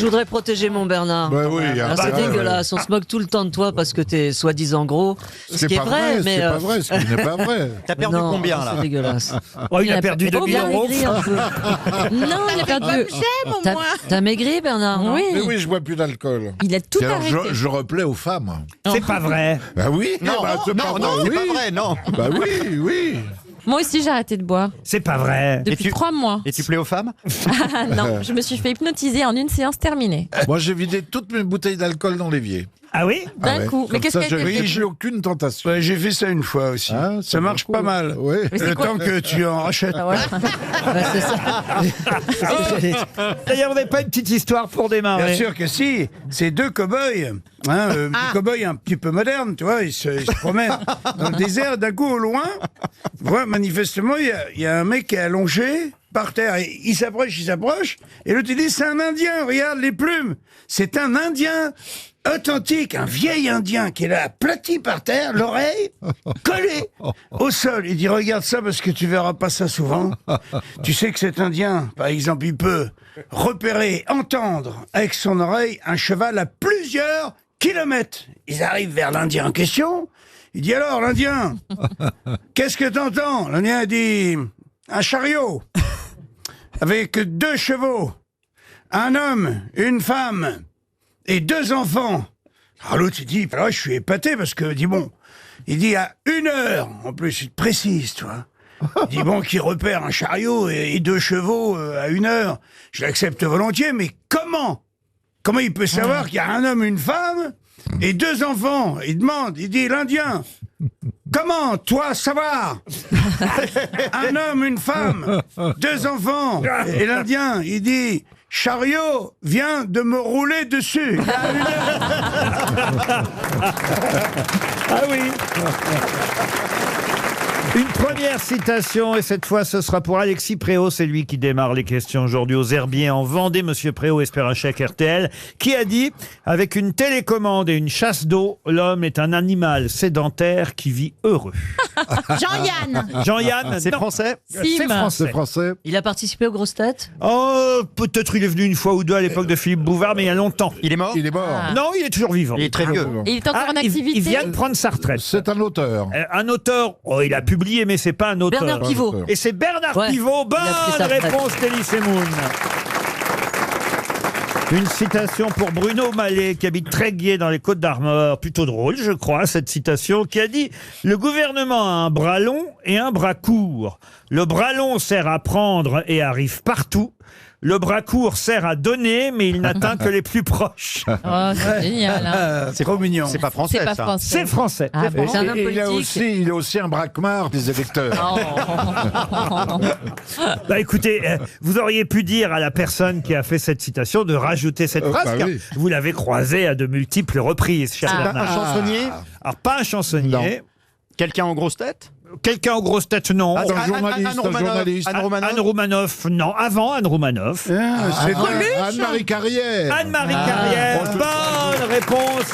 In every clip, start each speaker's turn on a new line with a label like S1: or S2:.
S1: Je voudrais protéger mon Bernard.
S2: Bah oui,
S1: C'est dégueulasse. On se moque tout le temps de toi parce que t'es soi-disant gros. Ce qui est vrai, mais.
S2: C'est pas vrai, ce qui n'est pas vrai.
S3: T'as perdu
S1: non,
S3: combien là?
S1: C'est dégueulasse.
S4: Oh, il a perdu 2000 euros.
S1: Non, il a perdu. T'as maigri, Bernard? non
S5: Oui,
S2: Mais oui, je bois plus d'alcool.
S5: il a tout
S2: Et alors,
S5: arrêté.
S2: je replais aux femmes.
S4: C'est pas vrai.
S2: Bah oui,
S3: Non,
S2: c'est
S3: non, non, c'est
S2: oui.
S3: pas vrai, non.
S2: Bah oui, oui.
S5: Moi aussi, j'ai arrêté de boire.
S4: C'est pas vrai.
S5: Depuis 3 mois.
S3: Et tu plais aux femmes?
S5: Ah non, je me suis fait hypnotiser en une séance terminée.
S2: Moi, j'ai vidé toutes mes bouteilles d'alcool dans l'évier.
S4: Ah oui?
S5: D'un
S2: Ah ouais.
S5: coup. Mais
S2: Comme
S5: qu'est-ce
S2: ça,
S5: qui a été fait?
S2: j'ai aucune tentation.
S6: Ouais, j'ai fait ça une fois aussi.
S2: Ah,
S6: ça marche
S2: vaut
S6: pas
S2: le coup.
S6: mal.
S2: Ouais.
S5: Mais c'est
S6: Le
S5: quoi
S6: temps que tu en rachètes.
S5: Ah ouais. Bah, c'est ça.
S4: D'ailleurs, vous n'avez pas une petite histoire pour démarrer?
S6: Bien sûr que si. C'est deux cow-boys. Des cow-boys un petit peu modernes, tu vois. Ils se promènent dans le désert. D'un coup, au loin, voilà, manifestement, il y a un mec qui est allongé par terre. Et il s'approche. Et l'autre, il dit, c'est un Indien. Regarde les plumes. C'est un Indien authentique, un vieil Indien qui est là, aplati par terre, l'oreille collée au sol. Il dit, regarde ça parce que tu verras pas ça souvent. Tu sais que cet Indien, par exemple, il peut repérer, entendre avec son oreille un cheval à plusieurs kilomètres. Ils arrivent vers l'Indien en question. Il dit, alors, l'Indien, qu'est-ce que t'entends? L'Indien dit, un chariot avec 2 chevaux, un homme, une femme et 2 enfants. Alors l'autre, il dit, alors je suis épaté parce que, il dit à 1 heure, en plus, il précise, tu vois. Il dit, qu'il repère un chariot et 2 chevaux à 1 heure, je l'accepte volontiers, mais comment il peut savoir qu'il y a un homme, une femme et 2 enfants? Il demande, il dit, l'Indien, comment, toi, savoir? Un homme, une femme, 2 enfants. Et l'Indien, il dit, chariot vient de me rouler dessus. Il y a 1 heure.
S4: Ah oui. Une première citation, et cette fois ce sera pour Alexis Préau, c'est lui qui démarre les questions aujourd'hui aux Herbiers en Vendée. Monsieur Préau espère un chèque RTL, qui a dit « Avec une télécommande et une chasse d'eau, l'homme est un animal sédentaire qui vit heureux. »
S5: Jean-Yann.
S4: Jean-Yann,
S3: C'est
S4: non.
S3: français?
S4: C'est
S5: Sim.
S2: C'est
S4: français.
S2: français.
S1: Il a participé aux grosses têtes?
S4: Oh, peut-être il est venu une fois ou deux à l'époque de Philippe Bouvard, mais il y a longtemps.
S3: Il est mort?
S2: Il est mort.
S5: Ah.
S4: Non, il est toujours vivant.
S3: Il est très vieux.
S5: Et il est encore en activité.
S4: il vient de prendre sa retraite.
S2: C'est un auteur.
S4: Un auteur, il a publié, mais c'est pas un auteur.
S1: Bernard Pivot.
S4: Et c'est Bernard
S1: Ouais,
S4: Pivot.
S1: il a pris sa
S4: Bonne
S1: retraite.
S4: réponse d'Elie Semoun. Une citation pour Bruno Mallet, qui habite Tréguier dans les Côtes-d'Armor. Plutôt drôle, je crois, cette citation, qui a dit « Le gouvernement a un bras long et un bras court. Le bras long sert à prendre et arrive partout. Le bras court sert à donner, mais il n'atteint que les plus proches.
S5: Oh, c'est génial. Hein.
S6: C'est trop mignon.
S3: C'est pas français,
S5: C'est pas
S3: ça.
S5: français.
S4: C'est français.
S5: Ah bon.
S1: C'est un homme
S2: Et il
S1: politique.
S2: a aussi un braquemar des électeurs.
S4: Bah écoutez, vous auriez pu dire à la personne qui a fait cette citation de rajouter cette phrase,
S2: bah
S4: car
S2: oui.
S4: vous l'avez croisée à de multiples reprises, cher
S5: Ah.
S3: Un
S4: Bernard.
S3: chansonnier?
S4: Alors, pas un chansonnier.
S3: Quelqu'un en grosse tête?
S4: Quelqu'un aux grosses têtes, non.
S3: Ah,
S2: un journaliste,
S3: Anne
S2: un
S3: Romanoff.
S2: journaliste.
S3: Anne Romanoff?
S4: Anne Romanoff, non. Avant Anne Romanoff.
S6: C'est
S2: Anne-Marie Carrière.
S4: Anne-Marie Carrière. Bonne réponse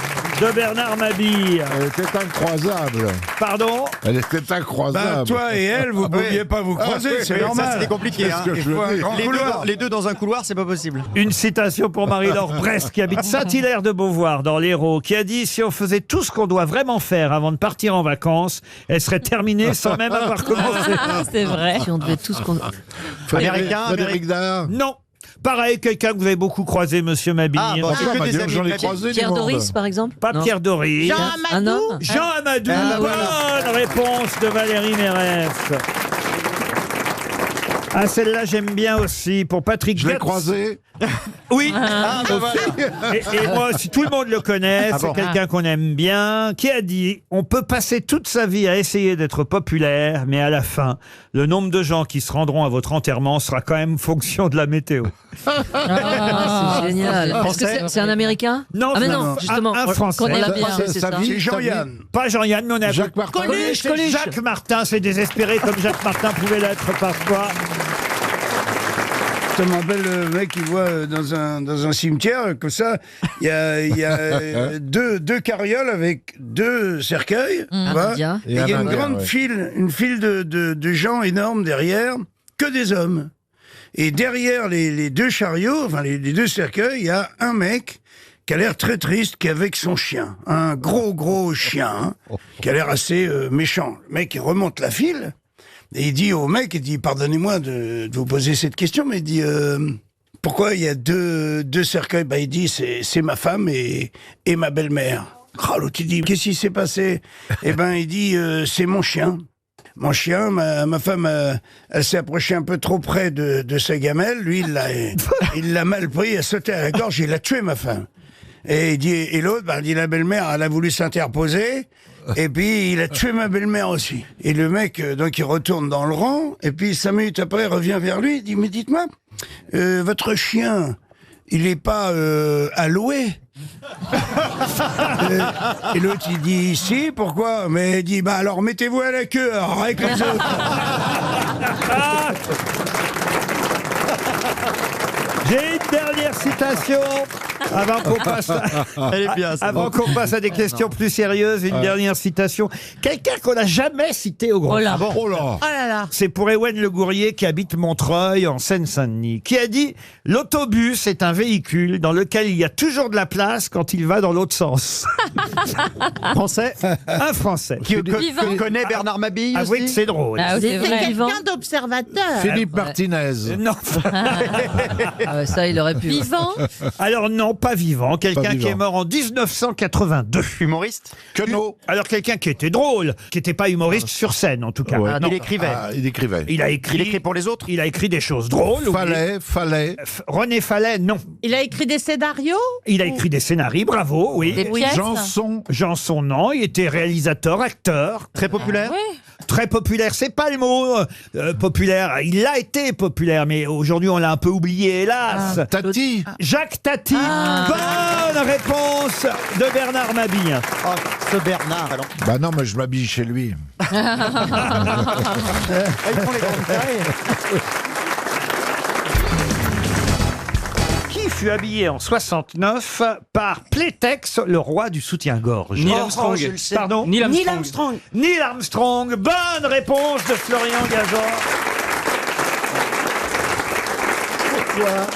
S4: de Bernard Mabille.
S2: Elle était incroisable.
S4: Pardon?
S2: Elle était incroisable.
S6: toi et elle, vous ne pouviez pas vous croiser, c'est
S3: Oui,
S6: normal.
S3: Ça, c'était compliqué. Hein.
S2: Qu'est-ce que
S6: Il
S2: je
S6: faut
S2: veux
S6: un
S2: dire
S6: grand couloir.
S3: Les deux dans un couloir, c'est pas possible.
S4: Une citation pour Marie-Laure Brest, qui habite Saint-Hilaire de Beauvoir, dans l'Hérault, qui a dit « Si on faisait tout ce qu'on doit vraiment faire avant de partir en vacances, elle serait terminée sans même avoir commencé.
S5: Ah, c'est vrai.
S1: Si on devait tout ce qu'on...
S2: Frédéric Dard. »
S4: Non. Pareil, quelqu'un que vous avez beaucoup croisé, monsieur Mabille.
S3: Ah, bon,
S2: Enfin,
S3: c'est que
S2: bah,
S3: des
S2: dis donc,
S3: amis
S2: j'en ai
S3: de
S2: croisé du
S1: Pierre
S2: monde.
S1: Doris, par exemple?
S4: Pas
S1: Non.
S4: Pierre Doris.
S1: Un homme?
S4: Jean Amadou.
S1: Ah,
S4: Bonne réponse de Valérie Mérès. Ah, celle-là, j'aime bien aussi. Pour Patrick
S2: Je l'ai
S4: Goetz.
S2: croisé.
S4: Oui.
S3: Ah, bah voilà.
S4: Et moi aussi, tout le monde le connaît.
S3: Ah
S4: C'est
S3: bon.
S4: quelqu'un qu'on aime bien. Qui a dit « On peut passer toute sa vie à essayer d'être populaire, mais à la fin, le nombre de gens qui se rendront à votre enterrement sera quand même fonction de la météo.
S1: Ah, c'est génial. Est-ce que c'est un Américain?
S4: Non,
S1: Ah mais
S4: c'est
S1: non, justement.
S4: un Français.
S1: Qu'on aime
S2: Sa-
S1: bien,
S2: sa-
S1: c'est
S2: sa
S1: ça.
S2: vie,
S6: C'est Jean-Yann.
S4: Pas Jean-Yann, mais on a...
S2: Jacques Martin.
S4: C'est Jacques Martin, c'est désespéré comme Jacques Martin pouvait l'être parfois.
S6: Ça m'appelle le mec qui voit dans un cimetière, que ça, il y a deux carrioles avec 2 cercueils. tu vois.
S1: média.
S6: Et il y a une
S2: Indien,
S6: grande
S2: ouais.
S6: file, une file de gens énormes derrière, que des hommes. Et derrière les deux chariots, enfin les deux cercueils, il y a un mec qui a l'air très triste, qui est avec son chien. Un gros chien, hein, qui a l'air assez méchant. Le mec, il remonte la file, et il dit au mec, il dit, pardonnez-moi de vous poser cette question, mais il dit, pourquoi il y a deux cercueils? Bah, il dit, c'est ma femme et ma belle-mère. Ah, l'autre, il dit, qu'est-ce qui s'est passé? Eh ben, il dit, c'est mon chien. Mon chien, ma femme, elle s'est approchée un peu trop près de sa gamelle. Lui, il l'a mal pris, il a sauté à la gorge, il a tué ma femme. Et il dit, et l'autre, il dit, la belle-mère, elle a voulu s'interposer, et puis il a tué ma belle-mère aussi. Et le mec, donc il retourne dans le rang, et puis 5 minutes après, il revient vers lui, il dit, mais dites-moi, votre chien, il est pas à louer? Et l'autre, il dit, si, pourquoi? Mais il dit, bah alors mettez-vous à la queue, alors, avec les autres.
S4: J'ai une dernière citation avant qu'on passe
S3: Elle est bien, ça.
S4: avant qu'on passe à des questions plus sérieuses. Une dernière citation. Quelqu'un qu'on n'a jamais cité au grand.
S1: Oh là.
S2: Oh là.
S7: Oh là là.
S4: C'est pour Ewen Le Gourrier qui habite Montreuil en Seine-Saint-Denis, qui a dit « L'autobus est un véhicule dans lequel il y a toujours de la place quand il va dans l'autre sens.
S3: Français »
S4: Un Français.
S3: qui connaît Bernard Mabille
S4: Avouez que
S3: aussi.
S4: c'est drôle.
S5: Ah,
S7: C'est
S5: c'est vrai.
S7: quelqu'un d'observateur.
S2: Philippe Martinez.
S4: Non.
S1: Ah ouais, ça, il aurait pu.
S5: Vivant.
S4: Alors non, pas vivant. Quelqu'un
S2: Pas
S4: qui
S2: vivant.
S4: est mort en 1982.
S3: Humoriste.
S2: Queneau.
S4: Alors quelqu'un qui était drôle, qui n'était pas humoriste sur scène en tout cas.
S2: Ouais.
S4: Ah, non.
S3: Il écrivait.
S2: Ah, il écrivait.
S4: Il a écrit.
S3: Il écrit pour les autres.
S4: Il a écrit des choses drôles.
S2: Fallait.
S4: René Fallet, non.
S7: Il a écrit des scénarios.
S4: Il a écrit des scénarios, bravo, oui.
S5: Des pièces.
S2: Janson.
S4: Janson, non. Il était réalisateur, acteur.
S3: Très populaire.
S5: Ouais.
S4: Très populaire, c'est pas le mot populaire. Il a été populaire, mais aujourd'hui on l'a un peu oublié, hélas.
S2: Tati.
S4: Jacques Tati. Bonne réponse de Bernard Mabille.
S3: Oh, ce Bernard, alors.
S2: Bah non, mais je m'habille chez lui.
S3: Ils font les grandes tailles.
S4: Qui fut habillé en 69 par Plétex, le roi du soutien-gorge?
S8: Neil Armstrong.
S7: je le sais.
S4: Pardon?
S8: Neil
S7: Neil
S8: Armstrong.
S7: Armstrong.
S4: Neil Armstrong. Bonne réponse de Florian Gazan. Pourquoi?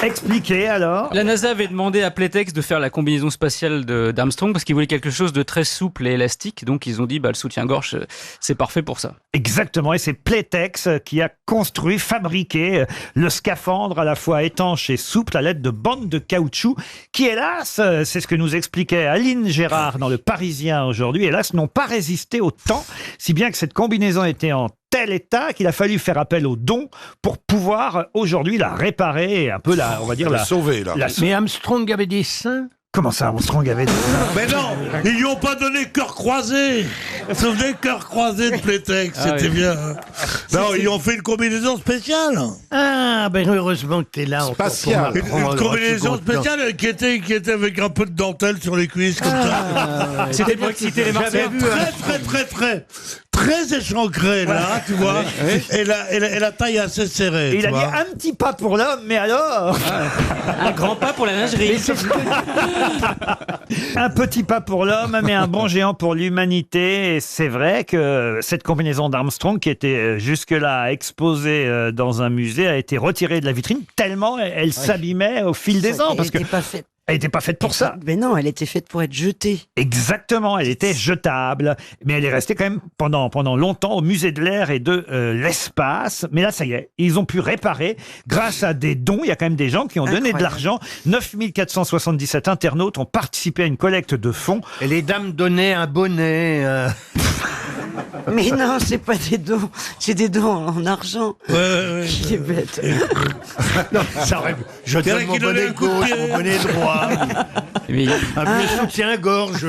S4: Expliquez alors.
S8: La NASA avait demandé à Playtex de faire la combinaison spatiale d'Armstrong parce qu'ils voulaient quelque chose de très souple et élastique. Donc ils ont dit, bah, le soutien-gorge, c'est parfait pour ça.
S4: Exactement, et c'est Playtex qui a construit, fabriqué le scaphandre à la fois étanche et souple à l'aide de bandes de caoutchouc qui, hélas, c'est ce que nous expliquait Aline Gérard dans Le Parisien aujourd'hui, hélas, n'ont pas résisté au temps, si bien que cette combinaison était en tel état qu'il a fallu faire appel aux dons pour pouvoir aujourd'hui la réparer et un peu la, on va dire,
S2: La sauver, là.
S9: Mais Armstrong avait des seins.
S4: Comment ça, Armstrong avait des seins?
S10: Mais non, ils lui ont pas donné cœur croisé. Vous vous souvenez, cœur croisé de Playtex, c'était bien. hein. Non, ils ont fait une combinaison spéciale.
S9: Ah, ben heureusement que t'es là. encore pour
S2: Spatial.
S9: m'apprendre
S10: Une combinaison
S9: un second temps.
S10: spéciale qui était avec un peu de dentelle sur les cuisses, comme ça.
S8: C'était pour exciter les Martiens.
S10: Très échancré, là, tu vois. Et la taille assez serrée.
S4: Et il
S10: tu
S4: a dit
S10: vois.
S4: un petit pas pour l'homme, mais alors
S8: Un grand pas pour la lingerie.
S4: un petit pas pour l'homme, mais un bon géant pour l'humanité. Et c'est vrai que cette combinaison d'Armstrong, qui était jusque-là exposée dans un musée, a été retirée de la vitrine tellement elle s'abîmait au fil des ans. Parce que
S7: pas faite.
S4: elle n'était pas faite pour ça.
S7: Mais non, elle était faite pour être jetée.
S4: Exactement, elle était jetable, mais elle est restée quand même pendant longtemps au musée de l'air et de l'espace. Mais là, ça y est, ils ont pu réparer grâce à des dons. Il y a quand même des gens qui ont donné de l'argent. 9477 internautes ont participé à une collecte de fonds.
S9: Et les dames donnaient un bonnet.
S7: Mais non, c'est pas des dons. C'est des dons en argent. Qui est bête.
S9: Non, ça aurait... Je
S10: Il y en a
S9: donne
S10: qui
S9: mon
S10: donnaient
S9: bonnet
S10: un coup de
S9: gauche,
S10: pied.
S9: mon bonnet droit.
S8: Mais
S9: Un vieux soutien-gorge.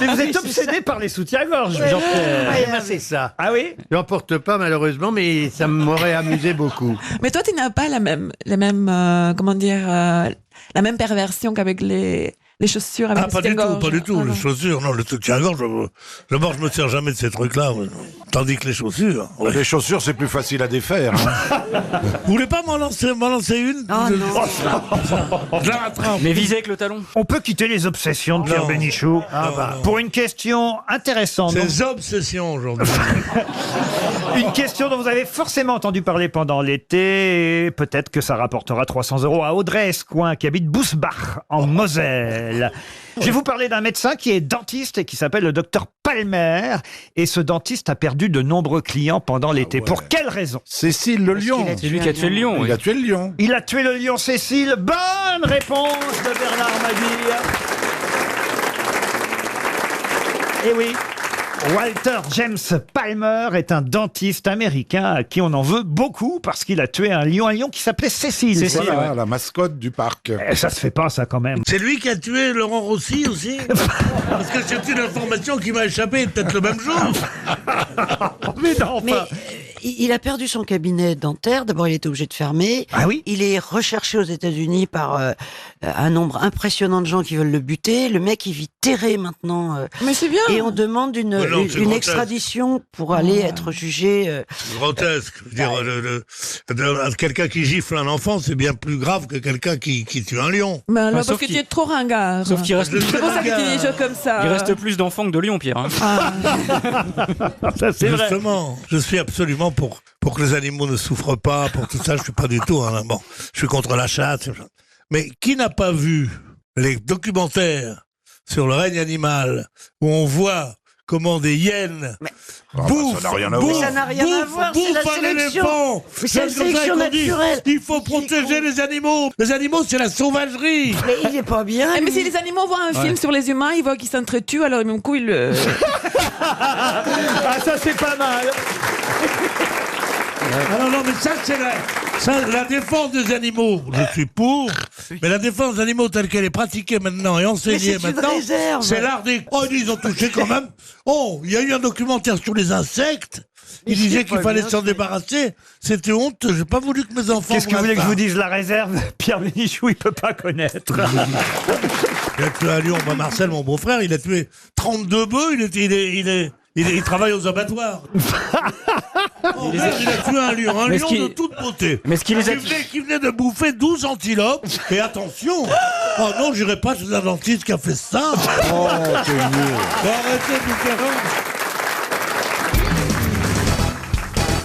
S4: Mais vous êtes obsédé par les soutiens-gorge, Jean-Pierre.
S9: Ouais, moi, c'est ça.
S4: Ah oui?
S9: J'en porte pas malheureusement, mais ça m'aurait amusé beaucoup.
S5: Mais toi, tu n'as pas la même comment dire, la même perversion qu'avec les Les chaussures avec
S10: Ah, pas du tout, pas du tout. Les chaussures, non, le soutien-gorge, d'abord, je me sers jamais de ces trucs-là. Tandis que les chaussures. Ouais.
S2: Les chaussures, c'est plus facile à défaire. Hein.
S10: Vous voulez pas m'en lancer une?
S7: Oh non.
S10: Je la rattrape.
S8: Mais visez avec le talon.
S4: On peut quitter les obsessions de Pierre
S10: Non.
S4: Bénichou pour une question intéressante.
S10: Ces obsessions aujourd'hui.
S4: Une question dont vous avez forcément entendu parler pendant l'été, et peut-être que ça rapportera 300 € à Audrey Escoing, qui habite Bousbach, en Moselle. Je vais vous parler d'un médecin qui est dentiste et qui s'appelle le docteur Palmer. Et ce dentiste a perdu de nombreux clients pendant l'été. Pour quelle raison?
S2: Cécile le lion.
S8: C'est lui qui a tué le lion.
S2: Il
S8: oui.
S2: a tué le lion.
S4: Il a tué le lion Cécile. Bonne réponse de Bernard Mabille. Eh oui. Walter James Palmer est un dentiste américain à qui on en veut beaucoup parce qu'il a tué un lion qui s'appelait Cécile.
S8: Cécile.
S2: Voilà, la mascotte du parc.
S4: Ça se fait pas, ça, quand même.
S10: C'est lui qui a tué Laurent Rossi aussi. Parce que c'est une information qui m'a échappé peut-être le même jour.
S4: Mais non,
S7: Mais
S4: enfin...
S7: il a perdu son cabinet dentaire. D'abord, il était obligé de fermer.
S4: Ah oui?
S7: Il est recherché aux États-Unis par un nombre impressionnant de gens qui veulent le buter. Le mec, il vit terré maintenant.
S5: Mais c'est bien.
S7: Et on demande
S10: non, c'est
S7: une
S10: grotesque.
S7: extradition pour aller être jugé.
S10: Grotesque. Je veux dire, quelqu'un qui gifle un enfant, c'est bien plus grave que quelqu'un qui tue un lion.
S5: Ben alors,
S8: Sauf
S5: parce que
S8: qu'il-
S5: tu es trop ringard.
S8: Sauf qu'il reste,
S5: C'est pour ça que tu dis des choses comme ça.
S8: il reste plus d'enfants que de lions, Pierre. hein.
S4: Ça, c'est vrai.
S10: Justement, je suis absolument pour que les animaux ne souffrent pas, pour tout ça, je suis pas du tout. Hein, bon, je suis contre la chasse. Mais qui n'a pas vu les documentaires sur le règne animal où on voit comment des hyènes bouffent,
S2: ça n'a rien à voir.
S7: Mais ça n'a rien à voir, c'est la
S10: bouffent un
S7: sélection.
S10: éléphant.
S7: Mais c'est la
S10: comme ça
S7: sélection
S10: qu'on dit,
S7: naturelle.
S10: il faut protéger les animaux. Les animaux, c'est la sauvagerie.
S7: Mais il est pas bien.
S5: Eh, mais
S7: lui.
S5: si les animaux voient un film sur les humains, ils voient qu'ils s'entretuent, alors du coup, ils...
S4: Ah, ça, c'est pas mal.
S10: Ah non, mais ça, c'est la défense des animaux. Je suis pour. Mais la défense des animaux telle qu'elle est pratiquée maintenant et
S7: Mais
S10: enseignée
S7: c'est une
S10: maintenant,
S7: réserve.
S10: c'est l'art des... Oh, ils ont touché quand même. Oh, il y a eu un documentaire sur les insectes. Il disait qu'il fallait s'en débarrasser. C'était honteux. J'ai pas voulu que mes enfants...
S4: Qu'est-ce que vous
S10: voient
S4: voulez que
S10: ça.
S4: je vous dise? La réserve, Pierre Bénichou, il peut pas connaître.
S10: Il a tué à Lyon, moi, Marcel, mon beau-frère, il a tué 32 bœufs, il travaille aux abattoirs. Oh, merde, il a tué un lion
S8: Mais ce qui-
S10: de toute beauté.
S8: Mais ce qui les a...
S10: Qui venait de bouffer 12 antilopes. Et attention, oh non, j'irai pas chez un dentiste qui a fait ça. Oh, c'est mieux. Arrêtez de faire ça.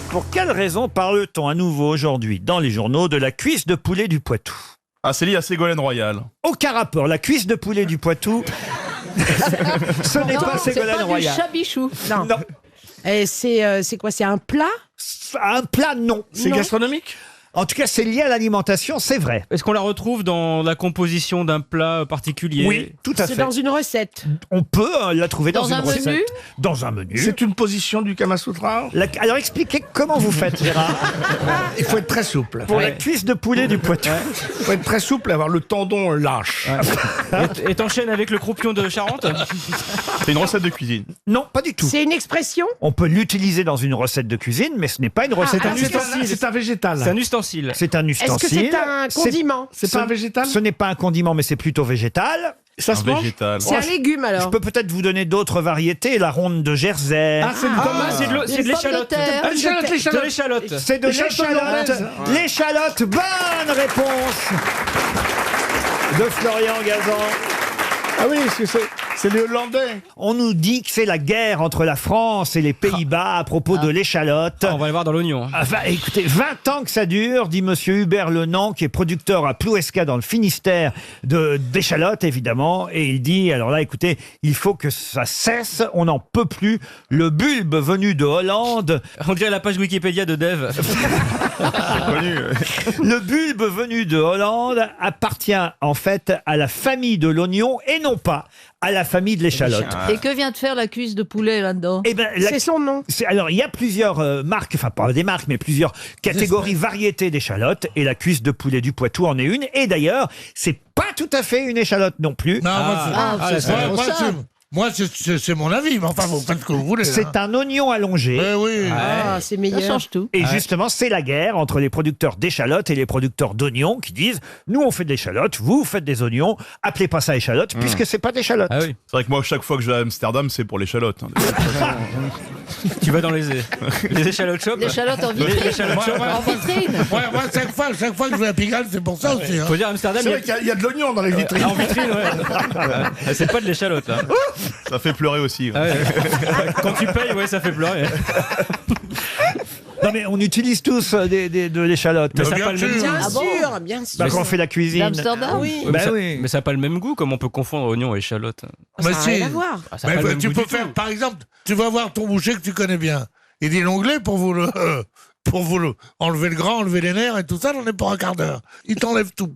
S4: Pour quelle raison parle-t-on à nouveau aujourd'hui dans les journaux de la cuisse de poulet du Poitou?
S11: Ah, c'est lié à Ségolène Royal.
S4: Aucun rapport. La cuisse de poulet du Poitou, ce n'est pas Ségolène Royal.
S12: chabichou. Non.
S4: Non.
S12: C'est quoi? C'est un plat?
S4: Un plat, non.
S9: C'est
S4: Non.
S9: gastronomique?
S4: En tout cas, c'est lié à l'alimentation, c'est vrai.
S8: Est-ce qu'on la retrouve dans la composition d'un plat particulier?
S4: Oui, tout à
S12: C'est
S4: fait.
S12: dans une recette.
S4: On peut la trouver dans,
S12: Dans
S4: une
S12: un
S4: recette.
S12: menu?
S4: Dans un menu.
S9: C'est une position du Kama Sutra?
S4: Alors expliquez comment vous faites, Gérard.
S9: Il faut être très souple.
S4: Pour la cuisse de poulet du Poitou.
S9: Il faut être très souple et avoir le tendon lâche.
S8: Et t'enchaînes avec le croupion de Charente?
S11: C'est une recette de cuisine.
S4: Non, pas du tout.
S12: C'est une expression?
S4: On peut l'utiliser dans une recette de cuisine, mais ce n'est pas une recette
S12: ah,
S4: à
S12: c'est
S4: cuisine.
S9: C'est un végétal.
S8: C'est un ustensile.
S4: C'est un ustensile.
S12: Est-ce que c'est un condiment?
S9: C'est pas un végétal?
S4: Ce n'est pas un condiment, mais c'est plutôt végétal.
S9: Ça se mange?
S11: Végétal.
S12: C'est un légume
S4: Je
S12: alors?
S4: peux peut-être vous donner d'autres variétés. La ronde de Jersey.
S9: Ah, c'est du tomate.
S8: C'est de l'échalote.
S9: Ah, l'échalote,
S8: De
S9: l'échalote.
S8: l'échalote.
S4: C'est de
S9: l'échalote
S4: l'échalote.
S9: hollandaise.
S4: L'échalote, bonne réponse de Florian Gazan.
S9: Ah oui, c'est les Hollandais.
S4: On nous dit que c'est la guerre entre la France et les Pays-Bas à propos de l'échalote.
S8: Ah, on va le voir dans l'oignon.
S4: Enfin, écoutez, 20 ans que ça dure, dit monsieur Hubert Lenant, qui est producteur à Plouesca dans le Finistère d'échalotes, évidemment. Et il dit, alors là, écoutez, il faut que ça cesse, on n'en peut plus. Le bulbe venu de Hollande,
S8: On dirait la page Wikipédia de Dev.
S4: le bulbe venu de Hollande appartient en fait à la famille de l'oignon et non pas à la famille de l'échalote.
S1: Et que vient de faire la cuisse de poulet là-dedans?
S4: Eh ben,
S12: C'est son nom.
S4: alors, il y a plusieurs marques, enfin pas des marques, mais plusieurs catégories, variétés d'échalotes, et la cuisse de poulet du Poitou en est une. Et d'ailleurs, c'est pas tout à fait une échalote non plus.
S10: Non, moi,
S1: Ah, c'est
S10: moi,
S1: pour ça.
S10: Moi, c'est mon avis, mais enfin, vous faites ce que vous voulez.
S4: C'est un oignon allongé.
S10: Eh oui.
S12: Ah, c'est meilleur.
S5: Ça change tout.
S4: Et justement, c'est la guerre entre les producteurs d'échalotes et les producteurs d'oignons qui disent « Nous, on fait de l'échalote, vous faites des oignons, appelez pas ça échalote, puisque c'est pas d'échalote.
S11: Ah oui. C'est vrai que moi, chaque fois que je vais à Amsterdam, c'est pour l'échalote.
S8: Tu vas dans les échalotes shop.
S5: L'échalote en vitrine.
S8: L'échalote shop.
S5: En vitrine.
S10: Moi, chaque fois que je vais à Pigalle, c'est pour ça aussi. Hein.
S8: Faut dire Amsterdam.
S2: C'est vrai qu'il y a de l'oignon dans les vitrines.
S8: En vitrine, ouais. C'est pas de l'échalote là.
S11: Ça fait pleurer aussi. Ouais.
S8: Ah ouais. Quand tu payes, ouais, ça fait pleurer.
S4: Non mais on utilise tous de l'échalote.
S8: Mais ça n'a
S10: bien
S8: pas le même
S10: sûr.
S8: goût.
S12: Bien
S5: Ah bon
S12: sûr, bien sûr.
S4: Bah, quand on fait la cuisine.
S5: D'Amsterdam.
S12: Oui.
S8: Ouais,
S4: Bah oui.
S8: mais ça n'a pas le même goût. Comment on peut confondre oignon et échalote?
S10: Mais
S12: Ça n'a rien à voir.
S8: Ah, ça a pas le
S10: Mais
S8: même
S10: tu
S8: goût
S10: peux
S8: du
S10: faire,
S8: tout.
S10: par exemple, tu vas voir ton boucher que tu connais bien. Il dit l'onglet pour vous enlever le gras, enlever les nerfs et tout ça, j'en ai pour un quart d'heure. Il t'enlève tout.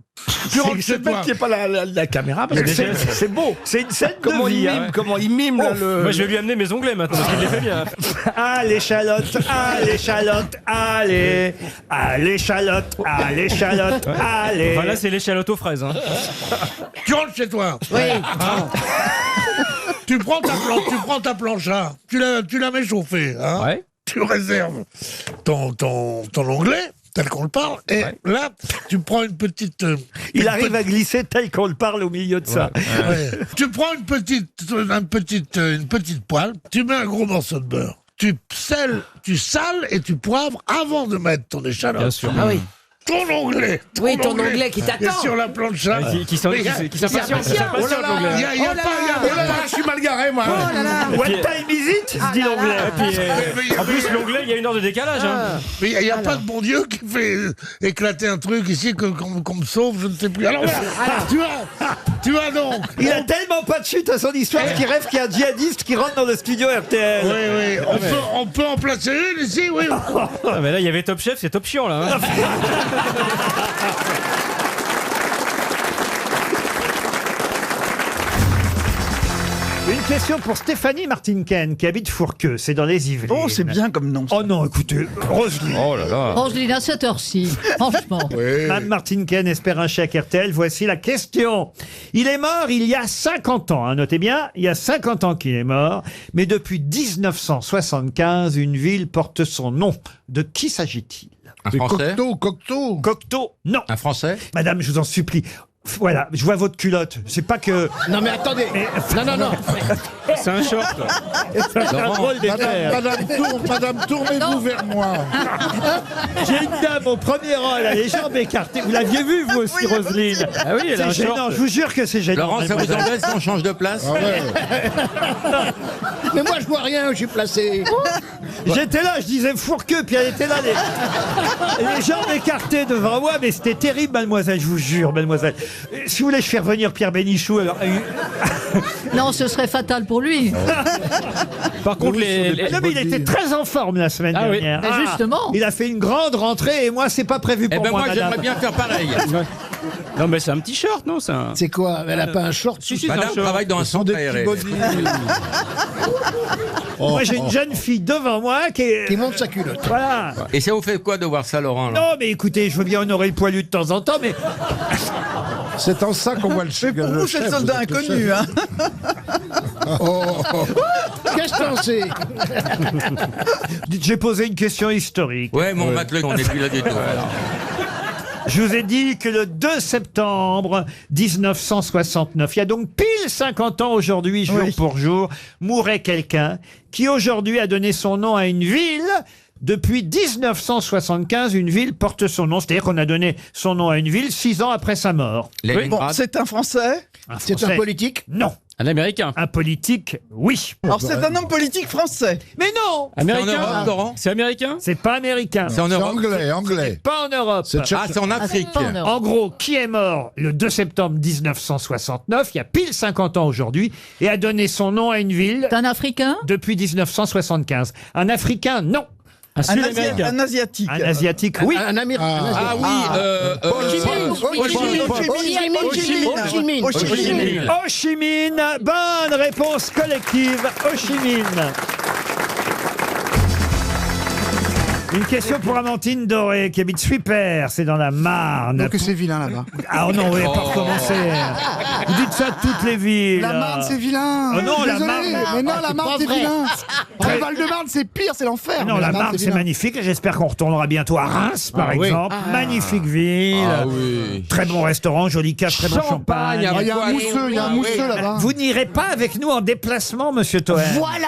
S10: Tu rentres chez toi.
S2: qu'il n'y ait pas la caméra. Parce que
S4: C'est beau, c'est une scène
S2: comment
S4: de
S2: il
S4: vie.
S2: mime,
S4: hein.
S2: comment il mime là, le.
S8: Moi, je vais lui amener mes onglets maintenant, parce qu'il les fait bien.
S4: Ah l'échalote, allez, ah l'échalote, allez.
S8: Enfin, là, c'est l'échalote aux fraises. Hein.
S10: Tu rentres chez toi.
S12: Oui.
S10: Tu prends ta plancha, tu la mets chauffer. Hein.
S8: Ouais.
S10: Tu réserves ton onglet, tel qu'on le parle, et là, tu prends une petite...
S4: Il arrive à glisser tel qu'on le parle au milieu de ça.
S10: Ouais. Tu prends une petite poêle, tu mets un gros morceau de beurre, tu sales et tu poivres avant de mettre ton échalote.
S8: Bien sûr.
S12: Ah oui.
S10: Ton onglet.
S12: Oui, ton onglet qui
S10: est
S12: t'attend.
S10: sur la plancha.
S8: Qui s'impatiente,
S10: Oh là là, il y a pas...
S2: Je suis mal garé, moi.
S12: Oh là là.
S4: What time is it
S12: Ah
S4: dit
S12: là
S4: l'anglais.
S12: là.
S8: Puis, en plus, l'onglet, il y a 1 heure de décalage. Hein.
S10: Mais il n'y a pas de bon Dieu qui fait éclater un truc ici qu'on me sauve, je ne sais plus. Alors voilà, tu as donc...
S4: Il a tellement pas de chute à son histoire qu'il rêve qu'il y a un djihadiste qui rentre dans le studio RTL.
S10: Oui, on peut en placer une ici, oui.
S8: Ah, mais là, il y avait Top Chef, c'est Top Chiant, là. Hein.
S4: Une question pour Stéphanie Martinken qui habite Fourqueux, c'est dans les Yvelines.
S3: Oh, c'est bien comme nom.
S4: Oh non, écoutez, Roselyne.
S8: Oh là là.
S5: Angeline, à cette heure-ci, franchement.
S4: Mme Martinken espère un chèque RTL. Voici la question. Il est mort il y a 50 ans. Hein, notez bien, il y a 50 ans qu'il est mort. Mais depuis 1975, une ville porte son nom. De qui s'agit-il?
S2: Un Français. Cocteau.
S4: Cocteau, non.
S9: Un Français?
S4: Madame, je vous en supplie. Voilà, je vois votre culotte. C'est pas que...
S12: Non mais attendez. Non.
S8: C'est un short.
S4: C'est un drôle d'effet.
S2: Madame, tournez-vous vers moi.
S4: J'ai une dame au premier rang, elle a les jambes écartées. Vous l'aviez vu, vous aussi, Roselyne?
S8: Ah oui, elle a
S4: C'est
S8: un
S4: gênant,
S8: short.
S4: je vous jure que c'est gênant.
S9: Laurent, ça vous
S4: mademoiselle.
S9: embête si on change de place?
S2: Ah ouais.
S12: Mais moi je vois rien, je suis placé.
S4: J'étais là, je disais Fourqueux, puis elle était là, les jambes écartées devant moi, mais c'était terrible, mademoiselle, je vous jure, mademoiselle. Si vous voulez, je fais revenir Pierre Bénichou, alors...
S5: Non, ce serait fatal pour lui.
S8: Par contre,
S4: Non, mais il était très en forme la semaine
S8: Ah oui.
S4: dernière.
S5: Mais justement.
S4: Il a fait une grande rentrée, et moi, c'est pas prévu
S9: Eh
S4: pour
S9: ben
S4: moi,
S9: moi,
S4: madame.
S9: j'aimerais bien faire pareil.
S8: Non, mais c'est un petit short, non? C'est un...
S12: C'est quoi? Elle a pas un short?
S8: Si, c'est un
S9: Madame
S8: short.
S9: travaille dans un centre aéré.
S4: Moi, j'ai une jeune fille devant moi qui est...
S12: Qui monte sa culotte.
S4: Voilà.
S9: Et ça vous fait quoi de voir ça, Laurent? Là
S4: Non, mais écoutez, je veux bien honorer le poilu de temps en temps, mais...
S2: C'est en ça qu'on voit le chef.
S3: Pour vous, c'est le soldat inconnu, hein.
S12: Qu'est-ce que t'en sais?
S4: J'ai posé une question historique.
S9: Ouais, mon matelas, on n'est plus là du tout.
S4: Je vous ai dit que le 2 septembre 1969, il y a donc pile 50 ans aujourd'hui, jour pour jour, mourait quelqu'un qui aujourd'hui a donné son nom à une ville. Depuis 1975, une ville porte son nom. C'est-à-dire qu'on a donné son nom à une ville 6 ans après sa mort.
S3: Bon, c'est un Français?
S12: C'est un
S4: Français,
S12: politique?
S4: Non.
S8: Un Américain.
S4: Un politique, oui.
S3: Alors, c'est un homme politique français.
S4: Mais non,
S8: Américain.
S9: C'est en Europe, Laurent?
S8: C'est américain?
S4: c'est pas américain.
S9: C'est en
S2: C'est
S9: Europe?
S2: anglais.
S4: Pas en Europe.
S2: C'est
S9: Ah, c'est en Afrique.
S5: Pas en Europe.
S4: En gros, qui est mort le 2 septembre 1969, il y a pile 50 ans aujourd'hui, et a donné son nom à une ville
S5: T'es un Africain?
S4: depuis 1975. Un Africain, non.
S8: Un Sud-Américain.
S3: Un Asiatique.
S4: Un Asiatique, oui.
S12: Un Américain.
S9: Ah oui,
S3: Ho Chi Minh.
S4: Ho Chi Minh, bonne réponse collective, Ho Chi Minh. Une question pour Amandine Doré, qui habite Suippes, c'est dans la Marne.
S13: Donc c'est vilain là-bas.
S4: Ah non, vous n'avez pas recommencé. Vous dites ça de toutes les villes.
S13: La Marne, c'est vilain.
S4: Oh non, la
S13: Désolé,
S4: Marne.
S13: mais non, la Marne, c'est vilain.
S4: Très-
S13: Le Val-de-Marne, c'est pire, c'est l'enfer.
S4: Non,
S13: Mais
S4: la Marne, c'est
S13: vilain.
S4: magnifique. Et j'espère qu'on retournera bientôt à Reims, par exemple. Magnifique ville.
S14: Ah oui.
S4: Très bon restaurant, joli cave, très bon champagne.
S13: Ah, il y a un mousseux, il y a un mousseux là-bas.
S4: Vous n'irez pas avec nous en déplacement, monsieur Toen?
S14: Voilà.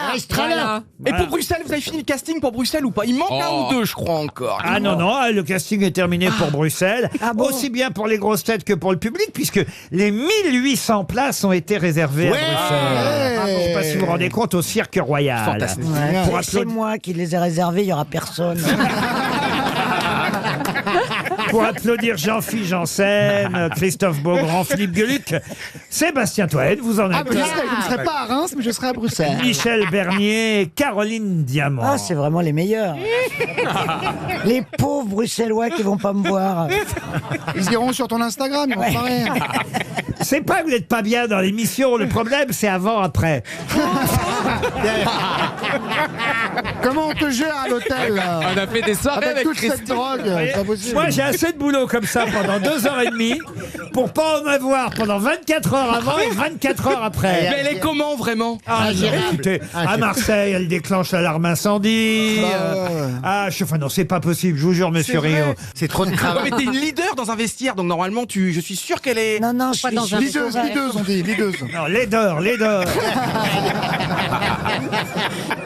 S15: Et pour Bruxelles, vous avez fini le casting pour Bruxelles ou pas? Il manque un ou deux, je crois encore.
S4: Ah non, non, le casting est terminé pour Bruxelles,
S7: bon
S4: aussi bien pour les grosses têtes que pour le public, puisque les 1800 places ont été réservées à Bruxelles. Je ne sais pas si vous vous rendez compte, au Cirque Royal.
S15: Fantastique.
S4: Pour
S7: C'est
S4: applaudir-
S7: moi qui les ai réservés, il n'y aura personne.
S4: Pour applaudir Jean-Philippe Janssen, Christophe Beaugrand, Philippe Gueluc, Sébastien Toen, vous en
S13: Ah,
S4: êtes.
S13: mais je ne serai pas à Reims, mais je serai à Bruxelles.
S4: Michel Bernier, Caroline Diamant.
S7: Ah, c'est vraiment les meilleurs. Les pauvres Bruxellois qui vont pas me voir.
S13: Ils iront sur ton Instagram, ils vont pas rire.
S4: C'est pas que vous n'êtes pas bien dans l'émission, le problème c'est avant-après.
S13: Comment on te gère à l'hôtel là
S14: On a fait des soirées avec
S13: toute cette
S14: Christine.
S13: drogue, c'est pas possible.
S4: Moi j'ai assez de boulot comme ça pendant 2h30 pour pas en avoir pendant 24 heures avant et 24 heures après.
S15: Mais elle est comment vraiment?
S4: Écoutez, à Marseille, elle déclenche l'alarme incendie. Enfin non, c'est pas possible, je vous jure, monsieur Rio.
S14: C'est trop de
S15: Ouais,
S14: travail.
S15: mais t'es une leader dans un vestiaire, donc normalement, je suis sûr qu'elle est.
S7: Non, non, je suis
S5: dans un
S13: Lideuse, on dit, lideuse.
S4: Non, laideur.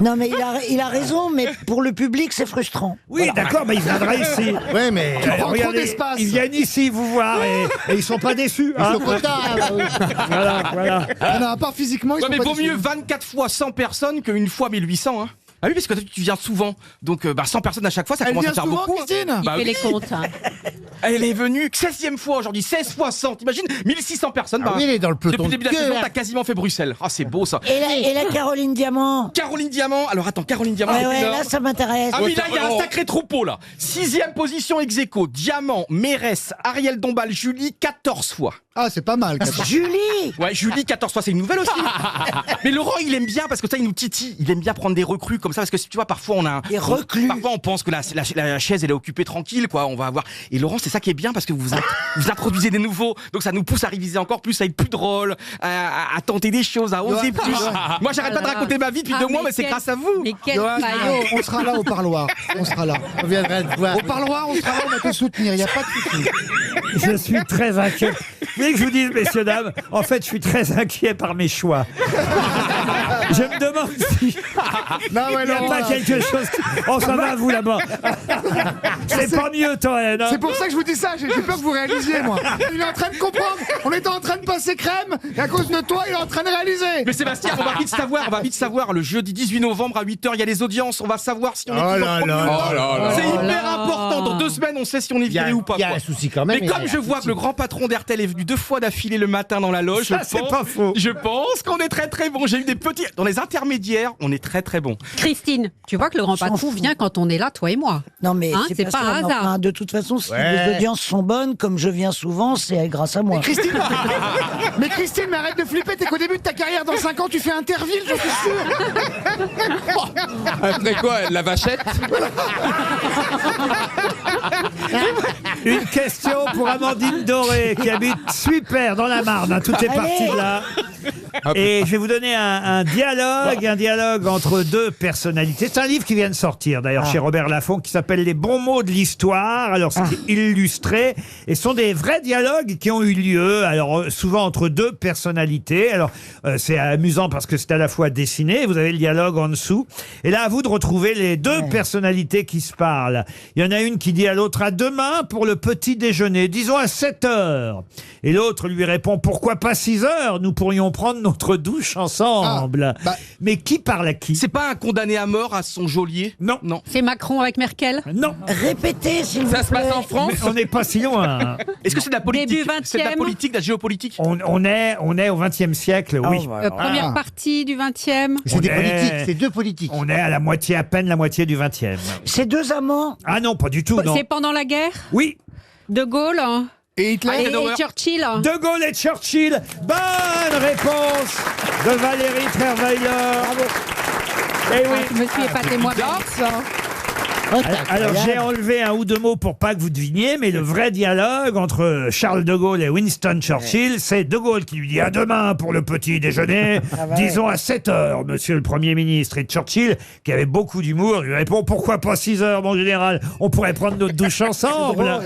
S7: Non, mais il a raison, mais pour le public, c'est frustrant.
S4: Oui, d'accord, mais il viendra ici.
S14: Ouais, mais.
S13: prends trop
S4: Regardez,
S13: d'espace.
S4: ils viennent ici vous voir et ils sont pas déçus. Hein. Voilà.
S13: Non, à part physiquement, ils
S15: Ouais,
S13: sont
S15: mais
S13: pas
S15: vaut
S13: déçus.
S15: mieux 24 fois 100 personnes qu'une fois 1800, hein. Ah oui, parce que toi, tu viens souvent. Donc, 100 personnes à chaque fois, ça
S13: Elle
S15: commence
S13: vient
S15: à faire
S13: souvent,
S15: beaucoup. hein.
S13: Christine
S15: Bah
S5: Il fait
S15: oui.
S5: les comptes. Hein.
S15: Elle est venue 16e fois aujourd'hui, 16 fois 100. T'imagines 1600 personnes.
S14: Ah oui, elle est dans le peloton
S15: Depuis le début de la
S14: de
S15: saison,
S14: queue,
S15: t'as quasiment fait Bruxelles. Ah, c'est beau ça.
S7: Et la Caroline Diamant.
S15: Caroline Diamant. Alors attends, Caroline Diamant.
S7: Ouais,
S15: depuis
S7: ouais,
S15: lors-
S7: là, ça m'intéresse.
S15: Ah oui, là, il y a un sacré troupeau, là. 6e position ex aequo. Diamant, Mérès, Ariel Dombal, Julie, 14 fois.
S13: Ah, c'est pas mal.
S7: Julie.
S15: Ouais, Julie, 14 fois, c'est une nouvelle aussi. Mais Laurent, il aime bien, parce que ça, il nous titille. Il aime bien prendre des recrues comme ça, parce que tu vois, parfois, on a
S7: Des reclus.
S15: Parfois, on pense que la chaise, elle est occupée tranquille, quoi. On va avoir. Et Laurent, c'est ça qui est bien, parce que vous introduisez des nouveaux. Donc, ça nous pousse à réviser encore plus, à être plus drôle, à tenter des choses, à oser plus. Moi, j'arrête pas de raconter ma vie depuis 2 mois, mais c'est grâce à vous.
S5: Mais quel
S13: Johan,
S5: faillot.
S13: on sera là au parloir. On sera là.
S14: On viendra te voir.
S13: Au parloir, on sera là, on va te soutenir. Il n'y a pas de souci.
S4: Je suis très inquiet. Vous voulez que je vous dise, messieurs, dames, en fait, je suis très inquiet par mes choix. Je me demande si
S13: Non, ouais,
S4: il n'y a
S13: Laurent,
S4: pas
S13: là.
S4: quelque chose. Oh, ça va, vous, là-bas. C'est pas mieux, Toen. Hein.
S13: C'est pour ça que je vous dis ça, j'ai peur que vous réalisiez, moi. Il est en train de comprendre, on était en train de passer crème, et à cause de toi, il est en train de réaliser.
S15: Mais Sébastien, on va vite savoir. Le jeudi 18 novembre à 8h, il y a les audiences. On va savoir si on est
S14: Oh
S15: toujours
S14: là
S15: premier
S14: là
S15: ou pas.
S14: là là
S15: C'est
S14: là
S15: hyper important. Dans 2 semaines, on sait si on est viré ou pas.
S14: Il y a
S15: quoi.
S14: un souci quand même.
S15: Mais comme je vois que le grand patron d'RTL est venu 2 fois d'affilée le matin dans la loge,
S4: Ça, c'est pas faux.
S15: je pense qu'on est très très bon. J'ai eu des petits. Dans les intermédiaires, on est très très bon.
S5: Christine, tu vois que le grand patron vient quand on est là, toi et moi.
S7: Non, mais
S5: Hein, c'est
S7: pas
S5: pas
S7: ça,
S5: un
S7: non.
S5: hasard.
S7: Enfin, de toute façon, si
S14: Ouais.
S7: les audiences sont bonnes, comme je viens souvent, c'est grâce à moi.
S13: Christine, mais Christine, mais arrête de flipper, t'es qu'au début de ta carrière, dans 5 ans, tu fais Interville, je suis sûr.
S14: Après quoi, la vachette?
S4: Une question pour Amandine Doré, qui habite Suippes, dans la Marne. Hein, tout est parti de là. Et je vais vous donner un dialogue entre 2 personnalités. C'est un livre qui vient de sortir, d'ailleurs, chez Robert Laffont, qui s'appelle Les bons mots de l'histoire. Alors, c'est illustré. Et ce sont des vrais dialogues qui ont eu lieu, alors souvent entre 2 personnalités. Alors, c'est amusant parce que c'est à la fois dessiné, vous avez le dialogue en dessous. Et là, à vous de retrouver les 2 personnalités qui se parlent. Il y en a une qui dit à l'autre, à demain pour le petit déjeuner, disons à 7h. Et l'autre lui répond, pourquoi pas 6h? Nous pourrions prendre notre douche ensemble. Mais qui parle à qui?
S15: C'est pas un condamné à mort à son geôlier?
S4: Non.
S15: Non.
S5: C'est Macron avec Merkel?
S4: Non.
S7: Répétez, s'il vous plaît.
S14: Ça se passe en France?
S4: Mais on n'est pas si loin.
S15: Est-ce que c'est de la politique?
S5: Début
S15: C'est de la
S5: 20e?
S15: politique, de la géopolitique?
S4: On est au XXe siècle, oui.
S5: Première partie du 20e.
S14: C'est des
S4: On est-
S14: politiques, c'est 2 politiques.
S4: On est à la moitié, à peine la moitié du XXe.
S7: C'est 2 amants.
S4: Ah non, pas du tout, non.
S5: C'est pendant la guerre?
S4: Oui.
S5: De Gaulle
S13: Et Hitler
S5: et Churchill?
S4: De Gaulle et Churchill. Bonne réponse de Valérie Trierweiler. Eh oui.
S5: Je me suis épatée moi-même.
S4: Alors j'ai enlevé un ou deux mots pour pas que vous deviniez, mais le vrai dialogue entre Charles de Gaulle et Winston Churchill, c'est de Gaulle qui lui dit à demain pour le petit déjeuner, disons à 7 heures, monsieur le Premier ministre. Et Churchill, qui avait beaucoup d'humour, lui répond pourquoi pas 6 heures, mon général, on pourrait prendre notre douche ensemble. Voilà.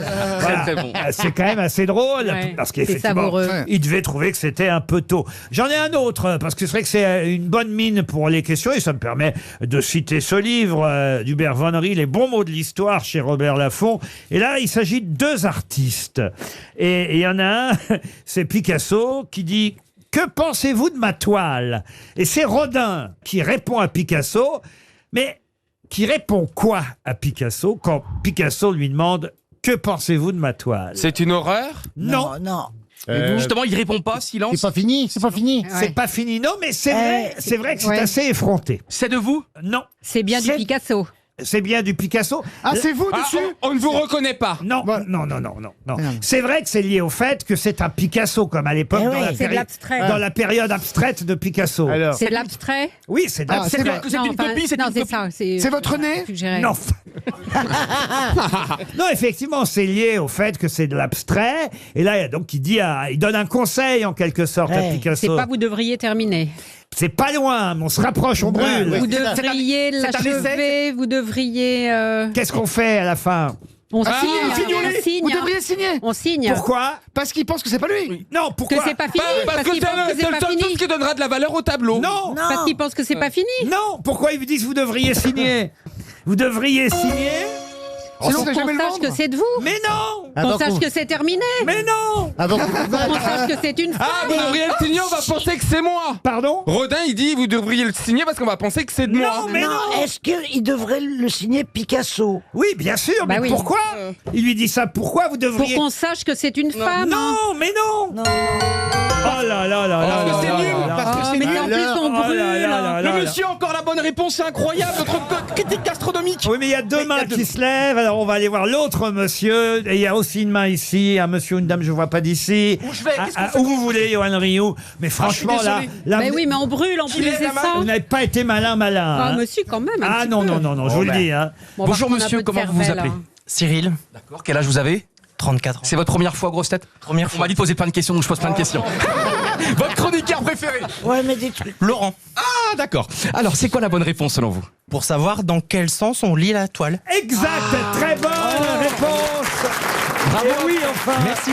S15: Très bon.
S4: C'est quand même assez drôle,
S5: Ouais.
S4: parce
S5: C'est
S4: qu'effectivement,
S5: savoureux.
S4: il devait trouver que c'était un peu tôt. J'en ai un autre, parce que c'est vrai que c'est une bonne mine pour les questions, et ça me permet de citer ce livre d'Hubert von Ry, Les bons mots de l'histoire, chez Robert Laffont. Et là, il s'agit de deux artistes. Et il y en a un, c'est Picasso, qui dit « Que pensez-vous de ma toile ?» Et c'est Rodin qui répond à Picasso, mais qui répond quoi à Picasso quand Picasso lui demande « Que pensez-vous de ma toile ?»
S15: C'est une horreur?
S4: Non,
S3: Non.
S15: Justement, il répond pas, silence.
S12: C'est pas fini, c'est pas fini.
S4: c'est pas fini. Non, mais c'est vrai que c'est
S5: ouais.
S4: assez effronté.
S15: C'est de vous?
S4: Non,
S5: C'est bien du Picasso.
S4: c'est bien du Picasso.
S13: Ah, c'est vous
S15: Ah,
S13: dessus
S15: on ne vous reconnaît pas.
S4: Non, non. C'est vrai que c'est lié au fait que c'est un Picasso, comme à l'époque, dans,
S5: C'est de l'abstrait.
S4: dans la période abstraite de Picasso.
S12: Alors,
S5: C'est de l'abstrait.
S4: Oui, c'est de
S13: Ah,
S4: l'abstrait.
S13: c'est
S15: Que c'est une copie, c'est
S5: Non,
S15: une
S5: c'est
S15: copie.
S5: ça.
S13: C'est votre nez
S5: suggéré.
S4: Non. Non, effectivement, c'est lié au fait que c'est de l'abstrait. Et là, donc, il donne un conseil, en quelque sorte, à
S5: C'est
S4: Picasso.
S5: pas vous devriez terminer.
S4: C'est pas loin, mais on se rapproche, on brûle.
S5: Vous
S13: c'est ça.
S5: devriez
S15: c'est un
S5: l'achever, vous devriez...
S4: Qu'est-ce qu'on fait à la fin?
S5: On
S15: Ah,
S5: signe,
S15: signez-les.
S5: on signe.
S13: Vous devriez signer.
S5: On signe.
S4: Pourquoi?
S13: Parce qu'il pense que c'est pas lui.
S4: Non,
S5: Que
S4: pourquoi?
S5: c'est pas fini.
S15: Parce que
S5: qu'il pense que
S15: c'est
S5: c'est
S15: le
S5: pas
S15: seul
S5: fini.
S15: truc qui donnera de la valeur au tableau.
S4: Non,
S5: Parce qu'il pense que c'est pas fini.
S4: non. Pourquoi ils vous disent vous devriez signer? Vous devriez signer?
S13: Sinon,
S5: Pour
S13: vous n'allez jamais
S5: qu'on
S13: le
S5: sache
S13: vendre.
S5: que c'est de vous.
S4: Mais non!
S5: Qu'on sache que c'est terminé.
S4: Mais non!
S12: avant que-
S5: Qu'on sache que c'est une
S15: Ah,
S5: femme.
S15: vous devriez le signer, on va penser que c'est moi.
S4: Pardon?
S15: Rodin, il dit, vous devriez le signer parce qu'on va penser que c'est de moi.
S4: Non, mais non!
S7: Est-ce qu'il devrait le signer Picasso?
S4: Oui, bien sûr,
S5: Bah
S4: mais
S5: oui.
S4: pourquoi? Il lui dit ça, pourquoi vous
S5: Pour
S4: devriez...
S5: qu'on sache que c'est une femme.
S4: Non, mais non! Oh là là là là
S15: Parce que
S4: là
S15: c'est
S4: là
S15: nul,
S4: là
S15: parce
S4: là.
S15: que
S5: Oh,
S15: c'est
S5: mais
S15: nul.
S5: en plus on
S4: Oh là
S5: brûle.
S4: là là là
S15: Le
S4: là.
S15: monsieur a encore la bonne réponse, c'est incroyable, notre critique gastronomique.
S4: Oui, mais il y a deux mains qui se lèvent, alors on va aller voir l'autre monsieur. Et il y a aussi une main ici, un monsieur, une dame, je ne vois pas d'ici.
S15: Où je vais? Qu'est-ce qu'on
S4: Ah,
S15: fait?
S4: où vous voulez, Johan Rioux. Mais franchement,
S15: je suis
S4: là,
S15: désolé.
S4: là
S5: Mais
S4: vous,
S5: oui, mais on brûle en plus,
S15: lève
S5: c'est
S15: la main.
S5: ça.
S4: vous n'avez pas été malin.
S5: Ah,
S4: hein.
S5: monsieur, quand même. un
S4: Ah
S5: petit
S4: non,
S5: peu.
S4: non, non, non, je vous le dis. Hein.
S5: Bon, on va
S15: Bonjour
S5: prendre un
S15: monsieur,
S5: peu de
S15: comment vous vous
S5: cervelle,
S15: appelez?
S5: hein.
S16: Cyril,
S15: D'accord, quel âge vous avez?
S16: 34 ans.
S15: C'est votre première fois, grosse tête?
S16: Première
S15: On
S16: fois.
S15: m'a dit de poser plein de questions, donc je pose plein de questions. Votre chroniqueur préféré?
S7: Ouais, mais des trucs.
S16: Laurent,
S15: Ah, d'accord. Alors, c'est quoi la bonne réponse selon vous?
S16: pour savoir dans quel sens on lit la toile.
S4: Exact, très bonne réponse.
S15: Bravo.
S4: Et oui, enfin.
S15: Merci.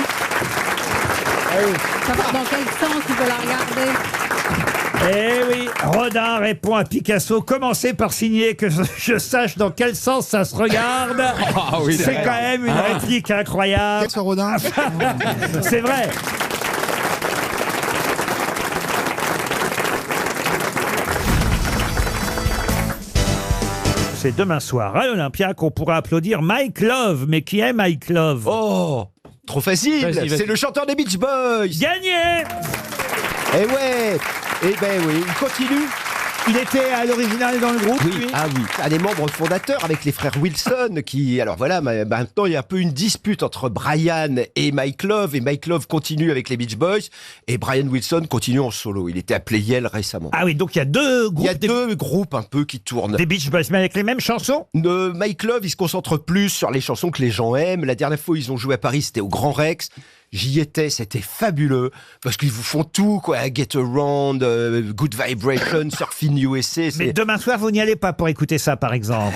S5: Savoir dans quel sens tu peux la regarder.
S4: Eh oui, Rodin répond à Picasso, commencez par signer que je sache dans quel sens ça se regarde.
S15: Ah oui,
S4: C'est
S15: d'accord.
S4: quand même une réplique incroyable.
S13: Ce Rodin.
S4: C'est vrai. C'est demain soir à l'Olympia qu'on pourra applaudir Mike Love. Mais qui est Mike Love?
S17: Oh, trop facile.
S15: Vas-y, vas-y.
S17: C'est le chanteur des Beach Boys.
S4: Gagné!
S17: Eh ouais. Eh ben oui, il continue.
S4: Il était à l'original dans le groupe,
S17: Oui,
S4: lui.
S17: ah oui, un des membres fondateurs avec les frères Wilson qui, alors voilà, maintenant il y a un peu une dispute entre Brian et Mike Love continue avec les Beach Boys et Brian Wilson continue en solo. Il était à Playel récemment.
S4: Ah oui, donc il y a deux groupes.
S17: Il y a deux groupes un peu qui tournent.
S4: Des Beach Boys, mais avec les mêmes chansons?
S17: Mike Love, il se concentre plus sur les chansons que les gens aiment. La dernière fois, ils ont joué à Paris, c'était au Grand Rex. J'y étais, c'était fabuleux parce qu'ils vous font tout, quoi. Get Around, Good Vibration, Surfing USA.
S4: Mais demain soir, vous n'y allez pas pour écouter ça, par exemple.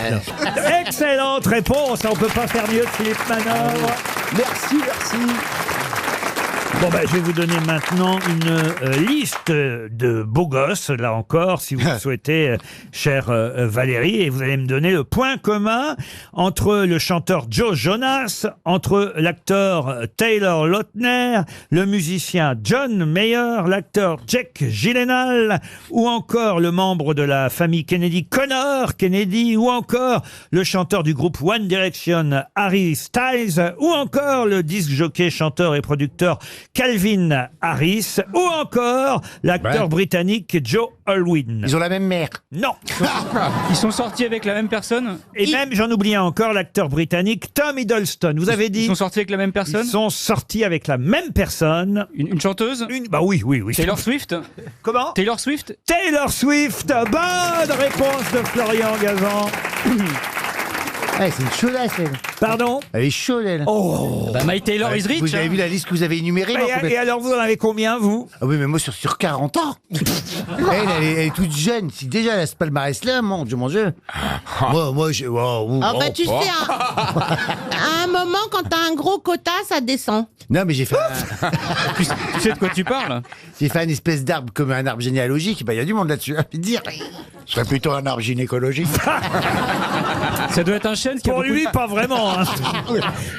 S4: Excellente réponse. On peut pas faire mieux que Philippe Manœuvre.
S17: Merci, merci.
S4: Bon, ben, je vais vous donner maintenant une liste de beaux gosses, là encore, si vous le souhaitez, chère Valérie, et vous allez me donner le point commun entre le chanteur Joe Jonas, entre l'acteur Taylor Lautner, le musicien John Mayer, l'acteur Jake Gyllenhaal, ou encore le membre de la famille Kennedy, Connor Kennedy, ou encore le chanteur du groupe One Direction, Harry Styles, ou encore le disque jockey, chanteur et producteur Calvin Harris, ou encore l'acteur britannique Joe Alwyn.
S12: Ils ont la même mère.
S4: Non.
S8: Ils sont sortis avec la même personne?
S4: Et même, j'en oubliais encore, l'acteur britannique Tom Hiddleston. Vous avez dit?
S8: Ils sont sortis avec la même personne?
S4: Ils sont sortis avec la même personne.
S8: Une chanteuse?
S4: Bah oui, oui, oui.
S8: Taylor Swift?
S4: Comment?
S8: Taylor Swift?
S4: Taylor Swift. Bonne réponse de Florian Gazan.
S14: Ouais, c'est une chaudasse, elle.
S4: Pardon?
S14: Elle est chaude, elle.
S4: Oh.
S8: Bah, My Taylor is rich.
S14: Vous avez vu la liste que vous avez énumérée? moi,
S4: Et alors, vous en avez combien, vous?
S14: Ah oui, mais moi, sur 40 ans. Elle est toute jeune. Si déjà, elle a ce palmarès-là, mon Dieu, mon Dieu. Moi, je...
S18: Ah bah tu sais, à un moment, quand t'as un gros quota, ça descend.
S14: Non, mais j'ai fait
S8: Tu sais de quoi tu parles?
S14: j'ai fait un espèce d'arbre comme un arbre généalogique. Bah, il y a du monde là-dessus, à dire.
S2: Ce serait plutôt un arbre gynécologique.
S8: Ça doit être un chêne qui a
S4: Pour
S8: beaucoup
S4: lui,
S8: de...
S4: pas vraiment. Hein.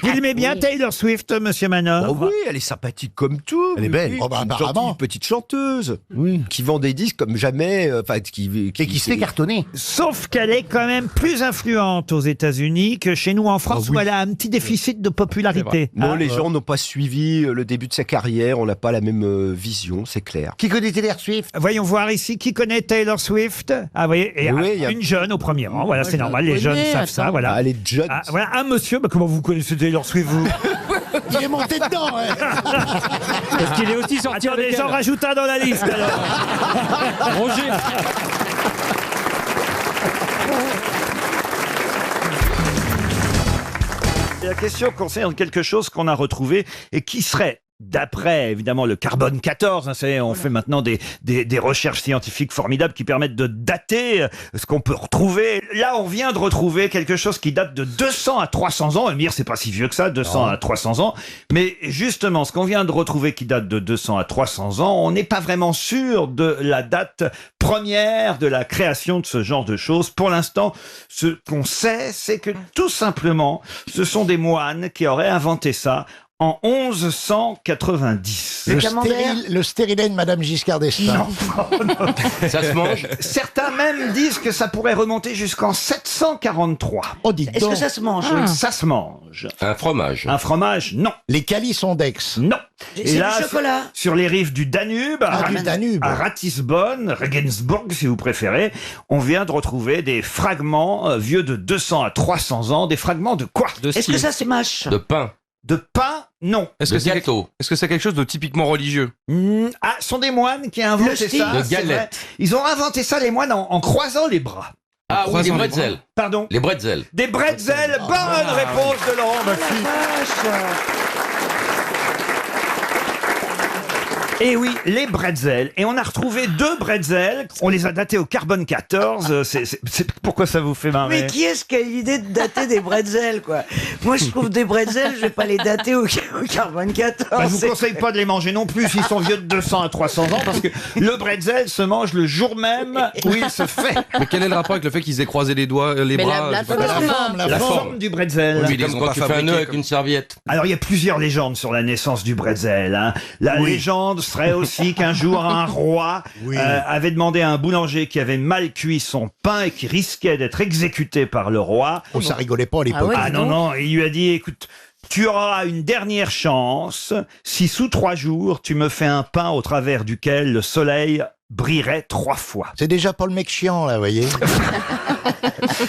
S4: Vous l'aimez bien, Taylor Swift, monsieur Manor?
S17: Oui, elle est sympathique comme tout.
S14: Elle est belle.
S17: Oui,
S2: Oh, bah,
S17: une
S2: apparemment.
S17: gentille petite chanteuse.
S14: Oui.
S17: Qui vend des disques comme jamais. Enfin,
S14: Et qui se fait cartonner.
S4: Sauf qu'elle est quand même plus influente aux États-Unis que chez nous en France, où elle a un petit déficit de popularité.
S17: Non, les gens n'ont pas suivi le début de sa carrière. On n'a pas la même vision, c'est clair.
S14: Qui connaît Taylor Swift?
S4: Voyons voir ici, qui connaît Taylor Swift? Ah, vous voyez, et
S17: Oui, il y a-
S4: une jeune au premier rang. Voilà, c'est normal, les jeunes savent ça. Voilà.
S17: Ah, les jeunes.
S4: Ah, voilà, un monsieur, bah, comment vous connaissez Taylor Swift, vous?
S14: Il est monté dedans, hein.
S8: Parce qu'il est aussi sorti
S4: Attendez,
S8: avec
S4: j'en
S8: elle.
S4: rajoute un dans la liste, alors.
S8: Roger.
S4: La question concerne quelque chose qu'on a retrouvé et qui serait, d'après évidemment le carbone 14, hein, on fait maintenant des recherches scientifiques formidables qui permettent de dater ce qu'on peut retrouver. Là, on vient de retrouver quelque chose qui date de 200 à 300 ans. Emir, c'est pas si vieux que ça, 200 à 300 ans. Mais justement, ce qu'on vient de retrouver qui date de 200 à 300 ans, on n'est pas vraiment sûr de la date première de la création de ce genre de choses. Pour l'instant, ce qu'on sait, c'est que tout simplement, ce sont des moines qui auraient inventé ça en 1190.
S2: Le stérilet de Madame Giscard d'Estaing.
S14: Ça se mange?
S4: Certains même disent que ça pourrait remonter jusqu'en 743.
S2: Oh, dites
S7: Est-ce
S2: donc.
S7: que ça se mange?
S4: Ça se mange.
S14: Un fromage.
S4: Un fromage, non.
S2: Les calissons d'Aix.
S4: Non.
S7: C'est du chocolat.
S4: Sur les rives du Danube,
S2: Du Danube.
S4: à Ratisbonne, Regensburg si vous préférez, on vient de retrouver des fragments vieux de 200 à 300 ans. Des fragments de quoi?
S7: Est-ce que ça se mâche?
S14: De pain.
S4: De pain? Non.
S14: De gâteau.
S15: Est-ce que c'est quelque chose de typiquement religieux?
S4: Ah, ce sont des moines qui ont inventé
S7: style.
S4: ça.
S14: De
S4: c'est
S14: galette.
S4: vrai. Ils ont inventé ça, les moines, en croisant les bras.
S14: Ah oui, les
S15: croisant les
S14: bretzels.
S4: Pardon?
S14: Les bretzels.
S4: Des bretzels. Bonne réponse de Laurent Baffy. Et oui, les bretzels. Et on a retrouvé 2 bretzels. On les a datés au carbone 14. Pourquoi ça vous fait marrer?
S7: Mais qui est-ce qui a eu l'idée de dater des bretzels, quoi? Moi, je trouve des bretzels, je vais pas les dater au carbone 14.
S4: Bah, je vous conseille pas de les manger non plus s'ils sont vieux de 200 à 300 ans parce que le bretzel se mange le jour même où il se fait.
S15: Mais quel est le rapport avec le fait qu'ils aient croisé les doigts, les
S18: Mais
S15: bras?
S18: la
S4: La forme du bretzel.
S15: Oui, ils
S14: Comme
S15: ont
S14: quand
S15: pas
S14: tu fais un
S15: fabriqué
S14: nœud avec
S15: comme-
S14: une serviette.
S4: Alors il y a plusieurs légendes sur la naissance du bretzel. Hein. La légende serait aussi qu'un jour un roi avait demandé à un boulanger qui avait mal cuit son pain et qui risquait d'être exécuté par le roi.
S2: Oh, ça rigolait pas à l'époque.
S4: Ah non, non, il lui a dit, écoute, tu auras une dernière chance si sous 3 jours tu me fais un pain au travers duquel le soleil brillerait 3 fois.
S2: C'est déjà pas le mec chiant, là, vous voyez.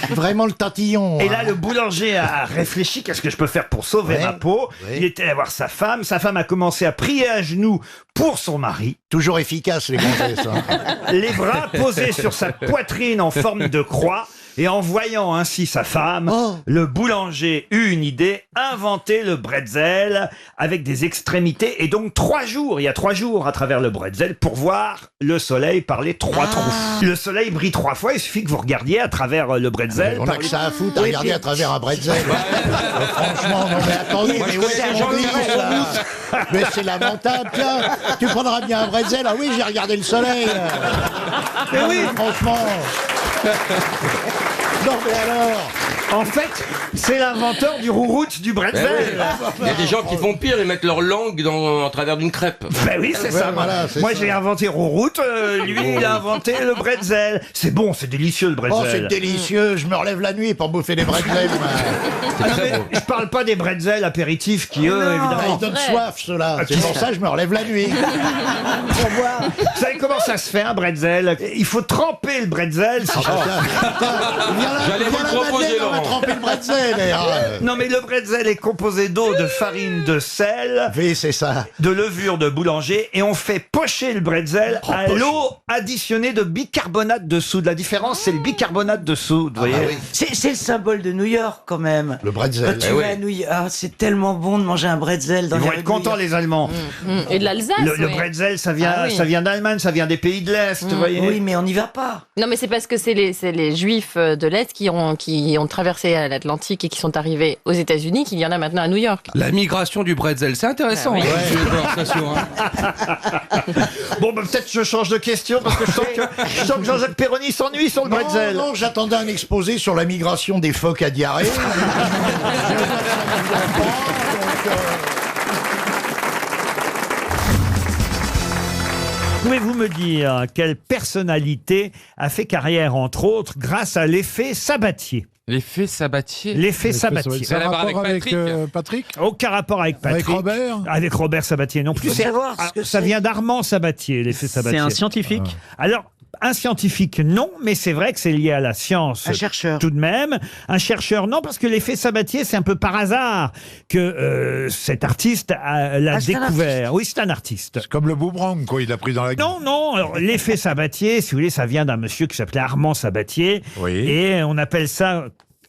S2: Vraiment le tatillon.
S4: Et
S2: hein.
S4: là, le boulanger a réfléchi, qu'est-ce que je peux faire pour sauver ma peau? Il était allé voir sa femme a commencé à prier à genoux pour son mari.
S2: Toujours efficace, les gonzesses. Hein.
S4: Les bras posés sur sa poitrine en forme de croix. Et en voyant ainsi sa femme, le boulanger eut une idée, inventer le bretzel avec des extrémités. Et donc 3 jours, il y a 3 jours à travers le bretzel pour voir le soleil par les 3 trous. Le soleil brille 3 fois, il suffit que vous regardiez à travers le bretzel.
S2: On a que ça à foutre à regarder à travers un bretzel. Franchement, non mais attendez, mais où est-ce qu'on vit, ça? Mais c'est lamentable, tiens. Tu prendras bien un bretzel. Ah oui, j'ai regardé le soleil.
S4: Mais oui,
S2: franchement. Non mais alors.
S4: En fait, c'est l'inventeur du rouroute du bretzel.
S14: Il y a des gens qui font pire, ils mettent leur langue en travers d'une crêpe.
S4: Ben oui, c'est ça.
S2: voilà, c'est
S4: moi,
S2: ça.
S4: j'ai inventé rouroute, lui, il a inventé le bretzel. C'est bon, c'est délicieux le bretzel.
S2: Oh, c'est délicieux. Je me relève la nuit pour bouffer des bretzels.
S4: Ah non, mais je parle pas des bretzels apéritifs qui, eux, évidemment.
S2: Ils donnent soif, ceux-là. C'est pour ça que je me relève la nuit.
S4: Vous savez comment ça se fait, un bretzel? Il faut tremper le bretzel.
S14: J'allais vous le proposer, Laurent.
S2: tremper le bretzel.
S4: Non, mais le bretzel est composé d'eau, de farine, de sel.
S2: Oui, c'est ça.
S4: De levure de boulanger. Et on fait pocher le bretzel à l'eau additionnée de bicarbonate de soude. La différence, c'est le bicarbonate de soude, vous voyez.
S2: oui.
S7: C'est le symbole de New York, quand même.
S2: Le bretzel.
S7: Quand tu vas à New York, c'est tellement bon de manger un bretzel dans
S4: Ils
S7: les
S4: vont
S7: rues
S4: être
S7: de New
S4: contents,
S7: York.
S4: les Allemands.
S5: Et de l'Alsace.
S4: Le
S5: oui.
S4: bretzel, ça vient,
S5: Ah oui.
S4: ça vient d'Allemagne, ça vient des pays de l'Est, vous voyez.
S7: Oui, mais on n'y va pas.
S5: Non, mais c'est parce que c'est les Juifs de l'Est qui ont traversé l'Atlantique et qui sont arrivés aux États-Unis qu'il y en a maintenant à New York.
S15: La migration du bretzel, c'est intéressant.
S5: Ah oui.
S15: hein, cette conversation, hein.
S4: Bon, peut-être je change de question parce que je sens que Jean-Jacques Perroni s'ennuie sur le bretzel.
S2: Non, j'attendais un exposé sur la migration des phoques à diarrhée.
S4: Pouvez-vous me dire quelle personnalité a fait carrière, entre autres, grâce à l'effet Sabatier?
S19: L'effet Sabatier.
S4: L'effet Sabatier.
S19: Ça a un rapport avec
S4: Patrick Aucun rapport avec Patrick.
S19: Avec Robert
S4: Avec Robert Sabatier non plus.
S7: Faut savoir ce que
S4: Ça
S7: c'est.
S4: vient d'Armand Sabatier, l'effet Sabatier.
S20: C'est un scientifique
S4: Alors, un scientifique, non, mais c'est vrai que c'est lié à la science.
S7: Un chercheur.
S4: Tout de même. Un chercheur, non, parce que l'effet Sabatier, c'est un peu par hasard que cet artiste l'a
S14: c'est un
S4: découvert. Oui, c'est un artiste.
S14: C'est comme le boomerang, quoi, il a pris dans la gueule.
S4: Non, non, alors, l'effet Sabatier, si vous voulez, ça vient d'un monsieur qui s'appelait Armand Sabatier.
S14: Oui.
S4: Et on appelle ça...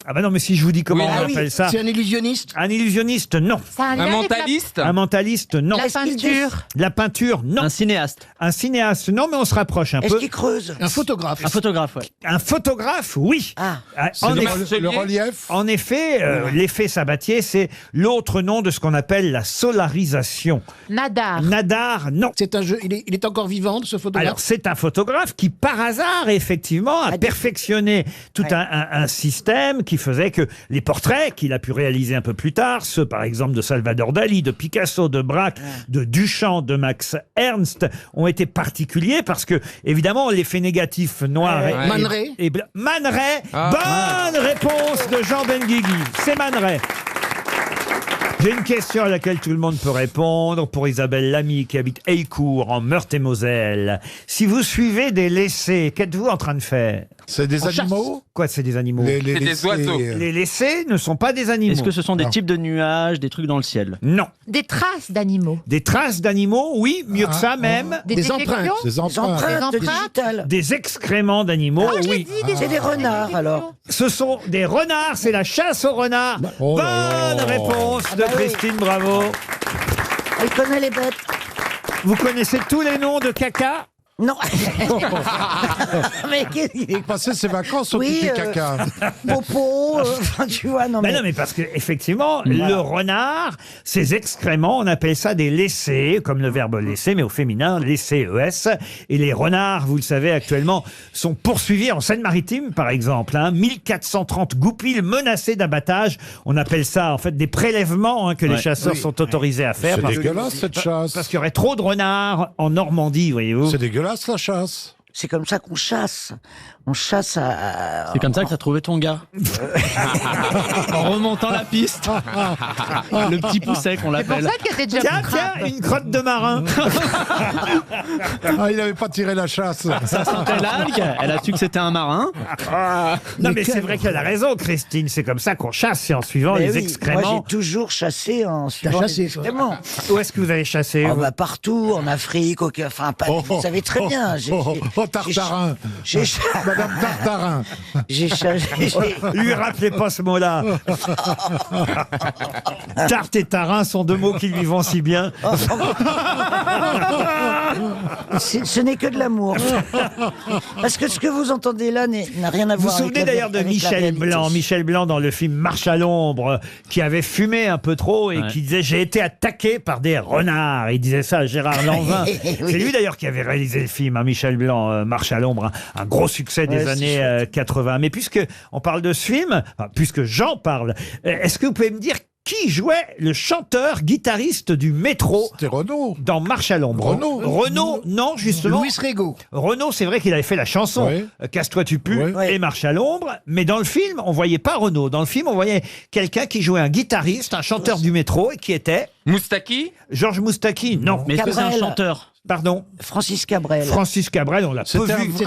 S4: Ah bah non, mais si je vous dis comment on appelle ça...
S13: C'est un illusionniste.
S4: Un illusionniste, non.
S19: Un mentaliste.
S4: Un mentaliste, non.
S5: La peinture.
S4: La peinture, non.
S20: Un cinéaste.
S4: Un cinéaste, non, mais on se rapproche un
S7: Est-ce
S4: peu.
S7: qu'il creuse?
S13: Un photographe.
S20: Un photographe, ouais.
S4: Un photographe, oui.
S7: Ah.
S4: En
S19: le
S4: effet,
S14: Le relief.
S4: en effet, l'effet Sabatier, c'est l'autre nom de ce qu'on appelle la solarisation.
S18: Nadar.
S4: Nadar, non.
S13: C'est un jeu. Il est encore vivant, ce photographe.
S4: Alors, c'est un photographe qui, par hasard, effectivement, a perfectionné tout un système qui faisait que les portraits qu'il a pu réaliser un peu plus tard, ceux, par exemple, de Salvador Dali, de Picasso, de Braque, de Duchamp, de Max Ernst, ont été particuliers parce que, évidemment, l'effet négatif noir
S13: Man Ray.
S4: et blanc. Man Ray, bonne réponse de Jean Benguigui. C'est Man Ray. J'ai une question à laquelle tout le monde peut répondre pour Isabelle Lamy qui habite Heillecourt en Meurthe-et-Moselle. Si vous suivez des laissés, qu'êtes-vous en train de faire?
S14: C'est des animaux.
S4: Quoi, c'est des animaux?
S19: C'est des oiseaux.
S4: Les laissés ne sont pas des animaux.
S20: Est-ce que ce sont des
S14: Non.
S20: types de nuages, des trucs dans le ciel?
S4: Non.
S18: Des traces d'animaux.
S4: Des traces d'animaux, oui, mieux que ça même.
S13: Des empreintes.
S14: Des
S7: Des
S14: empreintes.
S7: empreintes
S18: Des empreintes.
S7: digitales.
S4: Des excréments d'animaux, oui.
S7: C'est des renards, alors.
S4: Ce sont des renards, c'est la chasse aux renards.
S14: Oh là
S4: Bonne
S14: là.
S4: réponse de Christine Bravo.
S7: Elle connaît les bêtes.
S4: Vous connaissez tous les noms de caca?
S7: Non. Mais qu'est-ce qu'il
S14: Il passait ses vacances au
S7: Oui,
S14: pipi caca.
S7: Popo, enfin, tu vois, non
S4: Ben
S7: mais...
S4: non, mais parce que effectivement, le renard, ses excréments, on appelle ça des laissés, comme le verbe laisser, mais au féminin, laisser, ES. Et les renards, vous le savez, actuellement, sont poursuivis en Seine-Maritime, par exemple. 1430 goupilles menacées d'abattage. On appelle ça, en fait, des prélèvements que les chasseurs sont autorisés à faire.
S14: C'est
S4: parce que-
S14: dégueulasse, cette chasse.
S4: Parce qu'il y aurait trop de renards en Normandie, voyez-vous.
S14: C'est dégueulasse, la chasse.
S7: C'est comme ça qu'on chasse. On chasse à...
S20: C'est comme ça que t'as trouvé ton gars. En remontant la piste. Le petit pousset qu'on
S18: C'est pour
S20: l'appelle.
S18: ça que t'es déjà
S4: Tiens, tiens, une crotte de marin.
S14: Ah, il n'avait pas tiré la chasse.
S20: Ça sentait l'algue. Elle a su que c'était un marin.
S4: Non, mais c'est vrai qu'elle a raison, Christine. C'est comme ça qu'on chasse, c'est en suivant
S7: Mais
S4: les
S7: oui,
S4: excréments.
S7: Moi, j'ai toujours chassé en suivant
S13: chassé,
S7: les excréments.
S4: Où est-ce que vous avez chassé
S7: Oh,
S4: vous
S7: bah, partout, en Afrique, enfin, pas, vous savez très bien.
S14: Tartarin.
S7: Madame
S14: Tartarin.
S7: J'ai
S4: Lui rappelez pas ce mot-là. Tarte et tarin sont deux mots qui lui vont si bien.
S7: Ce n'est que de l'amour. Parce que ce que vous entendez là n'a rien à
S4: Vous vous
S7: voir avec
S4: souvenez
S7: la-
S4: d'ailleurs de
S7: avec la
S4: Michel
S7: réalité.
S4: Blanc, Michel Blanc dans le film Marche à l'ombre, qui avait fumé un peu trop et qui disait j'ai été attaqué par des renards. Il disait ça à Gérard Lanvin.
S7: Oui.
S4: C'est lui d'ailleurs qui avait réalisé le film, Michel Blanc, Marche à l'ombre, un gros succès des
S7: Ouais, c'est
S4: années 80. Mais puisque on parle de ce film, enfin, puisque j'en parle, est-ce que vous pouvez me dire qui jouait le chanteur guitariste du métro?
S14: C'était Renaud.
S4: Dans Marche à l'ombre. Renaud, non, justement.
S13: Louis Rego.
S4: Renaud, c'est vrai qu'il avait fait la chanson
S14: Oui.
S4: Casse-toi tu pues
S14: Oui.
S4: et Marche à l'ombre, mais dans le film, on voyait pas Renaud. Dans le film, on voyait quelqu'un qui jouait un guitariste, un chanteur du métro, et qui était
S19: Moustaki?
S4: Georges Moustaki, non.
S20: Mais est-ce que c'est un
S7: Cabrel.
S20: chanteur?
S4: Pardon.
S7: Francis Cabrel.
S4: Francis Cabrel, on l'a peu vu.
S20: C'est un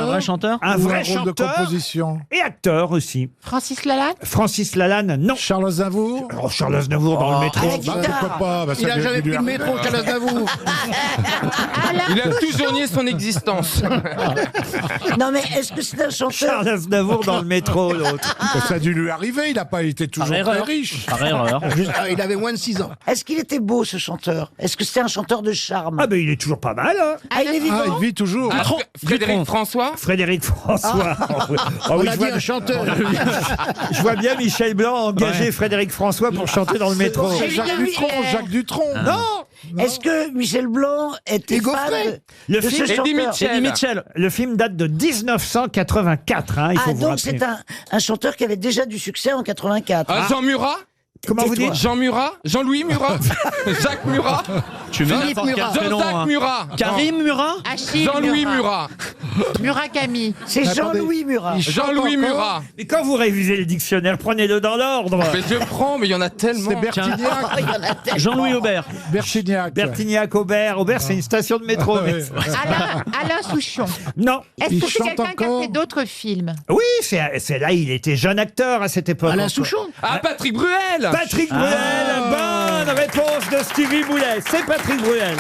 S20: vrai chanteur?
S4: Un
S12: Ou
S4: vrai
S12: un rôle de
S4: chanteur
S12: composition.
S4: et acteur aussi.
S18: Francis Lalanne?
S4: Francis Lalanne, non.
S12: Charles Aznavour.
S4: Oh, Charles Aznavour dans le métro.
S7: À la guitare.
S12: Pourquoi pas bah, ça
S13: Il a
S12: vient
S13: jamais
S12: de lui
S13: pris le
S12: arriver.
S13: métro, Charles Aznavour.
S19: Il a toujours nié son existence.
S7: Non, mais est-ce que c'est un chanteur?
S4: Charles Aznavour dans le métro, l'autre.
S12: Ça a dû lui arriver, il n'a pas été toujours
S20: Par
S12: très
S20: erreur.
S12: riche.
S20: Par erreur.
S13: Il avait moins de 6 ans.
S7: Est-ce qu'il était beau, ce chanteur? Est-ce que c'était un chanteur de charme?
S4: Ah ben il est toujours pas mal, hein.
S7: Ah, il est vivant?
S12: Ah, il vit toujours.
S19: Ah, Frédéric François?
S4: Frédéric François. Ah
S13: On
S4: oui,
S13: a
S4: je
S13: dit
S4: vois-
S13: un chanteur.
S4: Je vois bien Michel Blanc engager Frédéric François pour chanter dans le métro.
S12: C'est Jacques Dutronc.
S4: Non.
S7: Est-ce que Michel Blanc était
S13: Hugo
S7: fan
S13: Frey.
S4: Le
S7: de ce
S4: film,
S19: Eddie
S7: chanteur?
S19: Mitchell.
S20: Eddie Mitchell.
S4: le film date de 1984, hein, il faut
S7: Ah,
S4: vous
S7: donc
S4: rappeler.
S7: c'est un chanteur qui avait déjà du succès en 84.
S19: Ah, Jean Murat?
S4: Comment vous dites
S19: Jean Murat? Jean-Louis Murat? Jacques Murat?
S20: Tu mets
S13: Philippe
S20: n'importe quel
S13: Murat.
S20: prénom,
S19: Jean-Jacques
S20: hein.
S19: Murat?
S20: Karim Murat?
S18: Achille
S19: Jean-Louis Murat?
S18: Murakami.
S7: C'est Jean-Louis Murat.
S19: Jean-Louis Murat?
S4: Et quand vous révisez le dictionnaire, prenez-le dans l'ordre.
S19: Mais je prends, mais il y en a tellement.
S12: C'est Bertignac.
S20: Jean-Louis Aubert.
S12: Bertignac.
S4: Bertignac, Aubert. Aubert, c'est une station de métro. mais-
S18: Alain Souchon.
S4: Non.
S18: Est-ce
S12: Il
S18: que c'est
S12: chante
S18: quelqu'un qui a
S12: encore
S18: fait d'autres films?
S4: Oui, c'est là, il était jeune acteur à cette époque.
S13: Alain
S4: encore.
S13: Souchon.
S19: Ah, Patrick Bruel!
S4: Patrick Bruel, bonne réponse de Stevie Boulet. C'est Patrick Bruel.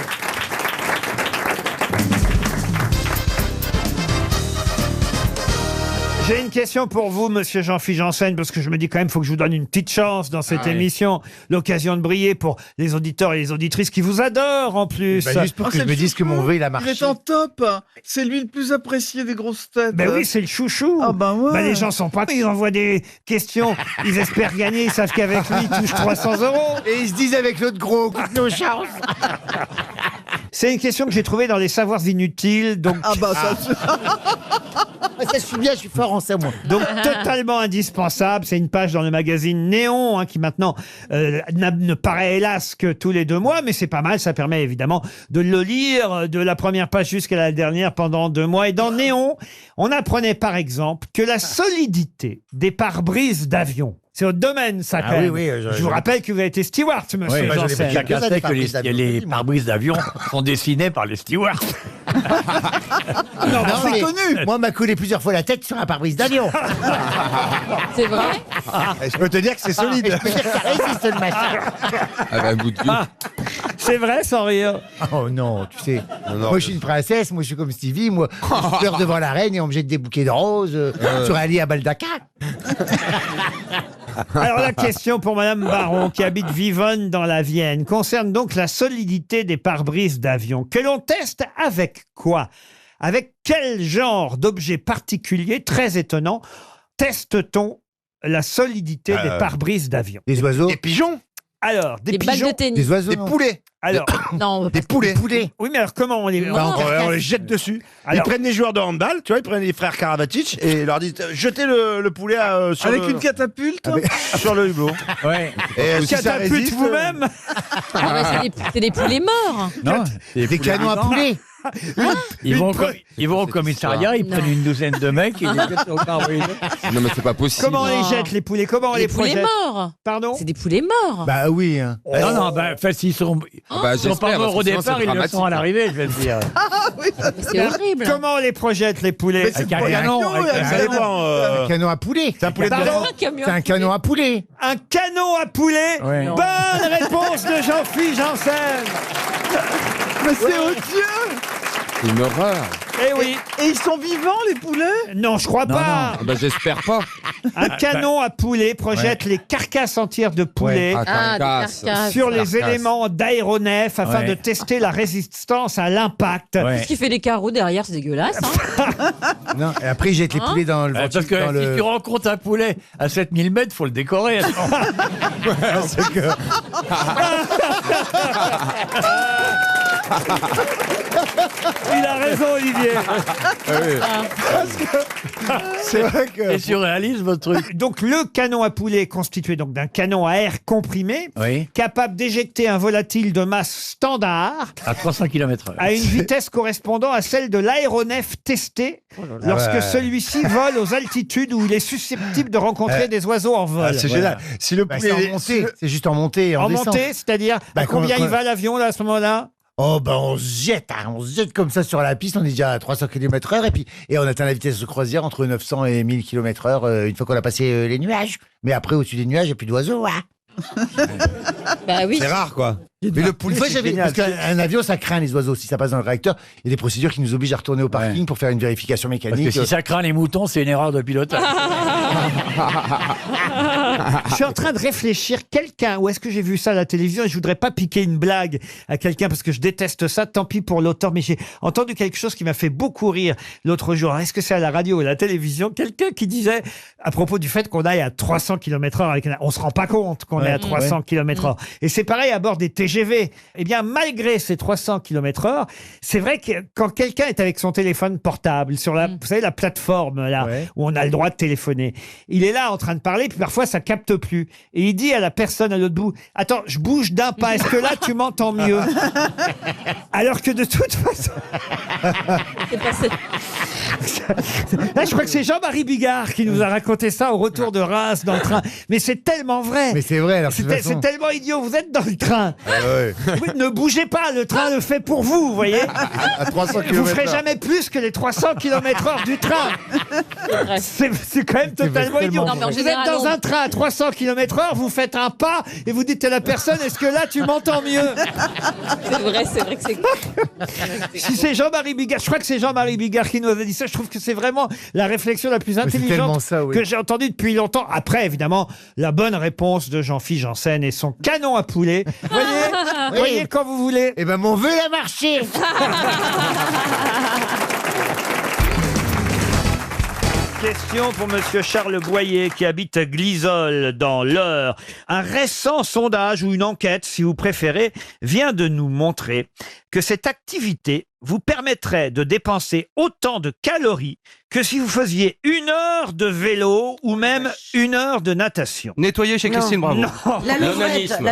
S4: J'ai une question pour vous, monsieur Jean-Philippe Janssen, parce que je me dis quand même, il faut que je vous donne une petite chance dans cette émission. L'occasion de briller pour les auditeurs et les auditrices qui vous adorent en plus.
S14: Bah, juste pour que je me dise que mon vœu, il a
S3: Il
S14: marché.
S3: est en top. C'est lui le plus apprécié des grosses têtes.
S4: Ben oui, c'est le chouchou.
S3: Ah ben ouais.
S4: Ben, les gens sont pas. Ils envoient des questions. Ils espèrent gagner. Ils savent qu'avec lui, ils touchent 300 €.
S14: Et ils se disent avec l'autre gros, coupe nos chances.
S4: C'est une question que j'ai trouvée dans les savoirs inutiles. Donc,
S3: Ah bah ça.
S14: Ça, je suis bien, je suis fort en ça, moi.
S4: donc totalement indispensable. C'est une page dans le magazine Néon, hein, qui maintenant ne paraît hélas que tous les 2 mois, mais c'est pas mal. Ça permet évidemment de le lire de la première page jusqu'à la dernière pendant 2 mois. Et dans Néon, on apprenait par exemple que la solidité des pare-brises d'avion, c'est votre domaine, ça, quand
S14: Ah oui,
S4: même.
S14: oui,
S4: je vous rappelle que vous avez été steward, monsieur
S14: Oui, moi, j'en ai
S4: Janssen.
S14: fait quelques-uns,
S21: Chacun
S14: des
S21: sait que
S14: pare-brises d'avion.
S21: les pare-brises d'avion sont dessinés par les stewards.
S4: Non,
S14: Non,
S3: c'est
S14: mais
S3: connu.
S14: Moi, on m'a collé plusieurs fois la tête sur un pare-brise d'avion.
S5: C'est vrai?
S14: Je peux te dire que c'est solide. Je peux dire que ça résiste, le machin.
S4: C'est vrai, sans rire.
S14: Oh non, tu sais. Moi, je suis une princesse, moi, je suis comme Stevie. Moi, je pleure devant la reine et on me jette des bouquets de roses sur un lit à Baldaca.
S4: Alors la question pour Madame Baron, qui habite Vivonne dans la Vienne, concerne donc la solidité des pare-brises d'avion. Que l'on teste avec quoi? Avec quel genre d'objet particulier, très étonnant, teste-t-on la solidité des pare-brises d'avion?
S14: Des oiseaux.
S9: Des pigeons.
S4: Alors, des
S5: Des balles
S4: pigeons,
S5: de tennis.
S14: Des oiseaux.
S9: Des poulets.
S4: alors,
S5: Non, on veut pas-
S9: Des poulets.
S4: oui, mais alors comment on les...
S9: On les jette dessus.
S4: Alors-
S9: Ils prennent des joueurs de handball, tu vois, ils prennent les frères Karabatic et ils leur disent jetez le poulet sur
S3: Avec
S9: le,
S3: une catapulte.
S9: sur le hublot.
S21: Ouais.
S9: Et si ça
S4: Catapulte
S9: résiste,
S4: vous-même
S5: Ah, mais c'est des poulets morts.
S21: Non,
S14: Des canons à poulet.
S21: Ils vont au commissariat, ils prennent une douzaine de mecs et ils les jettent au pare-brise.
S17: Non, mais c'est pas possible.
S4: Comment on les
S5: Non.
S4: jette, les poulets? Comment on les
S5: Des poulets
S4: projette?
S5: morts.
S4: Pardon?
S5: C'est des poulets morts.
S14: Bah oui. Hein.
S21: Non, non, bah, enfin, s'ils sont,
S17: Bah,
S21: ils sont pas
S17: j'espère,
S21: morts au
S17: parce que sinon,
S21: départ,
S17: c'est
S21: ils le
S17: dramatique,
S21: sont à
S17: hein.
S21: l'arrivée, je vais te dire.
S5: C'est horrible.
S4: Comment on les projette, les poulets?
S21: Avec un canon, avec
S9: Ça dépend.
S14: Un canon à poulet.
S9: C'est un poulet de
S4: Pardon?
S9: blanc.
S5: Un camion.
S14: C'est un canon à poulet.
S4: Un canon à poulet.
S21: Ouais.
S4: Bonne réponse de Jean-Philippe Janssen.
S3: Mais c'est odieux.
S17: C'est une horreur.
S4: Eh oui.
S3: Et ils sont vivants, les poulets?
S4: Non, je crois pas.
S17: Bah, j'espère pas.
S4: Un canon à poulet projette les carcasses entières de poulet
S17: Ah,
S5: Ah, des
S17: carcasse.
S5: carcasses.
S4: sur les
S17: Carcasse.
S4: éléments d'aéronef afin
S21: Ouais.
S4: de tester la résistance à l'impact.
S21: Ouais.
S5: Qu'est-ce qui fait les carreaux derrière? C'est dégueulasse. Hein.
S14: Non, et après, ils jettent les
S5: Hein
S14: poulets dans le
S21: Parce
S14: ventil-
S21: que
S14: dans
S21: si
S14: le...
S21: tu rencontres un poulet à 7000 mètres, faut le décorer. attends.
S14: C'est que-
S4: Il a raison, Olivier.
S21: C'est vrai que. C'est surréaliste, votre truc.
S4: Donc, le canon à poulet est constitué donc d'un canon à air comprimé, capable d'éjecter un volatile de masse standard
S21: À 300 km/h.
S4: à une vitesse correspondant à celle de l'aéronef testé lorsque celui-ci vole aux altitudes où il est susceptible de rencontrer des oiseaux en vol.
S14: C'est génial. Si le poulet
S21: c'est en montée.
S14: c'est juste en montée et en
S4: En
S14: descente.
S4: montée, c'est-à-dire à combien il va l'avion là à ce moment-là?
S14: Oh ben on se jette comme ça sur la piste, on est déjà à 300 km/h et on atteint la vitesse de croisière entre 900 et 1000 km/h une fois qu'on a passé les nuages. Mais après au-dessus des nuages, il n'y a plus d'oiseaux.
S5: Bah oui.
S9: C'est rare, quoi.
S14: Mais le poulet,
S21: c'est génial.
S14: parce qu'un avion, ça craint les oiseaux. Si ça passe dans le réacteur, il y a des procédures qui nous obligent à retourner au parking pour faire une vérification
S21: Parce
S14: mécanique.
S21: que si ça craint les moutons, c'est une erreur de pilotage.
S4: Je suis en train de réfléchir, quelqu'un, où est-ce que j'ai vu ça à la télévision et je voudrais pas piquer une blague à quelqu'un parce que je déteste ça, tant pis pour l'auteur, mais j'ai entendu quelque chose qui m'a fait beaucoup rire l'autre jour. Est-ce que c'est à la radio ou à la télévision? Quelqu'un qui disait, à propos du fait qu'on aille à 300 km/h avec on se rend pas compte qu'on est à 300 km/h. Et c'est pareil à bord des TGV. Eh bien, malgré ces 300 km/h, c'est vrai que quand quelqu'un est avec son téléphone portable sur la, vous savez, la plateforme là, où on a le droit de téléphoner, il est là en train de parler, puis parfois ça capte plus. Et il dit à la personne à l'autre bout, attends, je bouge d'un pas, est-ce que là tu m'entends mieux? Alors que de toute façon... Là, je crois que c'est Jean-Marie Bigard qui nous a raconté ça au retour de Reims dans le train. Mais c'est tellement vrai.
S14: Mais c'est vrai. Alors,
S4: C'est tellement idiot. Vous êtes dans le train. Oui, ne bougez pas. Le train le fait pour vous, vous voyez.
S14: À 300 km/h.
S4: Vous ferez jamais plus que les 300 km/h du train. C'est quand même totalement idiot.
S5: Non, mais en
S4: Vous
S5: général,
S4: êtes dans un train à 300 km/h, vous faites un pas et vous dites à la personne, est-ce que là tu m'entends mieux?
S5: C'est vrai que c'est...
S4: Si c'est Jean-Marie Bigard, je crois que c'est Jean-Marie Bigard qui nous avait dit ça, je trouve que c'est vraiment la réflexion la plus intelligente que j'ai entendue depuis longtemps. Après, évidemment, la bonne réponse de Jean-Philippe Janssen et son canon à poulet. Voyez quand vous voulez.
S14: Eh ben, mon vœu a marché.
S4: Question pour monsieur Charles Boyer qui habite Glisol dans l'Eure. Un récent sondage ou une enquête, si vous préférez, vient de nous montrer que cette activité vous permettrait de dépenser autant de calories que si vous faisiez 1 heure de vélo ou même 1 heure de natation.
S8: Nettoyer chez Christine Bravo.
S4: Non.
S18: La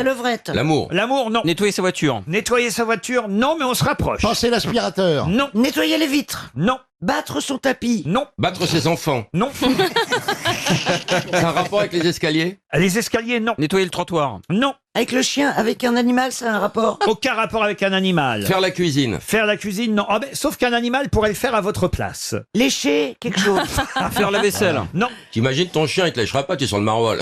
S18: levrette.
S8: L'amour.
S4: L'amour, non.
S8: Nettoyer sa voiture.
S4: Nettoyer sa voiture, non, mais on se rapproche.
S2: Passer l'aspirateur.
S4: Non.
S18: Nettoyer les vitres.
S4: Non.
S18: Battre son tapis.
S4: Non.
S6: Battre ses enfants.
S4: Non.
S6: C'est un rapport avec les escaliers?
S4: Les escaliers, non.
S8: Nettoyer le trottoir.
S4: Non.
S18: Avec le chien, avec un animal, ça a un rapport?
S4: Aucun rapport avec un animal.
S6: Faire la cuisine.
S4: Faire la cuisine, non. Ah ben, sauf qu'un animal pourrait le faire à votre place.
S18: Lécher quelque chose.
S8: Faire la vaisselle.
S4: Non.
S6: T'imagines ton chien, il te lèchera pas, tu es sur le maroilles.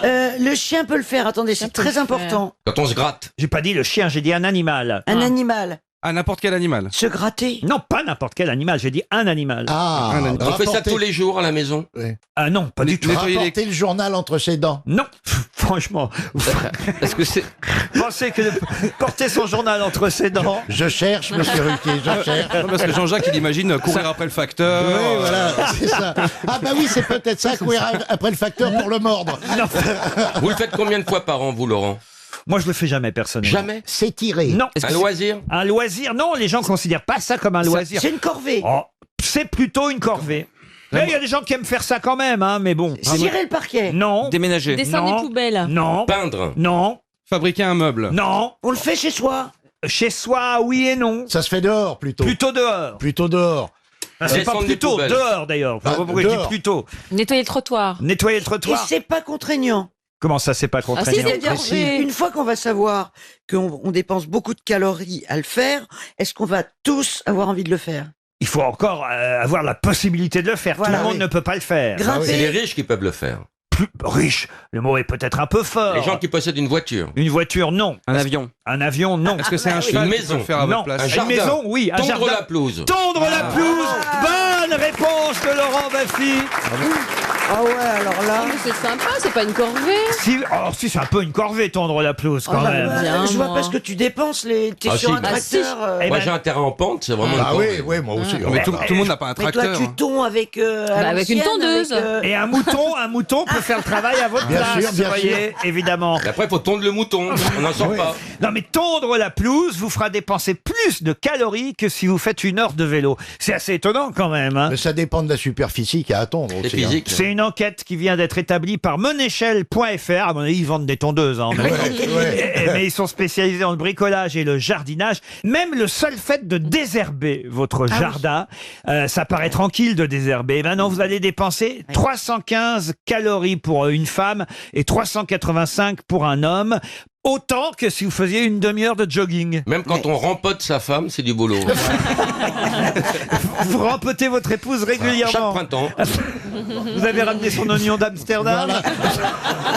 S18: Le chien peut le faire, attendez, c'est très important.
S6: Quand on se gratte.
S4: J'ai pas dit le chien, j'ai dit un animal.
S18: Un animal.
S8: À n'importe quel animal.
S18: Se gratter.
S4: Non, pas n'importe quel animal, j'ai dit un animal.
S6: On fait ça tous les jours à la maison.
S4: Ah non, pas du tout.
S2: Rapporter le journal entre ses dents.
S4: Non, franchement.
S8: Est-ce que c'est...
S4: Pensez que de porter son journal entre ses dents.
S2: Je cherche, monsieur Ruquier, je cherche.
S8: Non, parce que Jean-Jacques, il imagine courir après le facteur.
S2: Oui, voilà, c'est ça. Ah bah oui, c'est peut-être ça, courir après le facteur pour le mordre.
S4: Non.
S6: Vous le faites combien de fois par an, vous, Laurent?
S4: Moi, je le fais jamais, personnellement.
S6: Jamais?
S2: S'étirer.
S4: Non.
S6: Un loisir?
S4: Un loisir, non, les gens considèrent pas ça comme un loisir.
S18: C'est une corvée.
S4: Oh, c'est plutôt une corvée. Mais il y a des gens qui aiment faire ça quand même, hein, mais bon.
S18: Cirer le parquet.
S4: Non.
S8: Déménager.
S5: Descendre
S4: Non.
S5: des poubelles.
S4: Non.
S6: Peindre.
S4: Non.
S8: Fabriquer un meuble.
S4: Non.
S18: On le fait chez soi.
S4: Chez soi, oui et non.
S2: Ça se fait dehors, plutôt.
S4: Plutôt dehors.
S2: Plutôt dehors.
S4: Ah, c'est pas
S6: Descendre des
S4: plutôt,
S6: poubelles.
S4: dehors d'ailleurs. Je sais pas pourquoi je dis
S2: dehors.
S4: plutôt.
S5: Nettoyer le trottoir.
S4: Nettoyer le
S18: Et
S4: trottoir.
S18: c'est pas contraignant.
S4: Comment ça, c'est pas contraignant?
S18: C'est-à-dire, une fois qu'on va savoir qu'on dépense beaucoup de calories à le faire, est-ce qu'on va tous avoir envie de le faire?
S4: Il faut encore avoir la possibilité de le faire.
S18: Voilà,
S4: Tout le monde
S18: oui.
S4: ne peut pas le faire.
S18: Grimper.
S6: C'est les riches qui peuvent le faire.
S4: Plus riche, le mot est peut-être un peu fort.
S6: Les gens qui possèdent une voiture.
S4: Une voiture, non.
S8: Un avion.
S4: Un avion, non.
S8: Est-ce que c'est un cheval
S6: Une
S8: qui
S6: maison.
S8: peut le faire à
S4: Non.
S8: votre place?
S6: Un
S4: Une
S6: jardin.
S4: maison, oui. Un
S6: Tondre
S4: jardin.
S6: la pelouse.
S4: Tondre la pelouse. Bonne réponse de Laurent Baffy.
S18: Ah ouais, alors là.
S5: Ah, mais c'est sympa, c'est pas une corvée.
S4: Si, c'est un peu une corvée, tondre la pelouse, quand même.
S18: Je vois pas ce que tu dépenses. T'es
S6: Ah,
S18: sur
S6: si.
S18: un tracteur.
S6: Moi, j'ai un terrain en pente, c'est vraiment.
S2: Ah oui, oui, moi aussi.
S6: Mais tout le monde n'a pas un
S18: Mais toi, tu tonds avec.
S5: avec une tondeuse.
S4: Et un mouton peut faire le travail à votre
S2: Bien
S4: place,
S2: sûr, bien
S4: vous voyez, évidemment.
S6: Et après, il faut tondre le mouton. On n'en sort pas.
S4: Non, mais tondre la pelouse vous fera dépenser plus de calories que si vous faites 1 heure de vélo. C'est assez étonnant quand même. Hein.
S2: Mais ça dépend de la superficie qu'il y a à tondre aussi.
S6: physique.
S4: C'est une enquête qui vient d'être établie par monéchelle.fr. À mon avis, ils vendent des tondeuses. Hein, mais ils sont spécialisés dans le bricolage et le jardinage. Même le seul fait de désherber votre jardin, ça paraît tranquille de désherber. Maintenant, vous allez dépenser 315 calories pour une femme et 385 pour un homme. Autant que si vous faisiez une demi-heure de jogging.
S6: Même quand on rempote sa femme, c'est du boulot.
S4: Vous rempotez votre épouse régulièrement.
S6: Chaque printemps.
S4: Vous avez ramené son oignon d'Amsterdam.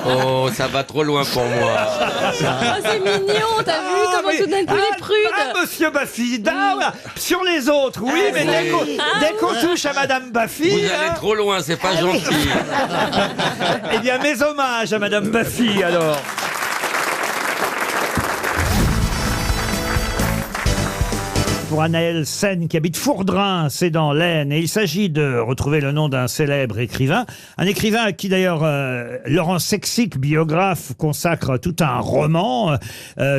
S6: Oh, ça va trop loin pour moi.
S5: Ah, c'est mignon, t'as vu comment tout d'un coup il est prude.
S4: Ah, monsieur Baffy, sur les autres, oui, mais dès qu'on touche à Madame Baffy...
S6: Vous allez trop loin, c'est pas gentil.
S4: Eh bien, mes hommages à Madame Baffy, alors. Pour Anaël Sen, qui habite Fourdrin, c'est dans l'Aisne. Et il s'agit de retrouver le nom d'un célèbre écrivain. Un écrivain à qui d'ailleurs Laurent Sexic, biographe, consacre tout un roman.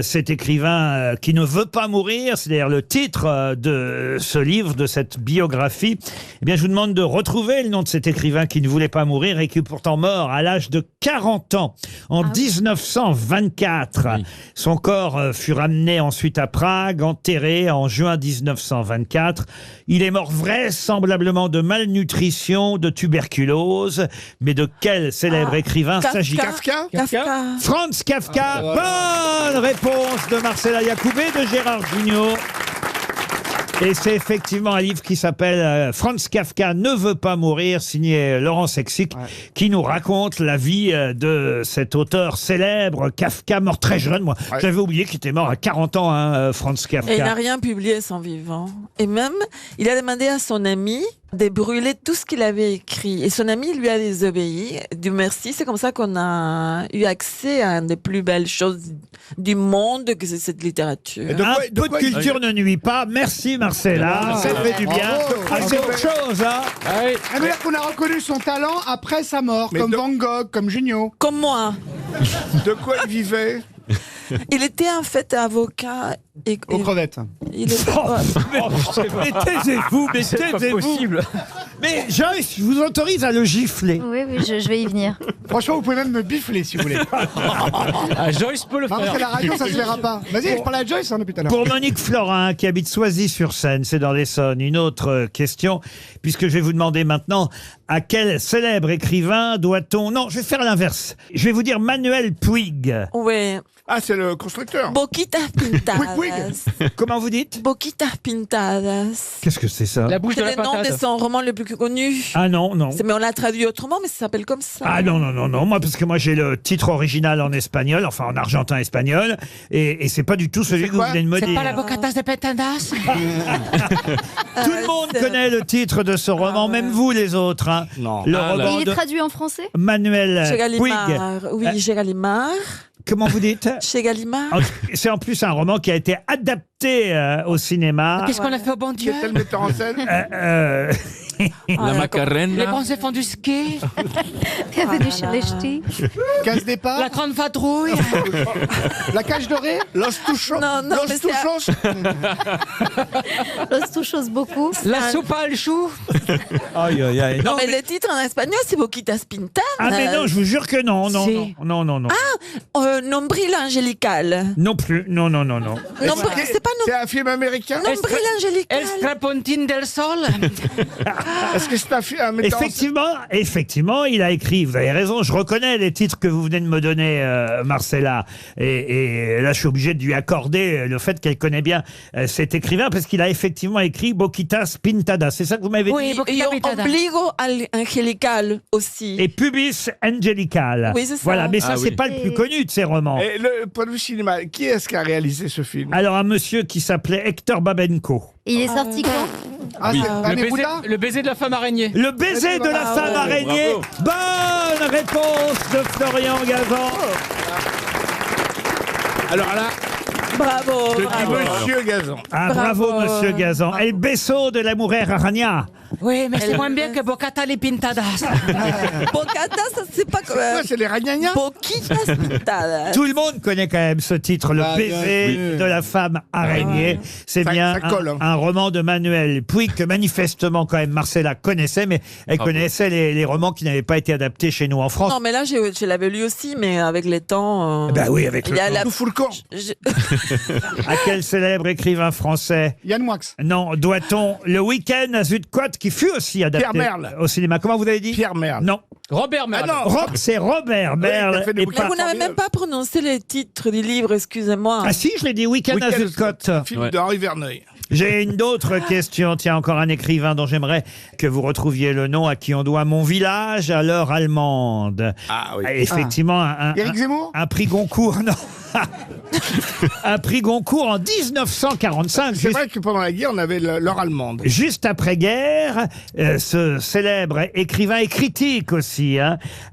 S4: Cet écrivain qui ne veut pas mourir, c'est d'ailleurs le titre de ce livre, de cette biographie. Eh bien, je vous demande de retrouver le nom de cet écrivain qui ne voulait pas mourir et qui est pourtant mort à l'âge de 40 ans, en 1924. Oui. Son corps fut ramené ensuite à Prague, enterré en juin 1924. Il est mort vraisemblablement de malnutrition, de tuberculose. Mais de quel célèbre écrivain s'agit-il?
S13: Kafka.
S4: Franz Kafka. Bonne réponse de Marcella Yacoubé, de Gérard Jugnot. Et c'est effectivement un livre qui s'appelle Franz Kafka ne veut pas mourir, signé Laurent Sexic, qui nous raconte la vie de cet auteur célèbre, Kafka, mort très jeune. Moi, j'avais oublié qu'il était mort à 40 ans, hein, Franz Kafka.
S1: Et il n'a rien publié son vivant. Et même, il a demandé à son ami de brûler tout ce qu'il avait écrit. Et son ami lui a désobéi. Dieu merci, c'est comme ça qu'on a eu accès à une des plus belles choses du monde, que c'est cette littérature.
S4: Un peu de culture ne nuit pas. Merci Marcella, ça fait du bien. C'est autre chose, hein.
S13: Ça veut dire qu'on a reconnu son talent après sa mort, comme Van Gogh, comme Junio.
S1: Comme moi.
S13: De quoi il vivait?
S1: Il était en fait avocat.
S13: Aux crevettes.
S1: Il était...
S4: Mais taisez-vous, mais taisez-vous. Mais Joyce, je vous autorise à le gifler.
S22: Oui, je vais y venir.
S13: Franchement, vous pouvez même me bifler si vous voulez.
S20: Joyce peut le faire.
S13: Non, parce que la radio, ça se verra pas. Vas-y, je parle à Joyce depuis tout à l'heure.
S4: Pour Monique Florin, qui habite Soisy-sur-Seine, c'est dans l'Essonne, une autre question, puisque je vais vous demander maintenant à quel célèbre écrivain doit-on... Non, je vais faire l'inverse. Je vais vous dire Manuel Puig.
S1: Oui.
S13: Ah, c'est le constructeur.
S1: Boquitas Pintadas.
S4: Comment vous dites?
S1: Boquitas Pintadas.
S4: Qu'est-ce que c'est ça?
S20: La bouche de la
S1: C'est le nom
S20: patate.
S1: de son roman le plus connu.
S4: Ah non, non.
S1: Mais on l'a traduit autrement, mais ça s'appelle comme ça.
S4: Ah non, moi, parce que moi j'ai le titre original en espagnol, enfin en argentin espagnol, et c'est pas du tout celui que vous venez de me dire.
S1: C'est pas la Bocatas de Pintadas.
S4: Tout le monde connaît le titre de ce roman, même vous les autres. Hein.
S20: Non.
S4: Le roman
S22: Il est
S4: de
S22: traduit en français?
S4: Manuel
S1: Chez
S4: Puig.
S1: Gallimard. Oui, chez Gallimard.
S4: Comment vous dites?
S1: Chez Gallimard.
S4: C'est en plus un roman qui a été adapté au cinéma.
S1: Qu'est-ce qu'on a fait au bon Dieu?
S13: Qui était le metteur en scène?
S20: La Macarena.
S1: Les Français font du ski.
S22: Bienvenue chez les ch'tis.
S13: Casse départ?
S1: La grande vadrouille.
S13: La cage dorée? Los Touchos?
S1: Non,
S13: Los
S1: mais
S13: Touchos?
S22: Los touchos beaucoup.
S1: La soupe al chou.
S4: Aïe, aïe, aïe.
S1: Non, mais le titre en espagnol, c'est Boquitas Pintadas.
S4: Ah mais non, je vous jure que non, non,
S1: Si.
S4: non.
S1: Nombril angélical.
S4: Non plus, non.
S1: C'est pas
S13: C'est un film américain?
S1: Nombril angélical.
S15: El Strapontin del Sol.
S13: Est-ce que c'est un metteur en scène?
S4: Effectivement, il a écrit, vous avez raison, je reconnais les titres que vous venez de me donner, Marcella. Et là, je suis obligé de lui accorder le fait qu'elle connaît bien cet écrivain, parce qu'il a effectivement écrit Boquitas Pintadas. C'est ça que vous m'avez
S1: Oui,
S4: dit?
S1: et Ombligo angelical aussi.
S4: Et Pubis Angelical.
S1: Oui, c'est ça.
S4: Voilà, mais ça,
S13: Ah
S4: c'est
S13: oui.
S4: pas le plus connu de ces romans.
S13: Et le point de vue cinéma, qui est-ce qui a réalisé ce film?
S4: Alors, un monsieur qui s'appelait Hector Babenco.
S22: Il est sorti quand?
S13: Ah,
S8: Oui.
S13: c'est pas mes Bouddha
S8: Le baiser de la femme araignée.
S4: Le baiser de la femme araignée. Bonne réponse de Florian Gazan.
S9: Alors là,
S1: Bravo,
S9: je dis
S1: bravo.
S9: Monsieur Gazan.
S4: Ah, bravo,
S1: Bravo.
S4: monsieur Gazan. El beso de la mujer araña.
S5: Oui, mais c'est moins bien que Bocata les Pintadas.
S1: Bocatas, c'est pas comme.
S13: Ouais, c'est les ragnagnas.
S1: Boquitas pintadas.
S4: Tout le monde connaît quand même ce titre, Le
S9: Ah,
S4: baiser
S9: bien sûr.
S4: de la femme araignée. C'est
S9: Ça-
S4: bien
S9: ça colle, hein.
S4: un roman de Manuel Puig que manifestement quand même Marcella connaissait, mais elle connaissait les romans qui n'avaient pas été adaptés chez nous en France.
S1: Non, mais là, je l'avais lu aussi, mais avec les temps.
S4: Bah oui, avec
S1: il
S4: le
S1: y a
S4: temps.
S1: la-
S13: Tout fout le camp.
S4: À quel célèbre écrivain français
S13: Yann Moix.
S4: Non, doit-on Le Week-end à Zuidcote qui fut aussi adapté
S13: Pierre Merle.
S4: au cinéma. Comment vous avez dit
S13: Pierre Merle.
S4: Non.
S8: Robert Merle.
S13: Ah non.
S4: C'est Robert Merle.
S13: il a fait des
S4: et
S13: bouquins.
S1: Mais
S4: pas-
S1: vous n'avez même pas prononcé les titres du livre, excusez-moi.
S4: Ah si, je l'ai dit, Week-end à Zuidcote.
S9: Film d'Henri Verneuil.
S4: J'ai une autre question. Tiens, encore un écrivain dont j'aimerais que vous retrouviez le nom, à qui on doit Mon village à l'heure allemande.
S9: Ah oui.
S4: Effectivement,
S13: Éric Zemmour.
S4: un prix Goncourt, non. Un prix Goncourt en 1945.
S13: C'est vrai que pendant la guerre, on avait l'heure allemande.
S4: Juste après-guerre, ce célèbre écrivain et critique aussi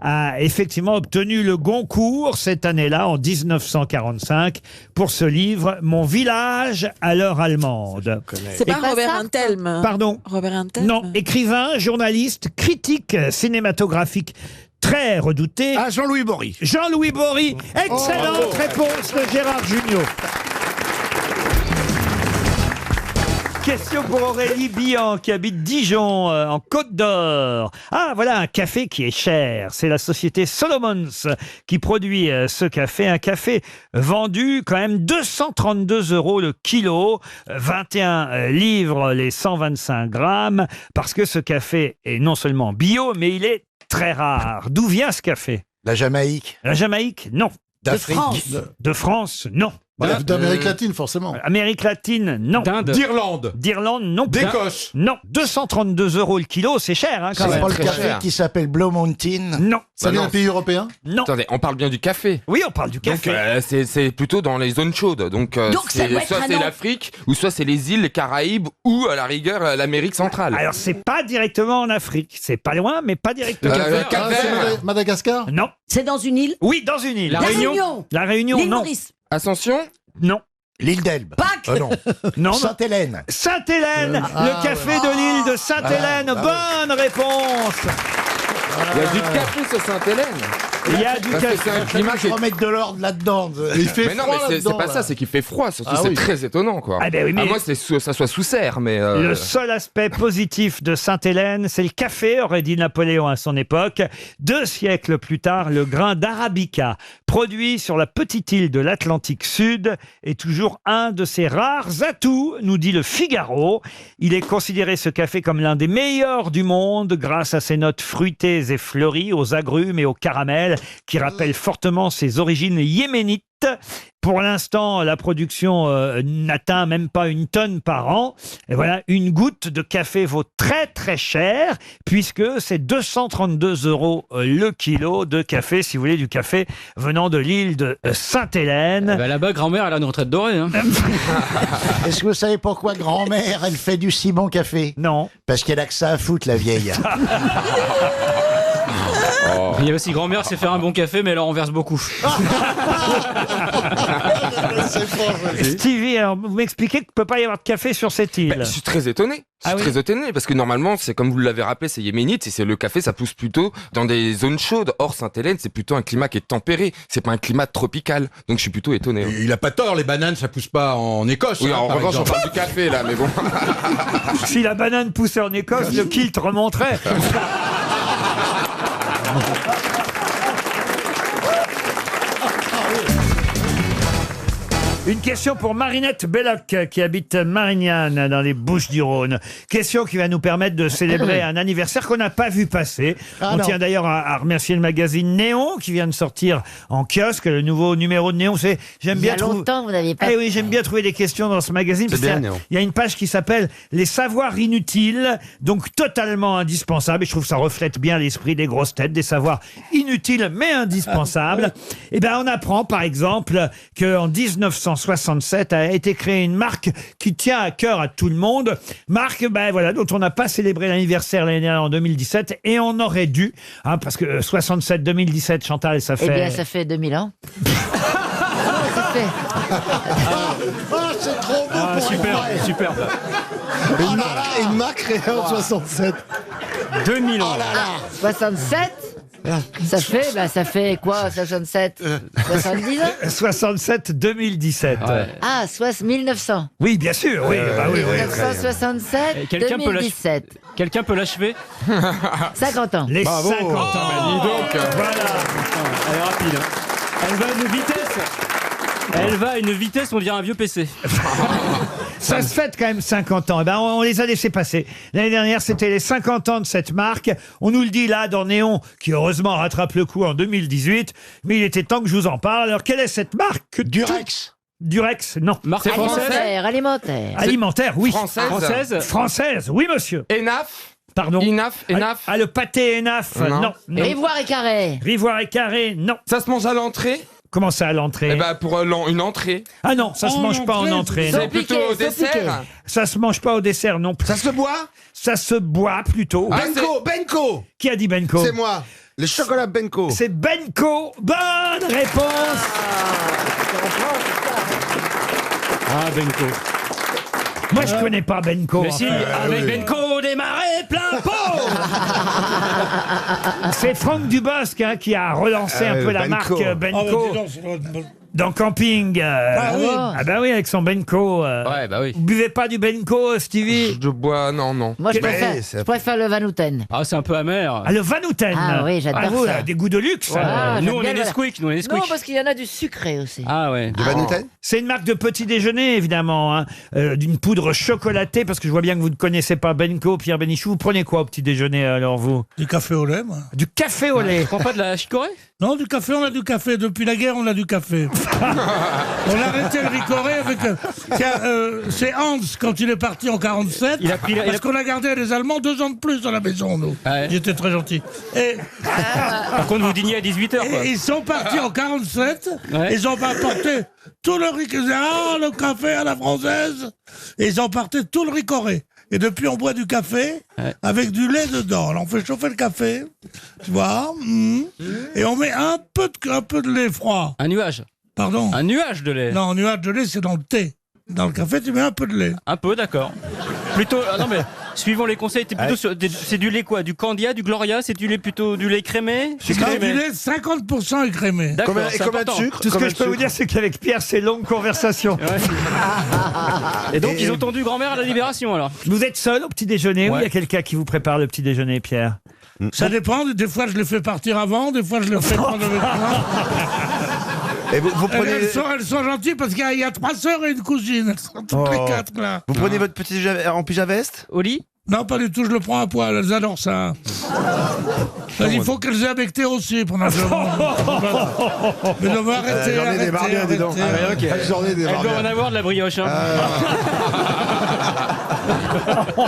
S4: a effectivement obtenu le Goncourt cette année-là, en 1945, pour ce livre, Mon village à l'heure allemande.
S1: C'est pas
S22: Et
S1: Robert
S22: Sartre
S1: Antelme.
S4: Pardon.
S1: Robert Antelme.
S4: Non, écrivain, journaliste, critique cinématographique très redouté.
S13: Ah, Jean-Louis Bory.
S4: Jean-Louis Bory. Excellente réponse de Gérard Jugnot. Question pour Aurélie Bian qui habite Dijon, en Côte d'Or. Ah, voilà un café qui est cher. C'est la société Solomons qui produit ce café. Un café vendu quand même 232 € le kilo, 21 livres les 125 grammes, parce que ce café est non seulement bio, mais il est très rare. D'où vient ce café?
S2: La Jamaïque.
S4: La Jamaïque? Non.
S2: D'Afrique.
S4: De France? Non.
S12: D'Amérique latine, forcément.
S4: Amérique latine, non.
S8: D'Inde.
S9: D'Irlande.
S4: D'Irlande, non.
S9: D'Écosse.
S4: Non. 232 € le kilo, c'est cher, hein, quand
S2: C'est
S4: même.
S2: pas le
S6: très
S2: café
S6: cher.
S2: qui s'appelle Blue Mountain.
S4: Non.
S12: Ça
S6: Bah
S12: vient
S6: non.
S12: d'un pays européen?
S4: Non.
S6: Attendez, on parle bien du café.
S4: Oui, on parle du
S6: Donc
S4: café.
S6: c'est plutôt dans les zones chaudes. Donc,
S22: Donc, ça doit être
S6: soit
S22: un
S6: c'est
S22: nom.
S6: l'Afrique, ou soit c'est les îles, les Caraïbes, ou à la rigueur l'Amérique centrale.
S4: Alors, c'est pas directement en Afrique. C'est pas loin, mais pas directement.
S6: Cap
S12: Ah, c'est
S6: Vert,
S12: Madagascar?
S4: Non.
S22: C'est dans une île.
S4: Oui, dans une île.
S8: La Réunion.
S4: La Réunion,
S22: L'île
S4: non.
S22: Maurice.
S6: Ascension,
S4: Non.
S2: L'île d'Elbe.
S22: Pâques.
S2: Non.
S4: Non.
S2: Sainte-Hélène.
S4: Sainte-Hélène, le
S2: ah,
S4: café de l'île de Sainte-Hélène. Bonne réponse.
S6: il y a du café sur Sainte-Hélène.
S4: Il y a du
S6: Parce que
S4: café.
S6: c'est un climat qui est...
S2: Remettre de l'ordre là-dedans.
S12: Il fait
S6: Mais non,
S12: froid
S6: mais c'est
S12: là-dedans,
S6: pas
S12: là.
S6: ça, c'est qu'il fait froid, surtout
S12: Ah
S6: c'est
S12: oui.
S6: très étonnant quoi.
S4: Ah ben oui, mais-
S6: À moins que ça soit sous serre, mais...
S4: Le seul aspect positif de Sainte-Hélène, c'est le café, aurait dit Napoléon à son époque. 2 siècles plus tard, le grain d'arabica, produit sur la petite île de l'Atlantique Sud, est toujours un de ses rares atouts, nous dit le Figaro. Il est considéré, ce café, comme l'un des meilleurs du monde grâce à ses notes fruitées et fleuries, aux agrumes et au caramel, qui rappellent fortement ses origines yéménites. Pour l'instant, la production n'atteint même pas 1 tonne par an. Et voilà, une goutte de café vaut très très cher, puisque c'est 232 € le kilo de café, si vous voulez, du café venant de l'île de Sainte-Hélène.
S8: Bah, là-bas, grand-mère, elle a une retraite dorée. Hein.
S2: Est-ce que vous savez pourquoi grand-mère, elle fait du si bon café?
S4: Non.
S2: Parce qu'elle a que ça à foutre, la vieille.
S8: Il y a aussi grand-mère qui sait faire un bon café, mais elle en verse beaucoup.
S4: Stevie, alors, vous m'expliquez qu'il ne peut pas y avoir de café sur cette île?
S6: Je suis très étonné. Je suis très étonné parce que normalement, c'est comme vous l'avez rappelé, c'est yéménite et c'est le café, ça pousse plutôt dans des zones chaudes. Or, Sainte-Hélène, c'est plutôt un climat qui est tempéré. C'est pas un climat tropical. Donc, je suis plutôt étonné.
S9: Il a pas tort, les bananes, ça pousse pas en Écosse.
S6: Oui,
S9: hein,
S6: en
S9: par
S6: revanche, on
S9: exemple.
S6: parle du café là, mais bon.
S4: Si la banane poussait en Écosse, le kilt remonterait. Une question pour Marinette Belloc qui habite Marignane dans les Bouches-du-Rhône. Question qui va nous permettre de célébrer un anniversaire qu'on n'a pas vu passer.
S2: Ah
S4: On
S2: non.
S4: tient d'ailleurs à remercier le magazine Néon qui vient de sortir en kiosque. Le nouveau numéro de Néon, c'est j'aime
S22: Il y
S4: bien
S22: a
S4: trouver.
S22: longtemps, vous n'aviez pas.
S4: Eh oui, j'aime bien trouver des questions dans ce magazine.
S6: C'est
S4: parce qu'il
S6: bien,
S4: y a-
S6: Néon.
S4: Il y a une page qui s'appelle Les savoirs inutiles, donc totalement indispensables. Et je trouve que ça reflète bien l'esprit des grosses têtes, des savoirs inutiles mais indispensables. Et ben, on apprend par exemple qu'en 1960, 1967 a été créée une marque qui tient à cœur à tout le monde. Marque, voilà, dont on n'a pas célébré l'anniversaire l'année dernière en 2017 et on aurait dû, hein, parce que 67-2017, Chantal, ça fait...
S10: Eh bien, ça fait 2000 ans.
S2: C'est trop beau pour
S8: super,
S2: être vrai.
S8: super.
S9: Une marque créée en 67.
S8: 2000 ans.
S10: 67 ça fait quoi, 67 70 ans
S4: 67-2017.
S10: Ah, 1900.
S4: Oui, bien sûr, oui. Oui.
S10: 1967,
S8: Quelqu'un peut
S10: 2017.
S8: Quelqu'un peut l'achever
S10: 50 ans.
S4: Les 50 ans.
S6: Dis donc.
S4: Voilà.
S8: Elle est rapide. Hein. Elle va à une vitesse. Elle va à une vitesse, on dirait un vieux PC.
S4: Ça se fête quand même 50 ans. Eh ben, on les a laissés passer. L'année dernière, c'était les 50 ans de cette marque. On nous le dit là dans Néon, qui heureusement rattrape le coup en 2018. Mais il était temps que je vous en parle. Alors, quelle est cette marque?
S2: Durex.
S4: Durex, non.
S8: Marque
S10: Alimentaire.
S4: Alimentaire, oui.
S6: Française.
S4: Française, oui, monsieur.
S6: Enaf.
S4: Pardon.
S6: Enaf.
S4: Ah, le pâté Enaf, non.
S10: Rivoire et Carré.
S4: Rivoire et Carré, non.
S6: Ça se mange à l'entrée.
S4: Comment ça, à l'entrée?
S6: Eh ben, pour une entrée.
S4: Ah non, ça se mange pas en entrée.
S6: C'est plutôt au dessert.
S4: Ça se mange pas au dessert non plus.
S9: Ça se boit?
S4: Ça se boit plutôt.
S9: Benko.
S4: Qui a dit Benko?
S9: C'est moi. Les chocolats Benko.
S4: C'est Benko. Bonne réponse.
S8: Ah, Benko.
S4: Moi, je connais pas Benko.
S8: Mais si, avec Benko, démarrer plein pot.
S4: C'est Franck Dubosc qui a relancé un peu la
S9: Benko.
S4: marque Benko. Dans Camping. Ah bah oui, avec son Benko.
S8: Ouais, bah oui.
S4: Vous buvez pas du Benko, Stevie?
S6: Je bois, non.
S10: Moi, je préfère le Van Houten.
S8: Ah, c'est un peu amer.
S4: Ah, le Van Houten.
S10: Ah oui, j'adore
S4: vous,
S10: ça.
S4: Des goûts de luxe.
S10: Ah,
S8: nous,
S10: j'aime
S8: on
S10: bien
S8: est
S10: le-
S8: Nesquik.
S10: Non, parce qu'il y en a du sucré aussi.
S8: Ah ouais.
S9: Du Van Houten?
S4: C'est une marque de petit déjeuner, évidemment, hein, d'une poudre chocolatée, parce que je vois bien que vous ne connaissez pas Benko, Pierre Bénichou. Vous prenez quoi au petit déjeuner, alors, vous?
S12: Du café au lait, moi.
S4: Du café au lait.
S8: Tu prends pas de la chicorée?
S12: Non, du café, on a du café. Depuis la guerre, on a du café. On a arrêté le ricoré avec... c'est Hans, quand il est parti en 47, parce qu'on a gardé les Allemands 2 ans de plus dans la maison, nous.
S8: Ouais.
S12: Ils étaient très gentils. Et,
S8: Par contre, vous dîniez à 18h, quoi.
S12: et ils sont partis en 47,
S8: Ouais.
S12: ils ont apporté tout le ricoré. Ah, le café à la française. Et ils ont apporté tout le ricoré. Et depuis, on boit du café avec du lait dedans. Alors, on fait chauffer le café, tu vois, et on met un peu de lait froid.
S8: Un nuage.
S12: Pardon?
S8: Un nuage de lait.
S12: Non, un nuage de lait, c'est dans le thé. Dans le café, tu mets un peu de lait.
S8: Un peu, d'accord. Plutôt, non mais, suivant les conseils, t'es plutôt sur, c'est du lait quoi? Du Candia, du Gloria? C'est du lait plutôt du lait crémé?
S12: C'est du lait 50% écrémé.
S8: D'accord,
S9: Combien- et
S8: c'est
S9: combien de
S8: important.
S9: sucre?
S4: Tout ce
S9: Combien
S4: que je
S9: de
S4: peux vous
S9: sucre?
S4: dire, c'est qu'avec Pierre, c'est longue conversation.
S8: Et donc, ils ont tendu grand-mère à la Libération, alors.
S4: Vous êtes seul au petit déjeuner ou
S8: Ouais.
S4: il y a quelqu'un qui vous prépare le petit déjeuner, Pierre?
S12: Ça dépend, des fois je les fais partir avant, des fois je les fais prendre avec moi.
S9: Et vous prenez...
S12: Elles sont gentilles parce qu'il y a 3 sœurs et une cousine. Elles sont toutes les 4 là.
S9: Vous prenez votre petit déjeuner en pyjama veste?
S8: Au lit?
S12: Non, pas du tout, je le prends à poil, elles adorent ça. Il faut qu'elles aient avec thé aussi pendant que je mange. Mais non, mais arrêtez,
S9: journée des barbiers, dis donc.
S12: arrêtez.
S9: Quelle journée des
S8: Elle doit
S9: barbiers.
S8: en avoir de la brioche, hein.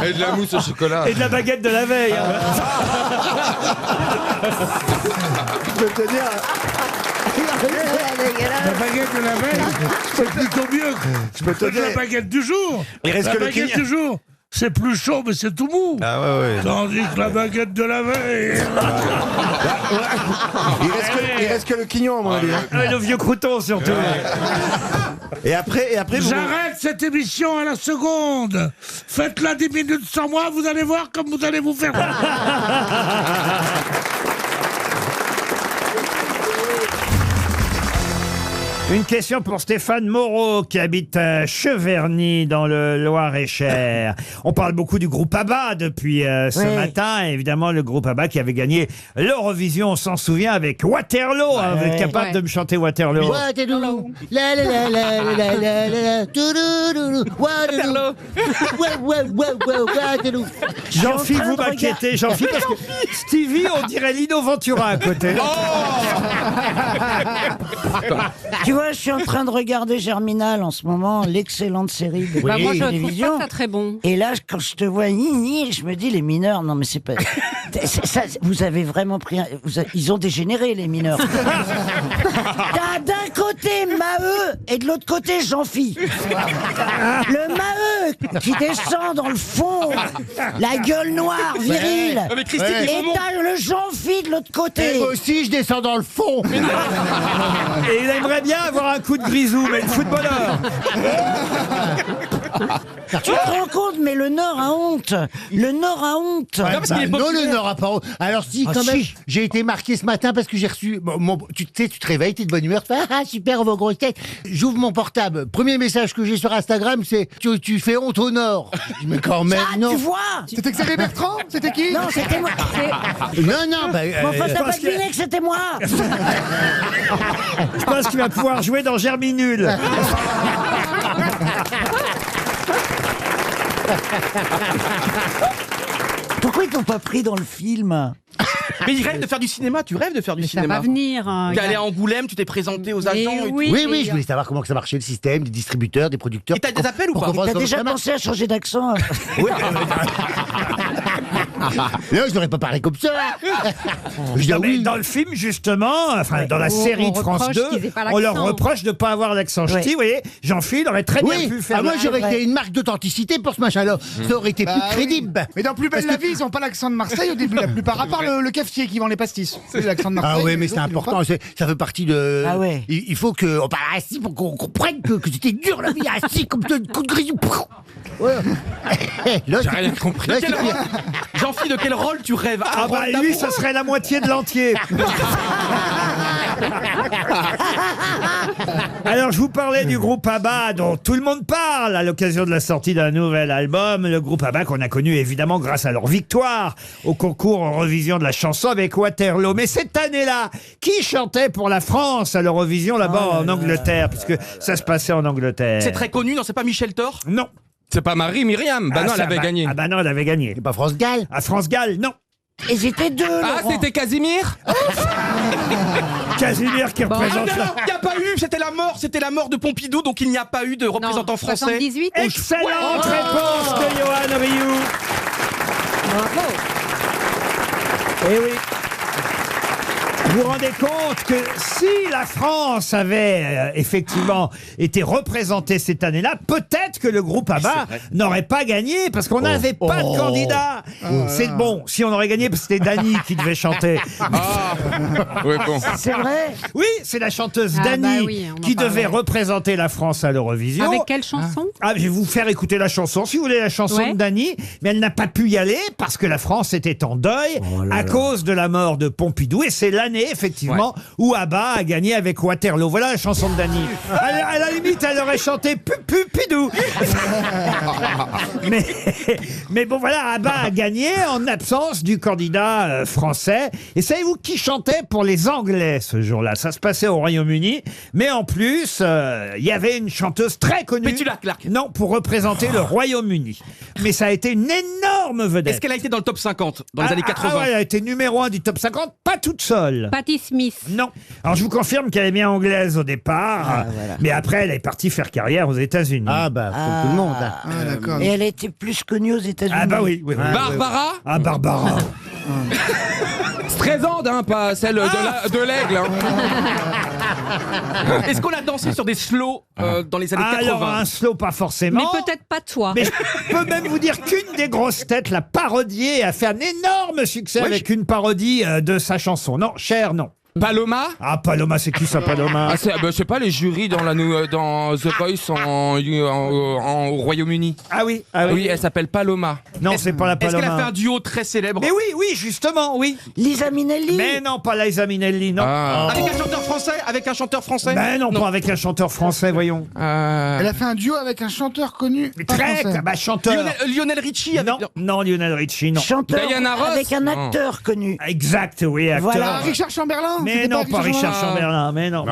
S6: Et de la mousse au chocolat.
S4: Et de la baguette de la veille. hein.
S9: Je peux te dire...
S12: La baguette de la veille, c'est plutôt mieux
S9: Je peux te
S12: que
S9: dire...
S12: la baguette du jour.
S9: Il reste
S12: La
S9: que le
S12: baguette
S9: quignon.
S12: du jour, c'est plus chaud, mais c'est tout mou.
S9: Ah ouais.
S12: Tandis que la baguette de la veille...
S9: Il reste que le quignon, à mon avis. hein.
S4: Le vieux crouton, surtout.
S9: Et après vous...
S12: J'arrête cette émission à la seconde. Faites-la 10 minutes sans moi, vous allez voir comme vous allez vous faire.
S4: Une question pour Stéphane Moreau qui habite à Cheverny dans le Loir-et-Cher. On parle beaucoup du groupe ABBA depuis ce matin. Et évidemment, le groupe ABBA qui avait gagné l'Eurovision, on s'en souvient, avec Waterloo. hein. Vous êtes capable de me chanter Waterloo?
S11: Waterloo, la la la la la la la, toulouloulou, Waterloo, Waterloo.
S4: Jean-Philippe, vous m'inquiétez, Jean-Philippe, parce que Stevie, on dirait Lino Ventura à côté.
S7: Tu vois, je suis en train de regarder Germinal en ce moment, l'excellente série de
S23: Bah, moi, je trouve
S7: télévision.
S23: pas ça très bon.
S7: Et là, quand je te vois ni, je me dis les mineurs, non mais c'est pas. Ça, vous avez vraiment pris. Ils ont dégénéré les mineurs.
S16: t'as d'un côté Maheu et de l'autre côté Jean-Phi. Le Maheu qui descend dans le fond, la gueule noire, virile.
S15: Mais Christine, il
S16: Et
S15: faut
S16: t'as le Jean-Phi de l'autre côté.
S14: Et moi aussi, je descends dans le fond.
S4: Et il aimerait bien avoir un coup de grisou, mais le footballeur.
S16: Tu te rends compte, mais le Nord a honte. Le Nord a honte.
S14: Non, le Nord a pas honte. Alors si, quand même, j'ai été marqué ce matin parce que j'ai reçu... tu te réveilles, t'es de bonne humeur, tu fais « Ah, super, on va au gros tête ». J'ouvre mon portable. Premier message que j'ai sur Instagram, c'est « Tu fais honte au Nord ». Mais quand même, non.
S16: Tu vois.
S13: C'était Xavier Bertrand? C'était qui?
S16: Non, c'était moi.
S14: Non, bah...
S16: Mais enfin, t'as pas deviné que c'était moi.
S4: Je pense qu'il va pouvoir jouer dans Germinul.
S16: Pourquoi ils t'ont pas pris dans le film?
S15: Mais il rêve de faire du cinéma, tu rêves de faire du cinéma.
S19: Ça va venir.
S15: T'es allé à Angoulême, tu t'es présenté aux
S19: Mais
S15: agents et
S19: oui.
S14: Oui, je voulais savoir comment que ça marchait, le système, des distributeurs, des producteurs.
S15: Et t'as des appels ou pas?
S16: T'as déjà pensé à changer d'accent?
S14: Oui. Non, je n'aurais pas parlé comme ça. Je dis
S4: Non, mais
S14: oui.
S4: dans le film, justement, enfin, dans la série de France
S19: reproche
S4: 2,
S19: qu'ils aient pas
S4: on leur
S19: l'accent.
S4: reproche de ne pas avoir l'accent ch'ti. Vous voyez, Jean-Phil aurait très bien pu faire.
S14: Moi, j'aurais
S16: vrai.
S14: été une marque d'authenticité pour ce machin-là. Ça aurait été plus crédible.
S13: Mais dans Plus belle la vie, ils ont pas l'accent de Marseille au début, la plupart, à part le cafetier qui vend les pastis. C'est l'accent de Marseille.
S14: Ah oui, mais
S13: les
S14: c'est
S13: autres, ils l'ont
S14: important, ça fait partie de...
S16: Ah ouais.
S14: Il faut qu'on parle ainsi pour qu'on comprenne que c'était dur la vie, ainsi comme de coup de grisou. Ouais. Là,
S6: J'ai rien compris.
S14: là,
S15: Quel rôle Jean-Philippe, de quel rôle tu rêves?
S4: Ah bah lui, ça serait la moitié de l'entier. Alors, je vous parlais du groupe ABBA, dont tout le monde parle à l'occasion de la sortie d'un nouvel album. Le groupe ABBA qu'on a connu évidemment grâce à leur victoire au concours Eurovision de la chanson avec Waterloo. Mais cette année-là, qui chantait pour la France à l'Eurovision là-bas en Angleterre, puisque ça se passait en Angleterre?
S15: C'est très connu, non? C'est pas Michel Thor?
S4: Non.
S6: C'est pas Marie-Myriam. Bah non, elle avait gagné.
S4: Ah bah non, elle avait gagné.
S14: C'est pas France Gall.
S4: À France Gall, non.
S16: Et j'étais deux,
S6: Ah,
S16: Laurent.
S6: c'était Casimir.
S4: Casimir qui
S15: Ah
S4: représente
S15: non,
S4: la...
S15: il n'y a pas eu, c'était la mort de Pompidou, donc il n'y a pas eu de représentant français.
S19: 78.
S4: Excellente réponse de Johan Rioux.
S19: Bravo.
S4: Eh oui. Vous vous rendez compte que si la France avait effectivement été représentée cette année-là, peut-être que le groupe ABBA n'aurait pas gagné parce qu'on n'avait pas de candidat. C'est bon, si on aurait gagné, parce que c'était Dany qui devait chanter.
S6: Oui, bon.
S16: C'est vrai?
S4: Oui, c'est la chanteuse
S19: Ah,
S4: Dany
S19: bah oui, on en
S4: qui devait
S19: parlait.
S4: représenter la France à l'Eurovision.
S19: Avec quelle chanson?
S4: Ah, je vais vous faire écouter la chanson, si vous voulez, la chanson
S19: Ouais.
S4: de Dany. Mais elle n'a pas pu y aller parce que la France était en deuil à cause de la mort de Pompidou. Et c'est l'année, effectivement, où ABBA a gagné avec Waterloo. Voilà la chanson de Dany. À la limite, elle aurait chanté Pupidou. mais bon, voilà, ABBA a gagné en absence du candidat français. Et savez-vous qui chantait pour les Anglais ce jour-là? Ça se passait au Royaume-Uni. Mais en plus, il y avait une chanteuse très connue.
S15: Petula Clark.
S4: Non, pour représenter le Royaume-Uni. Mais ça a été une énorme vedette.
S15: Est-ce qu'elle a été dans le top 50 dans les années 80?
S4: ouais, elle a été numéro 1 du top 50, pas toute seule.
S19: Patti Smith.
S4: Non. Alors je vous confirme qu'elle est bien anglaise au départ, mais après elle est partie faire carrière aux États-Unis.
S14: Ah bah, comme tout le monde. Là.
S13: Ah, d'accord.
S16: Et elle était plus connue aux États-Unis.
S4: Ah bah oui.
S6: Barbara.
S4: Ah Barbara.
S6: Streisand, hein, pas celle de l'aigle. Hein.
S15: Est-ce qu'on a dansé sur des slows dans les années 80?
S4: Alors un slow pas forcément.
S19: Mais peut-être pas toi.
S4: Mais je peux même vous dire qu'une des grosses têtes l'a parodiée et a fait un énorme succès avec une parodie de sa chanson. Non, Cher, non.
S6: Paloma.
S4: Ah, Paloma, c'est qui ça, Paloma?
S6: Ah, je sais pas, les jurys dans The Voice au Royaume-Uni.
S4: Ah oui,
S6: Oui, elle s'appelle Paloma.
S4: Non, c'est pas la
S15: Est-ce
S4: Paloma.
S15: qu'elle a fait un duo très célèbre?
S4: Mais oui, justement, oui.
S16: Lisa Minnelli.
S4: Mais non, pas Liza Minnelli, non.
S15: Avec un chanteur français? Avec un chanteur français?
S4: Mais non, pas avec un chanteur français, voyons.
S13: Elle a fait un duo avec un chanteur connu. Pas
S4: Très,
S13: français.
S4: bah, chanteur.
S15: Lionel Richie avec...
S4: Non, Lionel Richie, non.
S16: Chanteur
S6: Diana Ross.
S16: avec un acteur connu.
S4: Exact, oui, acteur.
S16: Voilà.
S13: Richard Chamberlain.
S4: Mais
S13: C'était
S4: non, pas Richard
S13: Chamberlain.
S4: Chamberlain, mais non.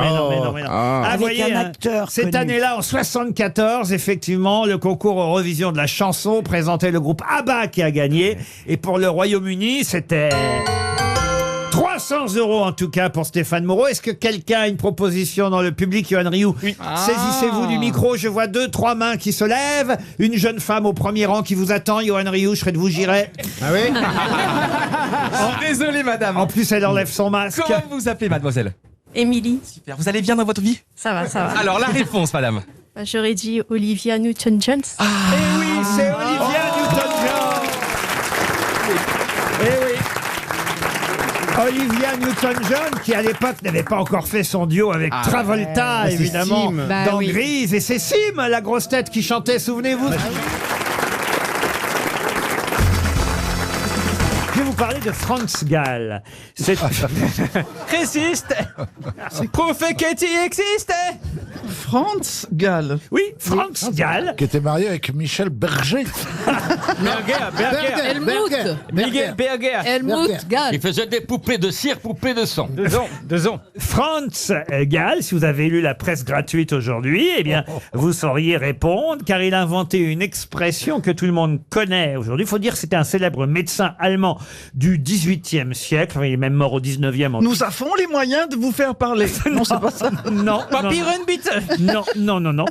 S4: Ah,
S16: Avec
S4: voyez,
S16: un acteur
S4: cette
S16: connu.
S4: année-là, en 74, effectivement, le concours Eurovision de la chanson présentait le groupe ABBA qui a gagné. Et pour le Royaume-Uni, c'était 300 € en tout cas pour Stéphane Moreau. Est-ce que quelqu'un a une proposition dans le public? Johan Rioux, saisissez-vous du micro. Je vois 2-3 mains qui se lèvent. Une jeune femme au premier rang qui vous attend. Johan Rioux, je serais de vous, j'irai.
S14: Ah oui.
S15: Désolé, madame.
S4: En plus, elle enlève son masque.
S15: Comment vous appelez, mademoiselle?
S22: Émilie.
S15: Super. Vous allez bien dans votre vie?
S22: Ça va, ça va.
S15: Alors, la réponse, madame.
S22: J'aurais dit Olivia Newton-John.
S4: Eh oui, c'est Olivia Newton-John. Eh oui. Olivia Newton-John, qui à l'époque n'avait pas encore fait son duo avec Travolta,
S14: ouais,
S4: évidemment,
S14: c'est Sim.
S22: Bah
S4: dans
S22: oui.
S4: Grise. Et c'est Sim, la grosse tête qui chantait, souvenez-vous. Je vais vous parler de Franz Gall. C'est
S20: Résiste. Prouve qu'il existe.
S3: Franz Gall.
S4: Oui, Franz Gall.
S12: Qui était marié avec Michel Berger.
S19: Helmut Gall.
S21: Il faisait des poupées de cire, poupées de sang.
S4: Deux ans. Franz Gall, si vous avez lu la presse gratuite aujourd'hui, eh bien, vous sauriez répondre, car il a inventé une expression que tout le monde connaît aujourd'hui. Il faut dire que c'était un célèbre médecin allemand du XVIIIe siècle. Enfin, il est même mort au XIXe.
S3: Nous avons les moyens de vous faire parler. Non, c'est pas ça.
S4: Non.
S20: Papyrunbit.
S4: Non.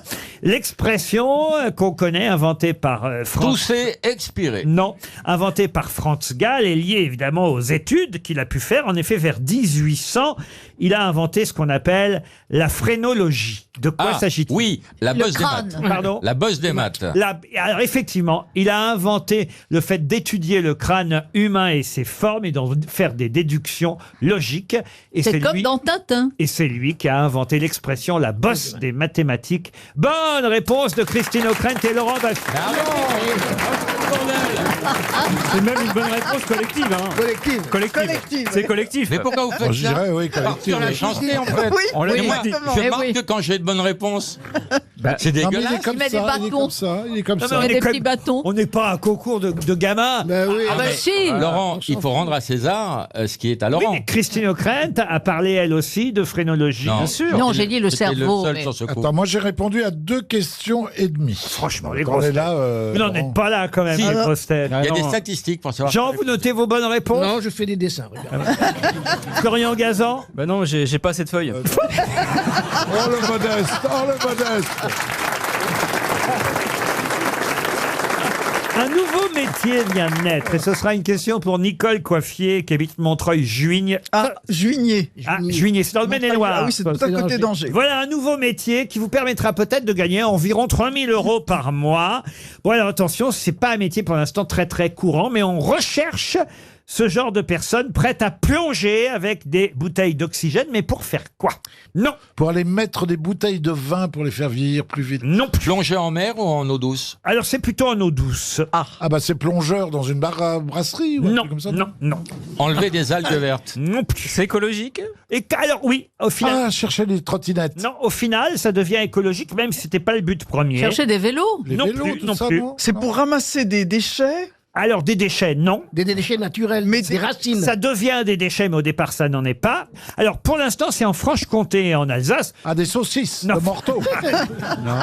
S4: L'expression qu'on connaît, inventée par Franz...
S21: Tousser, expirer.
S4: Non, inventée par Franz Gall, est liée évidemment aux études qu'il a pu faire. En effet, vers 1800, il a inventé ce qu'on appelle la phrénologie. De quoi s'agit-il?
S21: Oui, la bosse des maths.
S4: Pardon?
S21: La bosse des maths.
S4: Alors effectivement, il a inventé le fait d'étudier le crâne humain et ses formes et d'en faire des déductions logiques. Et
S19: C'est comme
S4: lui,
S19: dans Tintin.
S4: et c'est lui qui a inventé l'expression la bosse des mathématiques. Bonne réponse de Christine O'Krent et Laurent Baffie.
S8: C'est même une bonne réponse collective. Hein. Collective. C'est collectif.
S21: Mais pourquoi vous faites
S12: Je
S21: ça?
S12: dirais, oui, collectif.
S21: Sur la chantier, en fait.
S3: Oui,
S8: On l'a
S21: Et
S8: dit.
S21: moi,
S3: exactement.
S21: je
S19: Eh
S21: remarque
S19: oui.
S21: que quand j'ai de bonnes réponses, c'est
S12: Non, mais il
S21: dégueulasse.
S12: est comme
S19: Il met des
S12: ça, il est
S19: bâtons.
S12: comme ça, il est comme
S4: Non,
S12: ça.
S4: mais
S19: Et des
S4: quand
S19: petits bâtons.
S4: On n'est pas à un concours de gamins.
S12: Ben oui.
S19: Ah bah si.
S21: Laurent, il faut rendre à César ce qui est à
S4: Oui,
S21: Laurent.
S4: mais Christine O'Krent a parlé elle aussi de phrénologie.
S21: Non.
S4: Bien sûr.
S19: Non, j'ai dit le
S21: C'était
S19: cerveau.
S21: le seul
S19: mais-
S21: sur ce coup.
S12: Attends, moi j'ai répondu à 2 questions et demie.
S4: Franchement, les
S12: On
S4: grosses
S12: est là.
S4: Vous n'en êtes pas là quand même,
S21: Si.
S4: les grosses têtes.
S21: Il y a des
S4: Non.
S21: statistiques pour savoir.
S4: Jean, vous notez vos bonnes réponses?
S11: Non, je fais des dessins. Regarde.
S4: Florian Gazan?
S8: Bah non, j'ai pas cette feuille.
S12: Oh le modeste, oh le modeste.
S4: Un nouveau métier vient de naître et ce sera une question pour Nicole Coiffier qui habite Montreuil-Juigne.
S3: Ah, Juigné.
S4: Ah, Juigné, c'est dans le Maine-et-Loire.
S3: Ah oui, c'est tout à côté d'Angers.
S4: Voilà un nouveau métier qui vous permettra peut-être de gagner environ 3 000 € par mois. Bon alors attention, c'est pas un métier pour l'instant très très courant, mais on recherche ce genre de personnes prêtes à plonger avec des bouteilles d'oxygène, mais pour faire quoi? Non.
S12: Pour aller mettre des bouteilles de vin pour les faire vieillir plus vite.
S4: Non.
S21: Plonger en mer ou en eau douce?
S4: Alors c'est plutôt en eau douce.
S12: Ah bah c'est plongeur dans une brasserie ou un
S4: Non,
S12: truc comme ça.
S4: non.
S21: Enlever des algues vertes?
S4: Non plus.
S8: C'est écologique?
S4: Et alors oui, au final.
S12: Ah, chercher les trottinettes.
S4: Non, au final, ça devient écologique, même si c'était pas le but premier.
S19: Chercher des vélos.
S12: Les
S4: Non
S12: vélos,
S4: plus,
S12: tout
S4: non
S12: ça,
S4: plus.
S12: non
S3: C'est pour ramasser des déchets.
S4: Alors des déchets, non.
S11: Des déchets naturels,
S3: Mais
S11: des racines.
S4: Ça devient des déchets, mais au départ, ça n'en est pas. Alors pour l'instant, c'est en Franche-Comté et en Alsace.
S12: Ah, des saucisses
S4: Non.
S12: de morteau.
S4: Non.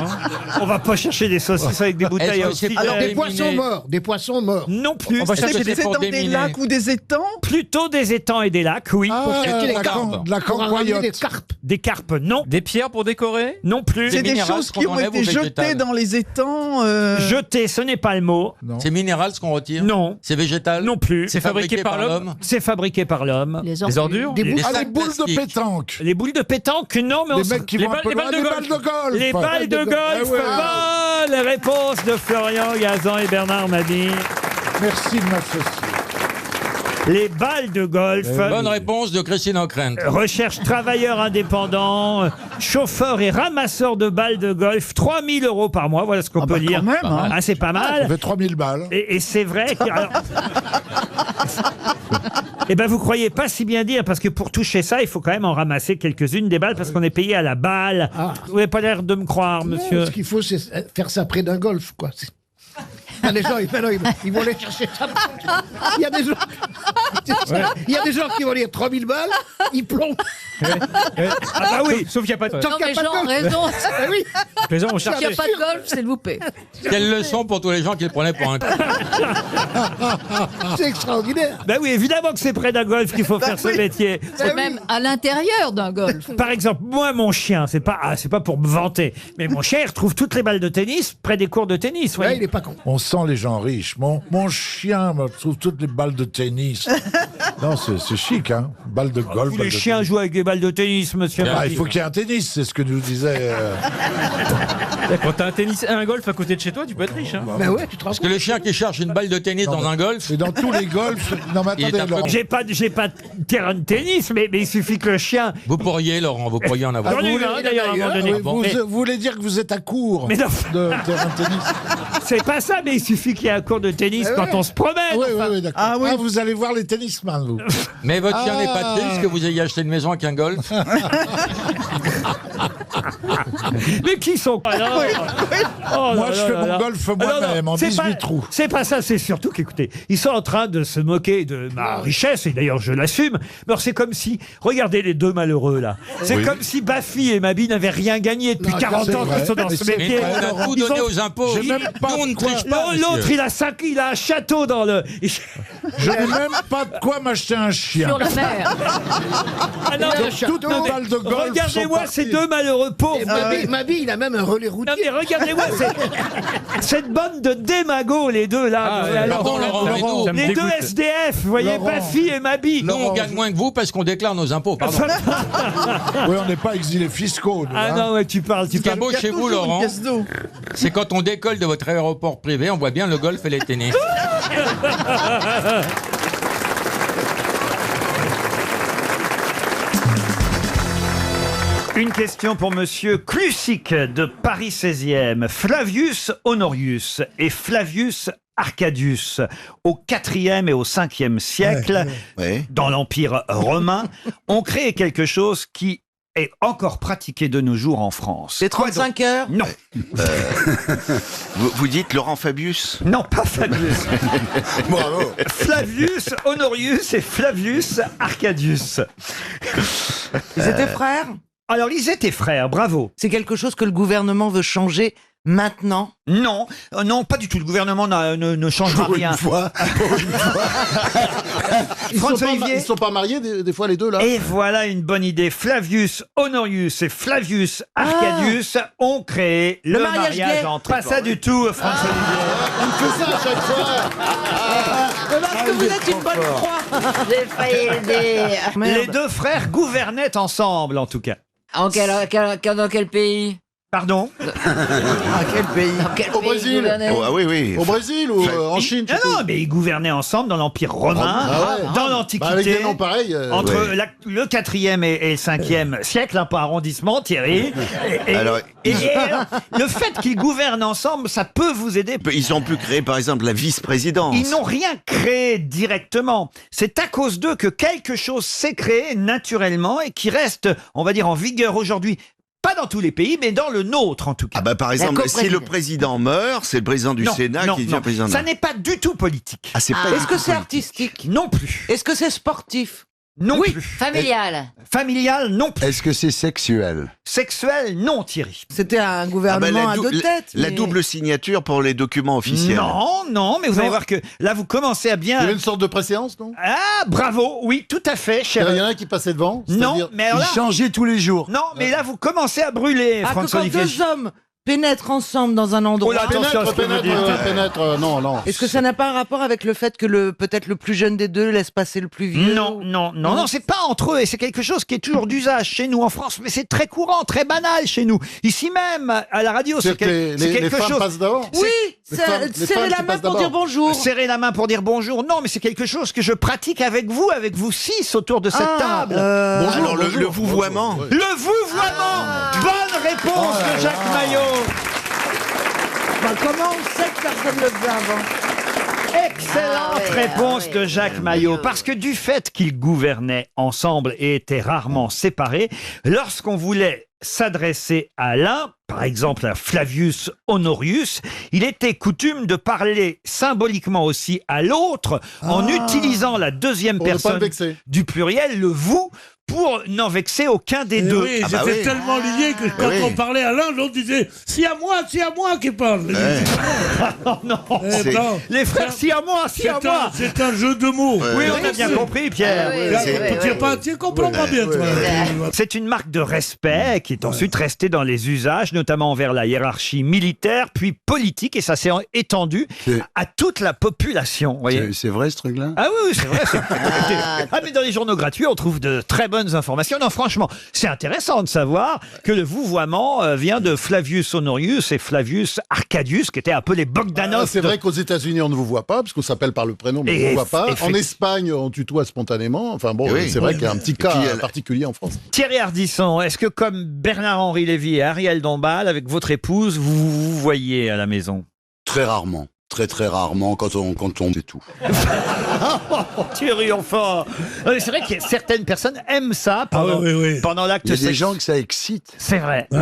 S4: On va pas chercher des saucisses avec des bouteilles
S21: Est-ce
S4: à
S21: que c'est
S4: oxygène.
S21: pour
S11: Des
S21: éliminer-
S11: poissons morts, des poissons morts.
S4: Non plus.
S21: On va
S3: C'est
S21: chercher
S3: c'est
S21: pour
S3: dans des
S21: déminer.
S3: lacs ou des étangs.
S4: Plutôt des étangs et des lacs, oui.
S12: Ah,
S11: chercher les
S12: de la
S21: carpes.
S12: de la
S11: Pour ramener des
S12: cancoyote.
S11: carpes.
S4: Des carpes, non.
S8: Des pierres pour décorer?
S4: Non plus.
S3: C'est des
S21: minéral,
S3: choses
S21: ce
S3: qui
S21: qu'on
S3: ont
S21: enlève
S3: été
S21: ou végétal?
S3: jetées dans les étangs.
S4: Jeter, ce n'est pas le mot.
S12: Non.
S21: C'est minéral ce qu'on retire?
S4: Non.
S21: C'est végétal?
S4: Non plus.
S8: C'est fabriqué par l'homme?
S4: C'est fabriqué par l'homme.
S19: Les
S8: Les ordures?
S11: Des
S12: Ah, les
S21: sacs
S12: boules de
S21: plastiques.
S12: pétanque.
S4: Les boules de pétanque, non, mais on
S12: Les
S4: se-
S12: mecs qui
S8: les
S12: vont
S8: balles-
S12: un peu
S8: les balles
S12: loin,
S8: de
S12: les
S8: golf.
S12: balles de golf.
S4: Les balles de golf.
S12: Ah ouais.
S4: Bonne réponse de Florian Gazan et Bernard Mabille.
S12: Merci de m'associer.
S4: Les balles de golf.
S21: Bonne réponse de Christine O'Krent.
S4: Recherche travailleurs indépendants, chauffeurs et ramasseurs de balles de golf, 3 000 € par mois, voilà ce qu'on
S3: Ah
S4: peut
S3: bah
S4: dire.
S3: quand même, hein.
S4: Ah, c'est pas
S12: Ça
S4: mal.
S12: fait 3000 balles.
S4: Et c'est vrai que... alors- Eh ben vous croyez pas si bien dire, parce que pour toucher ça, il faut quand même en ramasser quelques-unes des balles, parce qu'on est payé à la balle. Vous n'avez pas l'air de me croire,
S11: Non,
S4: monsieur.
S11: ce qu'il faut, c'est faire ça près d'un golf, quoi. Ah, les gens, ils vont aller chercher ça. Il y a des gens, il y a des gens qui vont dire 3000 balles, ils plombent.
S4: Ah bah oui.
S8: Sauf qu'il n'y a pas de...
S11: Tant
S19: Non,
S11: qu'il y
S19: mais
S11: a pas de
S19: Jean a
S11: golf.
S19: raison.
S11: Ah oui.
S8: Les gens vont
S19: S'il
S8: chercher.
S19: n'y a pas de golf, s'il vous plaît.
S21: Quelle leçon pour tous les gens qui le prenaient pour un con.
S11: C'est extraordinaire.
S4: Ben oui, évidemment que c'est près d'un golf qu'il faut faire ce métier.
S19: C'est même à l'intérieur d'un golf.
S4: Par exemple, moi, mon chien, c'est pas pour me vanter, mais mon chien, il retrouve toutes les balles de tennis près des cours de tennis.
S11: Ouais,
S4: voyez.
S11: il est pas con.
S12: On sent les gens riches. Mon chien me trouve toutes les balles de tennis. Non, c'est chic, hein. Balles de golf.
S4: Tous
S12: balles
S4: les
S12: de
S4: chiens
S12: tennis.
S4: jouent avec des balles de tennis, monsieur.
S12: Ah, il faut qu'il y ait un tennis, c'est ce que nous disait.
S20: Quand t'as un golf à côté de chez toi, tu peux être riche. Hein.
S11: Ben ouais, tu te rends
S17: Parce que le chien qui cherche une balle de tennis dans un golf.
S12: Et dans tous les golfs. Non, mais
S17: Il est
S12: attendez,
S17: un peu-
S12: Laurent.
S4: J'ai pas de terrain de tennis, mais il suffit que le chien.
S17: Vous pourriez, Laurent, vous pourriez en avoir.
S4: J'en ai eu un, d'ailleurs, à un moment donné.
S12: Oui, vous voulez dire que vous êtes à court
S4: Mais non.
S12: de terrain de tennis.
S4: C'est pas ça, mais il suffit qu'il y ait un cours de tennis quand on se promène.
S12: Oui,
S4: enfin.
S12: oui, d'accord.
S3: Ah oui.
S12: Vous allez voir les tennisman, vous.
S17: Mais votre chien
S12: Ah.
S17: n'est pas triste que vous ayez acheté une maison avec un golf.
S4: Mais qui sont pas là Oh
S12: Moi,
S4: là
S12: je
S4: là
S12: fais
S4: là
S12: mon
S4: là.
S12: golf
S4: Ah, non,
S12: moi-même,
S4: non,
S12: en
S4: c'est
S12: 18
S4: pas-
S12: trous.
S4: C'est pas ça, c'est surtout qu'écoutez, ils sont en train de se moquer de ma richesse, et d'ailleurs je l'assume. Alors c'est comme si, regardez les deux malheureux là, c'est comme si Baffy et Mabi n'avaient rien gagné depuis
S12: Non,
S4: 40
S12: c'est
S4: ans
S12: vrai.
S4: qu'ils sont dans
S12: Mais
S4: ce
S12: c'est
S4: métier.
S17: Mais on a tout donné aux impôts.
S12: J'ai même pas
S17: Nous, on ne
S12: de quoi-
S17: triche pas.
S4: L'autre,
S17: monsieur.
S4: il a un château dans le.
S12: Je n'ai même pas de quoi m'acheter un chien.
S19: Sur la mer.
S4: Ah non,
S12: Donc, toutes mes balles de golf
S4: regardez-moi
S12: sont
S4: ces
S12: parties.
S4: deux malheureux pauvres.
S11: Mabi, il a même un relais
S4: Non
S11: routier.
S4: mais regardez-moi cette bande de démagos les deux là.
S17: Ah,
S4: Alors,
S17: pardon, Laurent, mais nous,
S20: ça me
S4: les deux
S20: dégoûte.
S4: SDF, vous voyez,
S12: Laurent.
S4: Baffy et Mabi.
S17: Nous, on gagne moins que vous parce qu'on déclare nos impôts. Pardon.
S12: Oui, on n'est pas exilés fiscaux. nous,
S4: Ah
S12: hein.
S4: non, ouais, tu parles.
S17: Ce qui est beau chez vous, Laurent,
S3: Pièce d'eau.
S17: c'est quand on décolle de votre aéroport privé, on voit bien le golf et les tennis.
S4: Une question pour monsieur Klusic de Paris 16e. Flavius Honorius et Flavius Arcadius, au 4e et au 5e siècle, dans l'Empire romain, ont créé quelque chose qui est encore pratiqué de nos jours en France.
S7: Les 35 heures
S4: Non.
S18: Vous dites Laurent Fabius?
S4: Non, pas Fabius.
S18: Bravo.
S4: Flavius Honorius et Flavius Arcadius.
S7: Ils étaient frères?
S4: Alors, ils étaient frères, bravo.
S7: C'est quelque chose que le gouvernement veut changer maintenant?
S4: Non, non, pas du tout. Le gouvernement ne changera rien. François Olivier.
S2: Ils sont pas mariés des fois les deux là.
S4: Et voilà une bonne idée. Flavius Honorius et Flavius Arcadius ont créé le mariage
S7: gay.
S4: entre. Pas ça du tout, François Olivier.
S2: On fait ça à chaque fois.
S7: Parce que vous êtes une bonne croix.
S10: J'ai failli le dire.
S4: Les deux frères gouvernaient ensemble, en tout cas.
S10: Dans quel pays?
S4: Pardon?
S7: À quel pays?
S2: Au Brésil.
S18: Ah oui, oui.
S2: Au Brésil ou en Chine?
S4: Non, non, mais ils gouvernaient ensemble dans l'Empire romain,
S2: Ah ouais.
S4: dans
S2: Bah,
S4: l'Antiquité.
S2: avec des noms pareils.
S4: Entre
S18: Ouais.
S4: le 4e et le 5e siècle, hein, pas arrondissement, Thierry.
S18: Alors,
S4: Alors, le fait qu'ils gouvernent ensemble, ça peut vous aider.
S18: Ils ont pu créer par exemple la vice-présidence.
S4: Ils n'ont rien créé directement. C'est à cause d'eux que quelque chose s'est créé naturellement et qui reste, on va dire, en vigueur aujourd'hui. Pas dans tous les pays, mais dans le nôtre en tout cas.
S18: Ah bah par exemple, si le président meurt, c'est le président du Sénat qui devient président.
S4: Ça n'est pas du tout politique.
S18: Ah, c'est pas
S7: Est-ce que c'est artistique?
S4: Non plus.
S7: Est-ce que c'est sportif?
S4: Non plus.
S10: Familial.
S4: Familial, non plus.
S18: Est-ce que c'est sexuel?
S4: Sexuel, non, Thierry.
S7: C'était un gouvernement à deux têtes.
S18: La
S7: mais-
S18: double signature pour les documents officiels.
S4: Non, non, mais vous allez voir que là, vous commencez à
S2: Il y
S4: bien...
S2: avait une sorte de préséance, non?
S4: Ah, bravo, oui, tout à fait, cher.
S2: Il y en a un qui passait devant.
S4: Non,
S2: c'est-à-dire-
S4: mais alors là...
S18: changeait tous les jours.
S4: Non, mais là, vous commencez à brûler,
S7: Ah, que
S4: François
S7: quand
S4: Olivier.
S7: deux hommes pénètrent ensemble dans un endroit.
S4: Oh là, attention à ce que vous dites.
S2: pénètre, non, non.
S7: Est-ce que ça n'a pas un rapport avec le fait que peut-être le plus jeune des deux laisse passer le plus vieux?
S4: Non, non, non, non, c'est pas entre eux, et c'est quelque chose qui est toujours d'usage chez nous en France, mais c'est très courant, très banal chez nous. Ici même, à la radio, c'est
S2: C'est-à-dire que les
S4: quelque
S2: femmes
S4: chose...
S2: passent d'avant.
S7: Oui,
S2: Les femmes
S7: serrer
S2: qui
S7: la main
S2: passent
S7: pour
S2: d'abord.
S7: dire bonjour.
S4: Serrer la main pour dire bonjour, non, mais c'est quelque chose que je pratique avec vous six autour de cette table.
S2: Bonjour,
S18: Alors
S2: bonjour.
S18: le vouvoiement.
S2: Bonjour,
S4: Le vouvoiement. Bonne réponse de Jacques Maillot.
S7: Bah, comment on sait que personne ne le faisait avant?
S4: Excellente réponse de Jacques Maillot. Parce que du fait qu'ils gouvernaient ensemble et étaient rarement séparés, lorsqu'on voulait s'adresser à l'un, par exemple à Flavius Honorius, il était coutume de parler symboliquement aussi à l'autre en utilisant la deuxième
S2: Pour ne pas
S4: personne
S2: le vexer.
S4: du pluriel, le vous, pour n'en vexer aucun des deux.
S12: Oui,
S18: Ah bah
S12: j'étais
S18: oui.
S12: tellement lié que quand
S18: oui.
S12: on parlait à l'un, l'autre disait c'est à moi qui parle.
S4: Oh non,
S18: C'est-
S12: non.
S4: les frères, si à moi, si à moi.
S12: C'est un jeu de mots.
S4: Oui, on a bien compris, Pierre.
S12: Tu comprends pas bien, toi.
S4: C'est une marque de respect qui est ensuite restée dans les usages, notamment envers la hiérarchie militaire, puis politique, et ça s'est étendu à toute la population. Voyez.
S1: C'est vrai ce truc-là?
S4: Ah oui, c'est vrai. Mais dans les journaux gratuits, on trouve de très bonnes informations. Non, franchement, c'est intéressant de savoir que le vouvoiement vient de Flavius Honorius et Flavius Arcadius, qui étaient un peu les Bogdanov.
S1: C'est vrai qu'aux États-Unis, on ne vous voit pas, parce qu'on s'appelle par le prénom, mais on ne vous voit pas. En Espagne, on tutoie spontanément. Enfin bon, c'est vrai qu'il y a un petit cas particulier en France.
S4: Thierry Ardisson, est-ce que comme Bernard-Henri Lévy et Ariel Dombal, avec votre épouse, vous vous voyez à la maison?
S1: Très rarement. Très rarement quand on fait tout.
S4: Thierry, enfin. C'est vrai que certaines personnes aiment ça pendant l'acte
S1: Il y a des
S4: sexuel.
S1: gens que ça excite.
S4: C'est vrai.
S7: Non,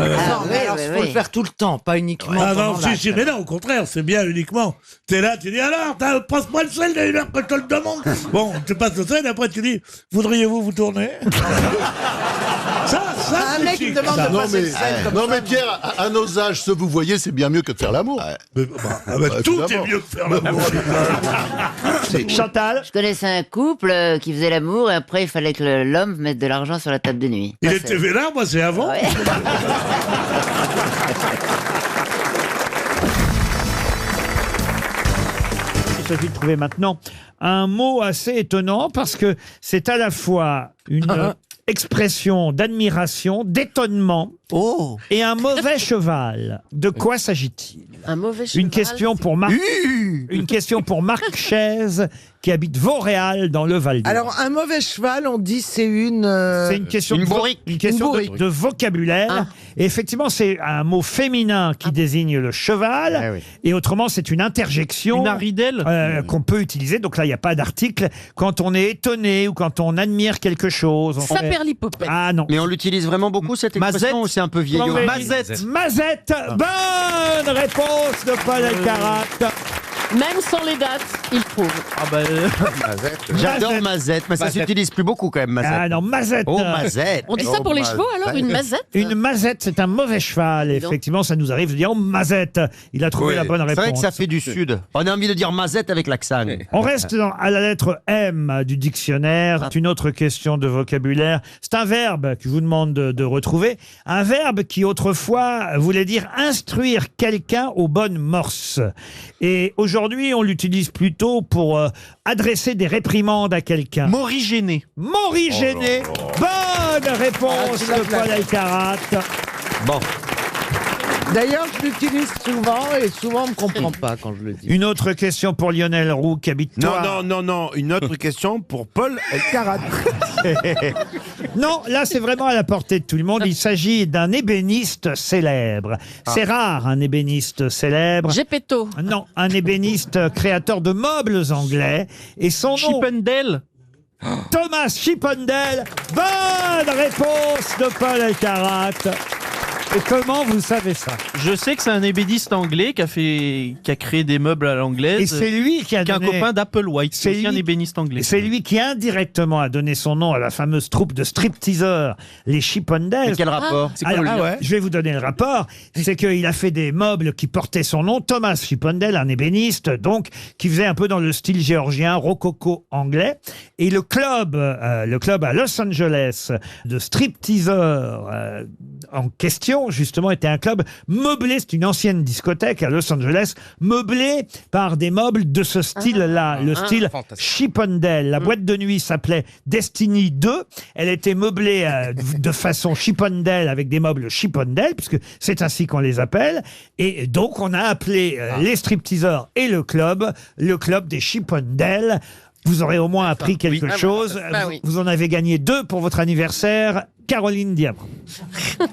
S7: mais alors, il faut le faire tout le temps, pas uniquement
S12: Ah non,
S7: pendant
S12: si,
S7: l'acte.
S12: mais non, au contraire, c'est bien uniquement. T'es là, tu dis alors, passe-moi le sel, il y a une heure que je te le demande. Bon, tu passes le sel, et après tu dis, voudriez-vous vous tourner? Ça,
S3: Un mec qui me demande de passer le sel comme
S1: Non
S3: ça.
S1: mais Pierre, à nos âges, ce vous voyez, c'est bien mieux que de faire l'amour.
S12: tout est mieux que faire l'amour.
S4: Chantal?
S10: Je connaissais un couple qui faisait l'amour et après il fallait que l'homme mette de l'argent sur la table de nuit.
S12: Il
S10: Ça,
S12: était
S10: c'est-
S12: vénard, moi c'est avant.
S10: Ouais.
S4: Il suffit de trouver maintenant un mot assez étonnant parce que c'est à la fois une expression d'admiration, d'étonnement et un mauvais cheval. De quoi s'agit-il?
S22: Un mauvais cheval.
S4: Une question pour Marc. Une question pour Marc Chaise qui habite Vauréal dans le Val d'Oise.
S3: Alors, un mauvais cheval, on dit c'est une...
S4: C'est une question, une question de vocabulaire. Et effectivement, c'est un mot féminin qui désigne le cheval. Et autrement, c'est une interjection.
S20: Une aridelle
S4: qu'on peut utiliser. Donc là, il n'y a pas d'article. Quand on est étonné ou quand on admire quelque chose.
S22: Saperlipopette.
S4: Ah non.
S5: Mais on l'utilise vraiment beaucoup cette expression ou c'est un peu vieillot?
S4: Mazette. Mazette. Bonne réponse de Paul Elkarat.
S19: Même sans les dates, il trouve.
S5: Ah bah, j'adore Mazette, mais ça s'utilise plus beaucoup quand même, Mazette.
S4: Ah non, Mazette.
S5: Oh, Mazette.
S19: On dit ça pour les chevaux alors, une mazette?
S4: Une mazette, c'est un mauvais cheval. Et effectivement, ça nous arrive de dire oh, Mazette. Il a trouvé la bonne réponse.
S5: C'est vrai que ça fait du sud. On a envie de dire Mazette avec l'accent.
S4: On reste à la lettre M du dictionnaire. C'est une autre question de vocabulaire. C'est un verbe que je vous demande de retrouver. Un verbe qui autrefois voulait dire instruire quelqu'un aux bonnes morses. Et aujourd'hui, on l'utilise plutôt pour adresser des réprimandes à quelqu'un.
S20: Morigéné.
S4: Morigéné. Bonne réponse de Paul Elkarat.
S5: Bon.
S3: D'ailleurs, je l'utilise souvent et souvent on ne comprend pas quand je le dis.
S4: Une autre question pour Lionel Roux qui habite Toire.
S9: Non, une autre question pour Paul Elkarat.
S4: Non, là c'est vraiment à la portée de tout le monde. Il s'agit d'un ébéniste célèbre. C'est rare un ébéniste célèbre.
S19: Gepetto.
S4: Non, un ébéniste créateur de meubles anglais. Et son nom...
S20: Chippendale.
S4: Thomas Chippendale. Bonne réponse de Paul Elkarat. Et comment vous savez ça?
S20: Je sais que c'est un ébéniste anglais qui a créé des meubles à l'anglaise.
S4: Et c'est lui qui a donné...
S20: un copain d'Applewhite. C'est aussi un ébéniste anglais.
S4: C'est lui qui indirectement a donné son nom à la fameuse troupe de stripteaseurs, les Chippendales.
S5: Mais quel rapport? C'est quoi le lien?
S4: Je vais vous donner le rapport. C'est qu'il a fait des meubles qui portaient son nom. Thomas Chippendale, un ébéniste, donc, qui faisait un peu dans le style géorgien, rococo anglais. Et le club à Los Angeles de stripteaseurs en question, justement, était un club meublé. C'est une ancienne discothèque à Los Angeles, meublée par des meubles de ce style-là, le style Chippendale. La boîte de nuit s'appelait Destiny 2. Elle était meublée de façon Chippendale avec des meubles Chippendale, puisque c'est ainsi qu'on les appelle. Et donc, on a appelé les stripteaseurs et le club des Chippendale. Vous aurez au moins appris quelque chose. Vous en avez gagné 2 pour votre anniversaire. Caroline Diamant.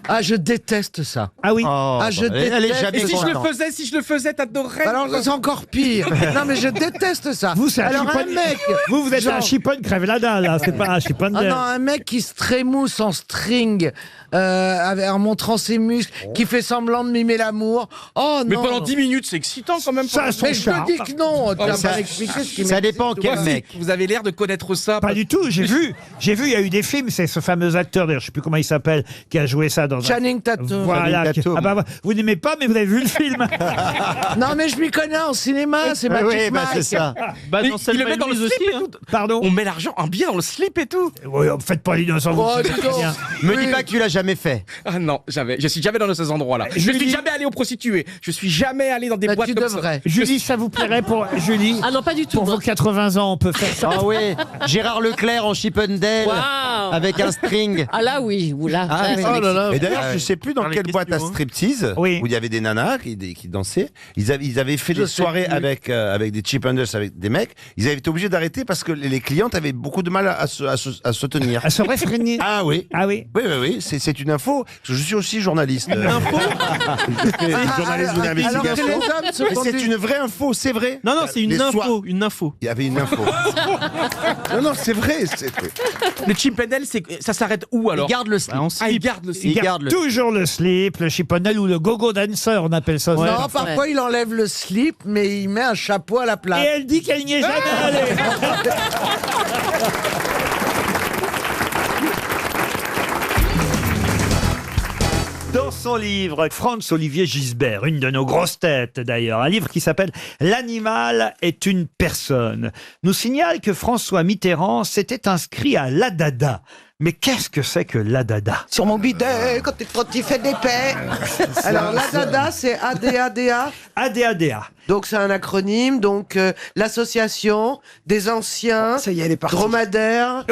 S3: Ah, je déteste ça.
S4: Ah oui.
S3: Je déteste.
S15: Et si je le faisais, t'adorerais.
S3: Alors c'est encore pire. Non mais je déteste ça.
S4: Vous, c'est un
S3: alors
S4: chippon.
S3: un mec.
S4: Vous êtes un
S3: genre-
S4: chippon crève la dalle, là. C'est pas un chippon.
S3: Ah non, un mec qui se trémousse en string en montrant ses muscles, qui fait semblant de mimer l'amour. Oh non.
S15: Mais pendant 10 minutes, c'est excitant quand même.
S4: Ça, son
S3: Mais je te
S4: charme.
S3: dis que non. Tu
S15: Oh,
S3: vas
S15: ça-
S3: pas m'expliquer ce qui
S5: Ça
S3: m'excite
S5: dépend
S3: ou
S5: quel
S3: pas.
S5: mec.
S15: Vous avez l'air de connaître ça.
S4: Pas du tout. J'ai vu. Il y a eu des films. C'est ce fameux acteur. D'ailleurs, je sais plus comment il s'appelle, qui a joué ça dans
S3: Channing Tatum.
S4: Voilà.
S3: Channing Tatum.
S4: Ah bah, vous n'aimez pas, mais vous avez vu le film.
S3: Non, mais je m'y connais en cinéma, c'est Magic
S5: Oui, bah,
S3: Mike.
S5: c'est ça.
S20: Bah,
S15: Mais
S20: dans
S15: il le met dans le slip et tout.
S4: Pardon.
S15: On met l'argent, un billet dans le slip et tout.
S4: Oui, faites pas l'innocent. vous
S3: Oh,
S4: savez
S3: dis
S4: très
S3: donc.
S4: bien.
S5: Me dis pas que tu l'as jamais fait.
S15: Ah non, jamais. Je suis jamais dans ces endroits-là. Je
S4: Julie-
S15: suis jamais allé aux prostituées. Je suis jamais allé dans des
S3: Bah,
S15: boîtes
S3: tu
S15: comme
S3: devrais.
S4: Julie, ça vous plairait pour Julie?
S19: Ah non, pas du tout.
S4: Pour vos 80 ans, on peut faire ça.
S5: Ah oui, Gérard Leclerc en Chippendale
S19: Waouh.
S5: avec un string.
S19: Ah là, oui. Oula.
S5: Ah,
S19: Là,
S5: oui.
S19: c'est
S1: Oh là là.
S9: Et d'ailleurs, je sais plus dans quelle boîte à striptease
S4: Oui.
S9: où il y avait des nanas qui dansaient. Ils avaient fait des soirées avec des Chippendales, avec des mecs. Ils avaient été obligés d'arrêter parce que les clientes avaient beaucoup de mal à se tenir.
S4: À se réfréner.
S9: Ah oui.
S4: Ah oui.
S9: Oui, c'est une info. Parce que je suis aussi journaliste.
S19: info
S9: Journaliste d'une
S3: Alors que les
S9: investigation.
S3: hommes se
S9: Mais
S3: font
S9: c'est
S3: des-
S9: une vraie info, c'est vrai.
S20: Non, non, c'est une
S9: Les
S20: info.
S9: soirs-
S20: Une info.
S9: Il y avait une info. Non, c'est vrai.
S15: Le Chippendale, ça s'arrête où alors?
S5: Il garde le slip.
S15: Ah, il garde le slip.
S4: Il garde toujours le slip, le chipponnel ou le gogo dancer, on appelle ça.
S3: Non, parfois il enlève le slip, mais il met un chapeau à la place.
S4: Et elle dit qu'elle n'y est jamais allée. Dans son livre, Franz Olivier Gisbert, une de nos grosses têtes d'ailleurs, un livre qui s'appelle « L'animal est une personne », nous signale que François Mitterrand s'était inscrit à l'ADADA. Mais qu'est-ce que c'est que l'ADADA?
S3: Sur mon bidet, quand tu fais des paix. Alors, l'ADADA, c'est ADADA.
S4: ADADA.
S3: Donc, c'est un acronyme. Donc, l'association des anciens dromadaires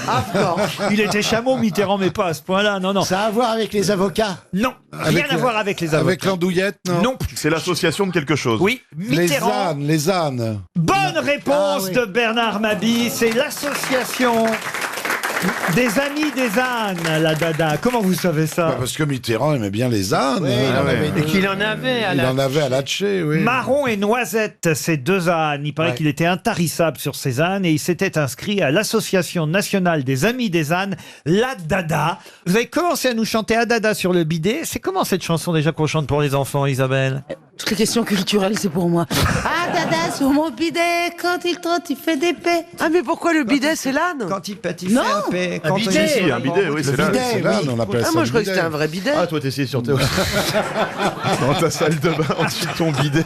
S3: afghans.
S4: Il était chameau, Mitterrand, mais pas à ce point-là. Non, non.
S2: Ça a à voir avec les avocats?
S4: Non, rien à voir avec les avocats.
S1: Avec l'andouillette, non?
S4: Non.
S6: C'est l'association de quelque chose.
S4: Oui,
S1: Les
S4: Mitterrand.
S1: ânes, les ânes.
S4: Bonne réponse
S2: Ah oui.
S4: de Bernard Mabie. C'est l'association des amis des ânes, la dada. Comment vous savez ça?
S1: Bah, parce que Mitterrand aimait bien les ânes.
S2: Oui, il en avait
S5: Et qu'il en avait à
S1: Il
S5: la...
S1: en avait à Latché, oui.
S4: Marron et Noisette, ces deux ânes. Il paraît qu'il était intarissable sur ces ânes et il s'était inscrit à l'Association nationale des amis des ânes, la Dada. Vous avez commencé à nous chanter Adada sur le bidet. C'est comment cette chanson déjà qu'on chante pour les enfants, Isabelle?
S7: Toutes les questions culturelles, c'est pour moi. Ah, dada, sur mon bidet, quand il trotte, il fait des paix.
S3: Ah, mais pourquoi le bidet, c'est l'âne?
S4: Quand il pète, il
S7: Non.
S4: fait un paix.
S1: Un
S4: Quand
S1: bidet.
S6: Si, un bidet, oui, c'est là.
S1: C'est l'âne, on appelle ça.
S3: Ah, moi,
S1: le
S3: je croyais que
S1: bidet.
S3: c'était un vrai bidet.
S6: Ah, toi, t'essayais sur dans ta salle de bain, ensuite ton bidet.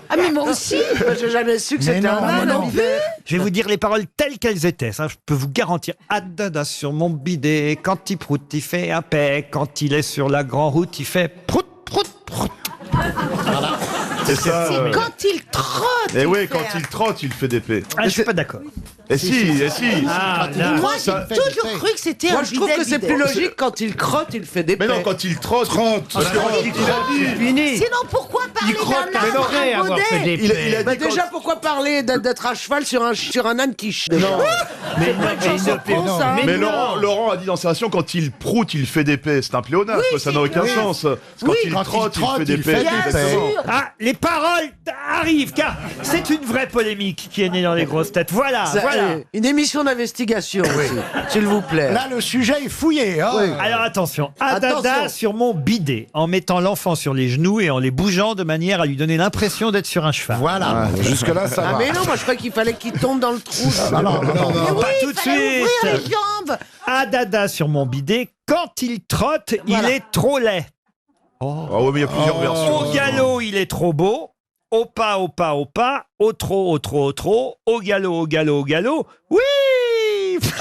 S7: Ah, mais moi aussi.
S3: Moi, j'ai jamais su que
S2: Mais
S3: c'était
S2: non,
S3: un âne,
S2: moi
S3: un
S2: non
S3: bidet.
S4: Je vais vous dire les paroles telles qu'elles étaient. Ça, je peux vous garantir. Adada sur mon bidet. Quand il proute, il fait un paix. Quand il est sur la grande route, il fait prout, prout, prout.
S6: Et ça.
S7: C'est quand il trotte.
S6: Et oui, quand il trotte, il fait des paix.
S4: Ah, je suis pas d'accord.
S6: Et si.
S4: Ah, là.
S7: Moi, j'ai
S6: Ça-
S7: toujours cru que c'était
S3: Moi,
S7: un
S3: je trouve
S7: bidet.
S3: que c'est plus logique quand il crotte, il fait des
S6: Mais non,
S3: paix.
S6: quand il trotte. Parce que il a dit.
S20: Fini.
S7: Sinon, pourquoi parler
S20: crotte
S7: d'un âne
S20: après
S7: à
S20: avoir fait
S7: baudet
S20: des
S6: Il a
S3: Bah,
S6: dit quand-
S3: déjà, pourquoi parler d'être à cheval sur un âne qui chie?
S20: Non. Mais non,
S6: Mais Laurent a dit dans sa nation, quand il proute, il fait des paix. C'est un pléonasme, ça n'a aucun sens. Quand il trotte, il fait des paix. Exactement.
S4: Ah, les paroles arrivent, car c'est une vraie polémique qui est née dans les grosses têtes. Voilà,
S3: Ça,
S4: voilà.
S3: Une émission d'investigation, aussi, s'il vous plaît.
S2: Là, le sujet est fouillé. Hein.
S4: Alors attention, Adada
S3: Attention.
S4: sur mon bidet, en mettant l'enfant sur les genoux et en les bougeant de manière à lui donner l'impression d'être sur un cheval.
S2: Voilà.
S1: Jusque-là, ça
S3: Ah,
S1: va.
S3: mais non, moi je croyais qu'il fallait qu'il tombe dans le trou.
S2: Ah, non, non, non.
S7: Mais oui,
S4: Pas tout de
S7: fallait ouvrir
S4: suite.
S7: les jambes.
S4: Adada sur mon bidet, quand il trotte, il est trop laid.
S6: Ah ouais, mais il y a plusieurs versions.
S4: Au galop, il est trop beau. Au pas, au pas, au pas. Au trop, au trop, au trop. Au galop, au galop, au galop. Oui!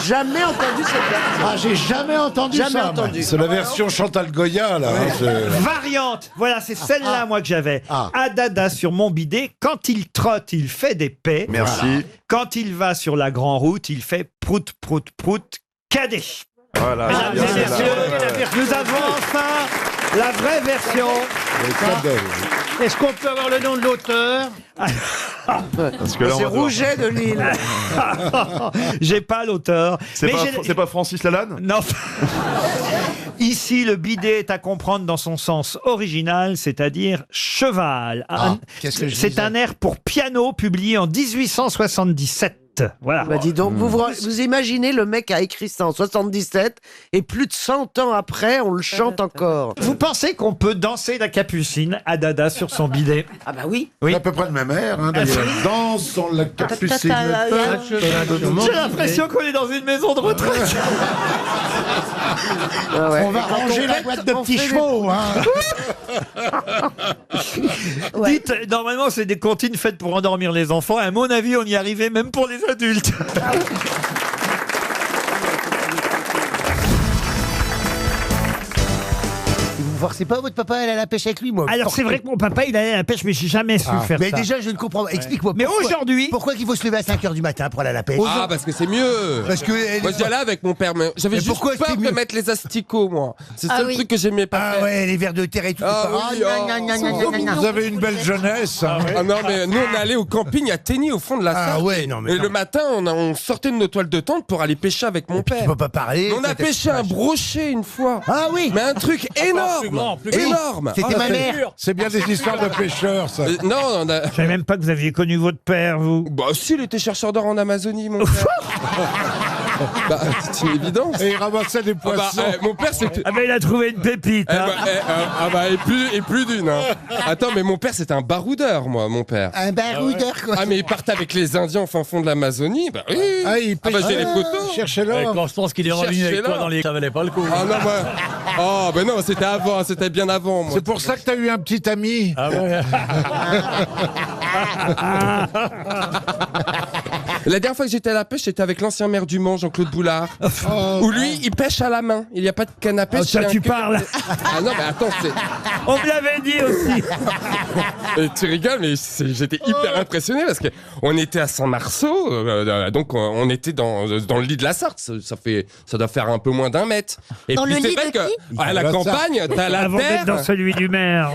S3: Jamais entendu cette version.
S2: Ah, j'ai jamais entendu
S3: Jamais
S2: ça. moi.
S3: entendu.
S1: C'est la version Chantal Goya, là. hein, c'est-
S4: Variante. Voilà, c'est celle-là, moi, que j'avais. Adada sur mon bidet. Quand il trotte, il fait des paix.
S6: Merci.
S4: Quand il va sur la grande route, il fait prout, prout, prout, cadet.
S6: Voilà.
S4: Mesdames et messieurs, nous avons enfin la vraie version.
S11: Est-ce qu'on peut avoir le nom de l'auteur?
S6: Parce que là, on
S3: C'est
S6: va devoir-
S3: Rouget de Lille.
S4: J'ai pas l'auteur.
S6: C'est
S4: mais
S6: pas,
S4: j'ai-
S6: c'est pas Francis Lalanne?
S4: Non. Ici, le bidet est à comprendre dans son sens original, c'est-à-dire cheval.
S2: Ah, qu'est-ce que je
S4: C'est
S2: disais
S4: un air pour piano publié en 1877. 77. Voilà.
S13: Bah dis donc, vous imaginez, le mec a écrit ça en 77 et plus de 100 ans après, on le chante encore.
S4: Vous pensez qu'on peut danser la capucine à Dada sur son bidet?
S13: Ah bah oui.
S1: C'est à peu près de même air, hein, d'ailleurs. Dansons la capucine.
S4: J'ai l'impression qu'on est dans une maison de retraite.
S2: On va ranger la boîte de petits chevaux.
S4: Dites, normalement, c'est des comptines faites pour endormir les enfants. À mon avis, on y arrivait même pour les adultes.
S14: Vous forcez pas votre papa à aller à la pêche avec lui, moi.
S4: Alors, c'est vrai que mon papa, il allait à la pêche, mais j'ai jamais su faire
S14: mais
S4: ça.
S14: déjà, je ne comprends pas. Explique-moi.
S4: Mais
S14: pourquoi-
S4: aujourd'hui...
S14: Pourquoi qu'il faut se lever à 5h du matin pour aller à la pêche
S16: Ah, parce que c'est mieux.
S14: Parce que
S16: moi, j'y allais avec mon père, mais j'avais juste
S14: pourquoi
S16: peur
S14: c'est
S16: de
S14: mieux
S16: mettre les asticots, moi. C'est le seul truc que j'aimais pas faire.
S14: Ah ouais, les vers de terre et tout.
S16: Ah
S14: c'est
S16: oui,
S14: pas-
S16: oh.
S1: Vous avez une belle jeunesse.
S16: Ah non, mais nous, on allait au camping à Tény, au fond de la Sarthe.
S14: Ah ouais, non, mais
S16: Et
S14: non.
S16: le matin, on sortait de nos toiles de tente pour aller pêcher avec mon père.
S14: Tu peux pas parler.
S16: On a pêché un brochet une fois.
S14: Ah oui.
S16: Mais un truc énorme. Énorme.
S14: C'était ma mère.
S1: C'est bien des histoires de pêcheurs, ça.
S16: Non, on a...
S4: Je savais même pas que vous aviez connu votre père, vous.
S16: Bah si, il était chercheur d'or en Amazonie, mon père. Bah, c'est une évidence.
S1: Et il ramassait des poissons.
S16: Mon père, c'était...
S4: Ah ben, il a trouvé une pépite. hein.
S16: Et plus d'une. Hein. Attends, mais mon père, c'était un baroudeur, moi, mon père.
S14: Un baroudeur, quoi.
S16: Ah, mais il partait avec les Indiens au fin fond de l'Amazonie. Bah oui.
S1: Il
S16: bah, j'ai les photos.
S1: Cherchez l'or.
S21: Quand je pense qu'il est revenu avec toi
S16: Cherchez-la.
S21: dans les... Ça valait pas le coup.
S16: Ah non, moi... Oh, ben non, c'était avant, c'était bien avant, moi.
S1: C'est pour ça que t'as eu un petit ami.
S21: Ah ouais.
S16: La dernière fois que j'étais à la pêche, j'étais avec l'ancien maire du Mans, Jean-Claude Boulard. Où lui, il pêche à la main. Il n'y a pas de canne à pêche.
S4: Oh, ça,
S16: il y a
S4: tu
S16: un que-
S4: parles.
S16: Ah non, mais attends, c'est...
S4: On me l'avait dit aussi.
S16: Et tu rigoles, mais j'étais hyper impressionné parce qu'on était à Saint-Marceau, donc on était dans le lit de la Sarthe. Ça doit faire un peu moins d'1 mètre. Et
S19: Dans
S16: puis
S19: le
S16: c'est
S19: lit
S16: vrai
S19: de
S16: que
S19: qui
S16: à la campagne, t'as la
S4: Avant d'être dans
S16: terre.
S4: celui du maire.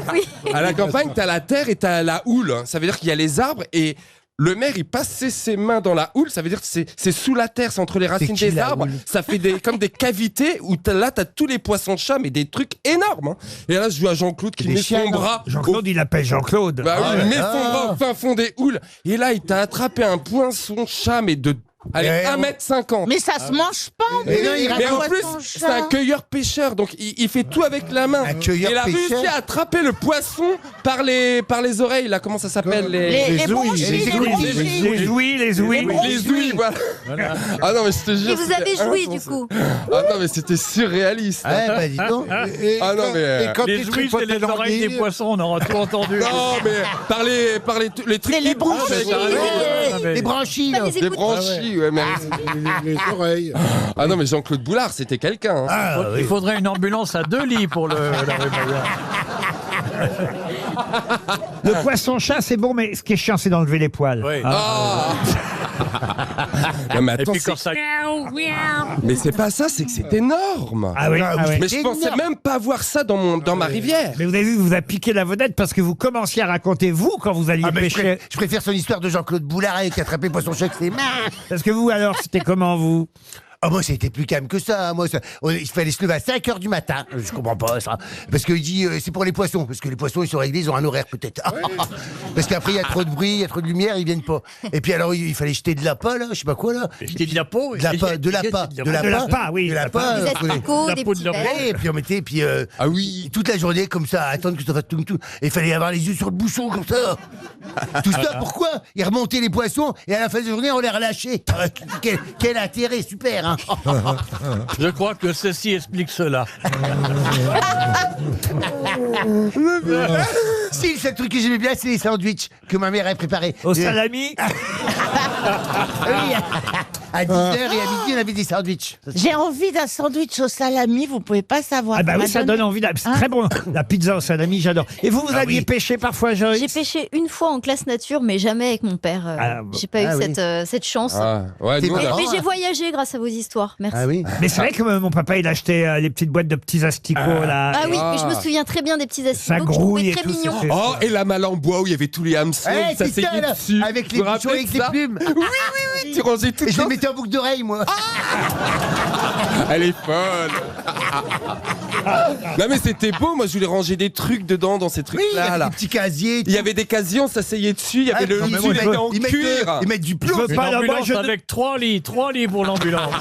S16: À la campagne, t'as la terre et t'as la houle. Ça veut dire qu'il y a les arbres et le maire, il passait ses mains dans la houle. Ça veut dire que c'est sous la terre, c'est entre les racines
S14: qui,
S16: des
S14: la
S16: arbres.
S14: houle
S16: Ça fait comme des cavités où là, t'as tous les poissons de chat, mais des trucs énormes. Hein. Et là, je vois Jean-Claude qui
S14: Des
S16: met
S14: chiens,
S16: son
S14: non
S16: bras.
S4: Jean-Claude, il appelle Jean-Claude.
S16: Bah oui, il met son
S14: Ah.
S16: bras au fin fond des houles. Et là, il t'a attrapé un poisson chat, mais de... Allez, 1,50 m.
S23: Mais ça se mange pas.
S16: Mais en plus, c'est un cueilleur-pêcheur, donc il fait tout avec la main.
S14: Un
S16: Et il a
S14: cueilleur-pêcheur.
S16: réussi à attraper le poisson par les oreilles, là, comment ça s'appelle
S23: Les bronchies,
S4: Les ouïes, les ouïes.
S16: Les ouïes, voilà. Ah non, mais je te jure.
S19: Et vous avez
S16: c'était
S19: joui, du
S16: insensé.
S19: coup.
S16: Ah non, mais c'était surréaliste.
S14: Ouais, bah dis donc.
S16: Ah non, mais...
S1: Et quand
S21: Les
S1: il
S21: ouïes,
S1: tripotait
S21: c'est les oreilles des
S1: l'anguille,
S21: poissons, on aura tout entendu.
S16: Non, mais par les trucs
S23: C'est les
S16: qui bougent,
S23: branchies.
S14: Les branchies, là.
S16: Les branchies, ouais, mais...
S1: les oreilles.
S16: Ah non, mais Jean-Claude Boulard, c'était quelqu'un. Hein.
S21: Il faudrait une ambulance à 2 lits pour la rue Maillard.
S4: Le poisson-chat, c'est bon, mais ce qui est chiant, c'est d'enlever les poils.
S21: Oui.
S16: Ah Non, mais
S21: Et
S16: attends,
S21: puis quand ça...
S16: mais c'est pas ça, c'est que c'est énorme.
S4: Ah oui, ah oui.
S16: Mais je pensais même pas voir ça dans ma rivière.
S4: Mais vous avez vu, vous a piqué la vedette parce que vous commenciez à raconter, vous, quand vous alliez
S14: Ah, mais
S4: pêcher.
S14: je préfère son histoire de Jean-Claude Boulard qui a attrapé poisson chat avec ses mains.
S4: Parce que vous, alors, c'était comment, vous?
S14: Ah, moi, c'était plus calme que ça. Moi, il fallait se lever à 5h du matin. Je comprends pas ça. Parce qu'il dit, c'est pour les poissons. Parce que les poissons, ils sont réglés, ils ont un horaire peut-être. Parce qu'après, il y a trop de bruit, il y a trop de lumière, ils viennent pas. Et puis alors, il fallait jeter de l'appât, là, je sais pas quoi, là.
S21: Jeter de la peau.
S14: De l'appât,
S4: De l'appât, oui.
S14: De l'appât.
S19: Des asticots, des petits verres.
S14: Et puis on mettait, puis
S16: Ah oui.
S14: toute la journée comme ça, à attendre que ça fasse tout. Et il fallait avoir les yeux sur le bouchon comme ça. Tout ça, pourquoi? Ils remontaient les poissons et à la fin de la journée, on les relâchait. Quel intérêt, super, hein.
S21: Je crois que ceci explique cela.
S14: Si, le seul truc que j'aimais bien, c'est les sandwichs que ma mère a préparés.
S4: Au salami?
S14: Oui, à 10h et à midi, on avait des sandwichs.
S23: J'ai envie d'un sandwich au salami, vous pouvez pas savoir.
S4: Ah bah oui, ça donne envie. C'est très bon. La pizza au salami, j'adore. Et vous, alliez pêcher parfois, Joyce?
S19: J'ai pêché une fois en classe nature, mais jamais avec mon père. J'ai pas eu cette chance.
S16: Ah, ouais, nous,
S19: Mais j'ai voyagé grâce à vos histoires. Merci.
S14: Ah oui.
S4: Mais c'est vrai que mon papa, il achetait les petites boîtes de petits asticots, là.
S19: Ah oui, mais je me souviens très bien des petits
S4: Ça
S19: asticots que je
S4: grouille
S19: trouvais
S4: et
S19: très
S4: tout,
S19: mignons.
S4: c'est-
S16: Oh, et la malle en bois où il y avait tous les hameçons,
S14: Eh,
S16: ça
S14: c'est
S16: s'est
S14: ça, là,
S16: dessus.
S14: avec les
S16: Vous vous
S14: bouchons,
S16: rappelez
S14: avec
S16: de
S14: les
S16: ça
S14: plumes.
S16: Tu rangeais tout
S14: Et je les
S16: ça.
S14: mettais en boucle d'oreille, moi.
S16: Elle est folle. Non mais c'était beau, moi je voulais ranger des trucs dedans dans ces trucs-là.
S14: Des petits casiers.
S16: Il y avait des casiers, on s'asseyait dessus, il y avait le lit, il était en cuir.
S14: Ils mettent du
S21: Je
S14: plomb.
S21: veux pas l'ambulance avec 3 lits pour l'ambulance.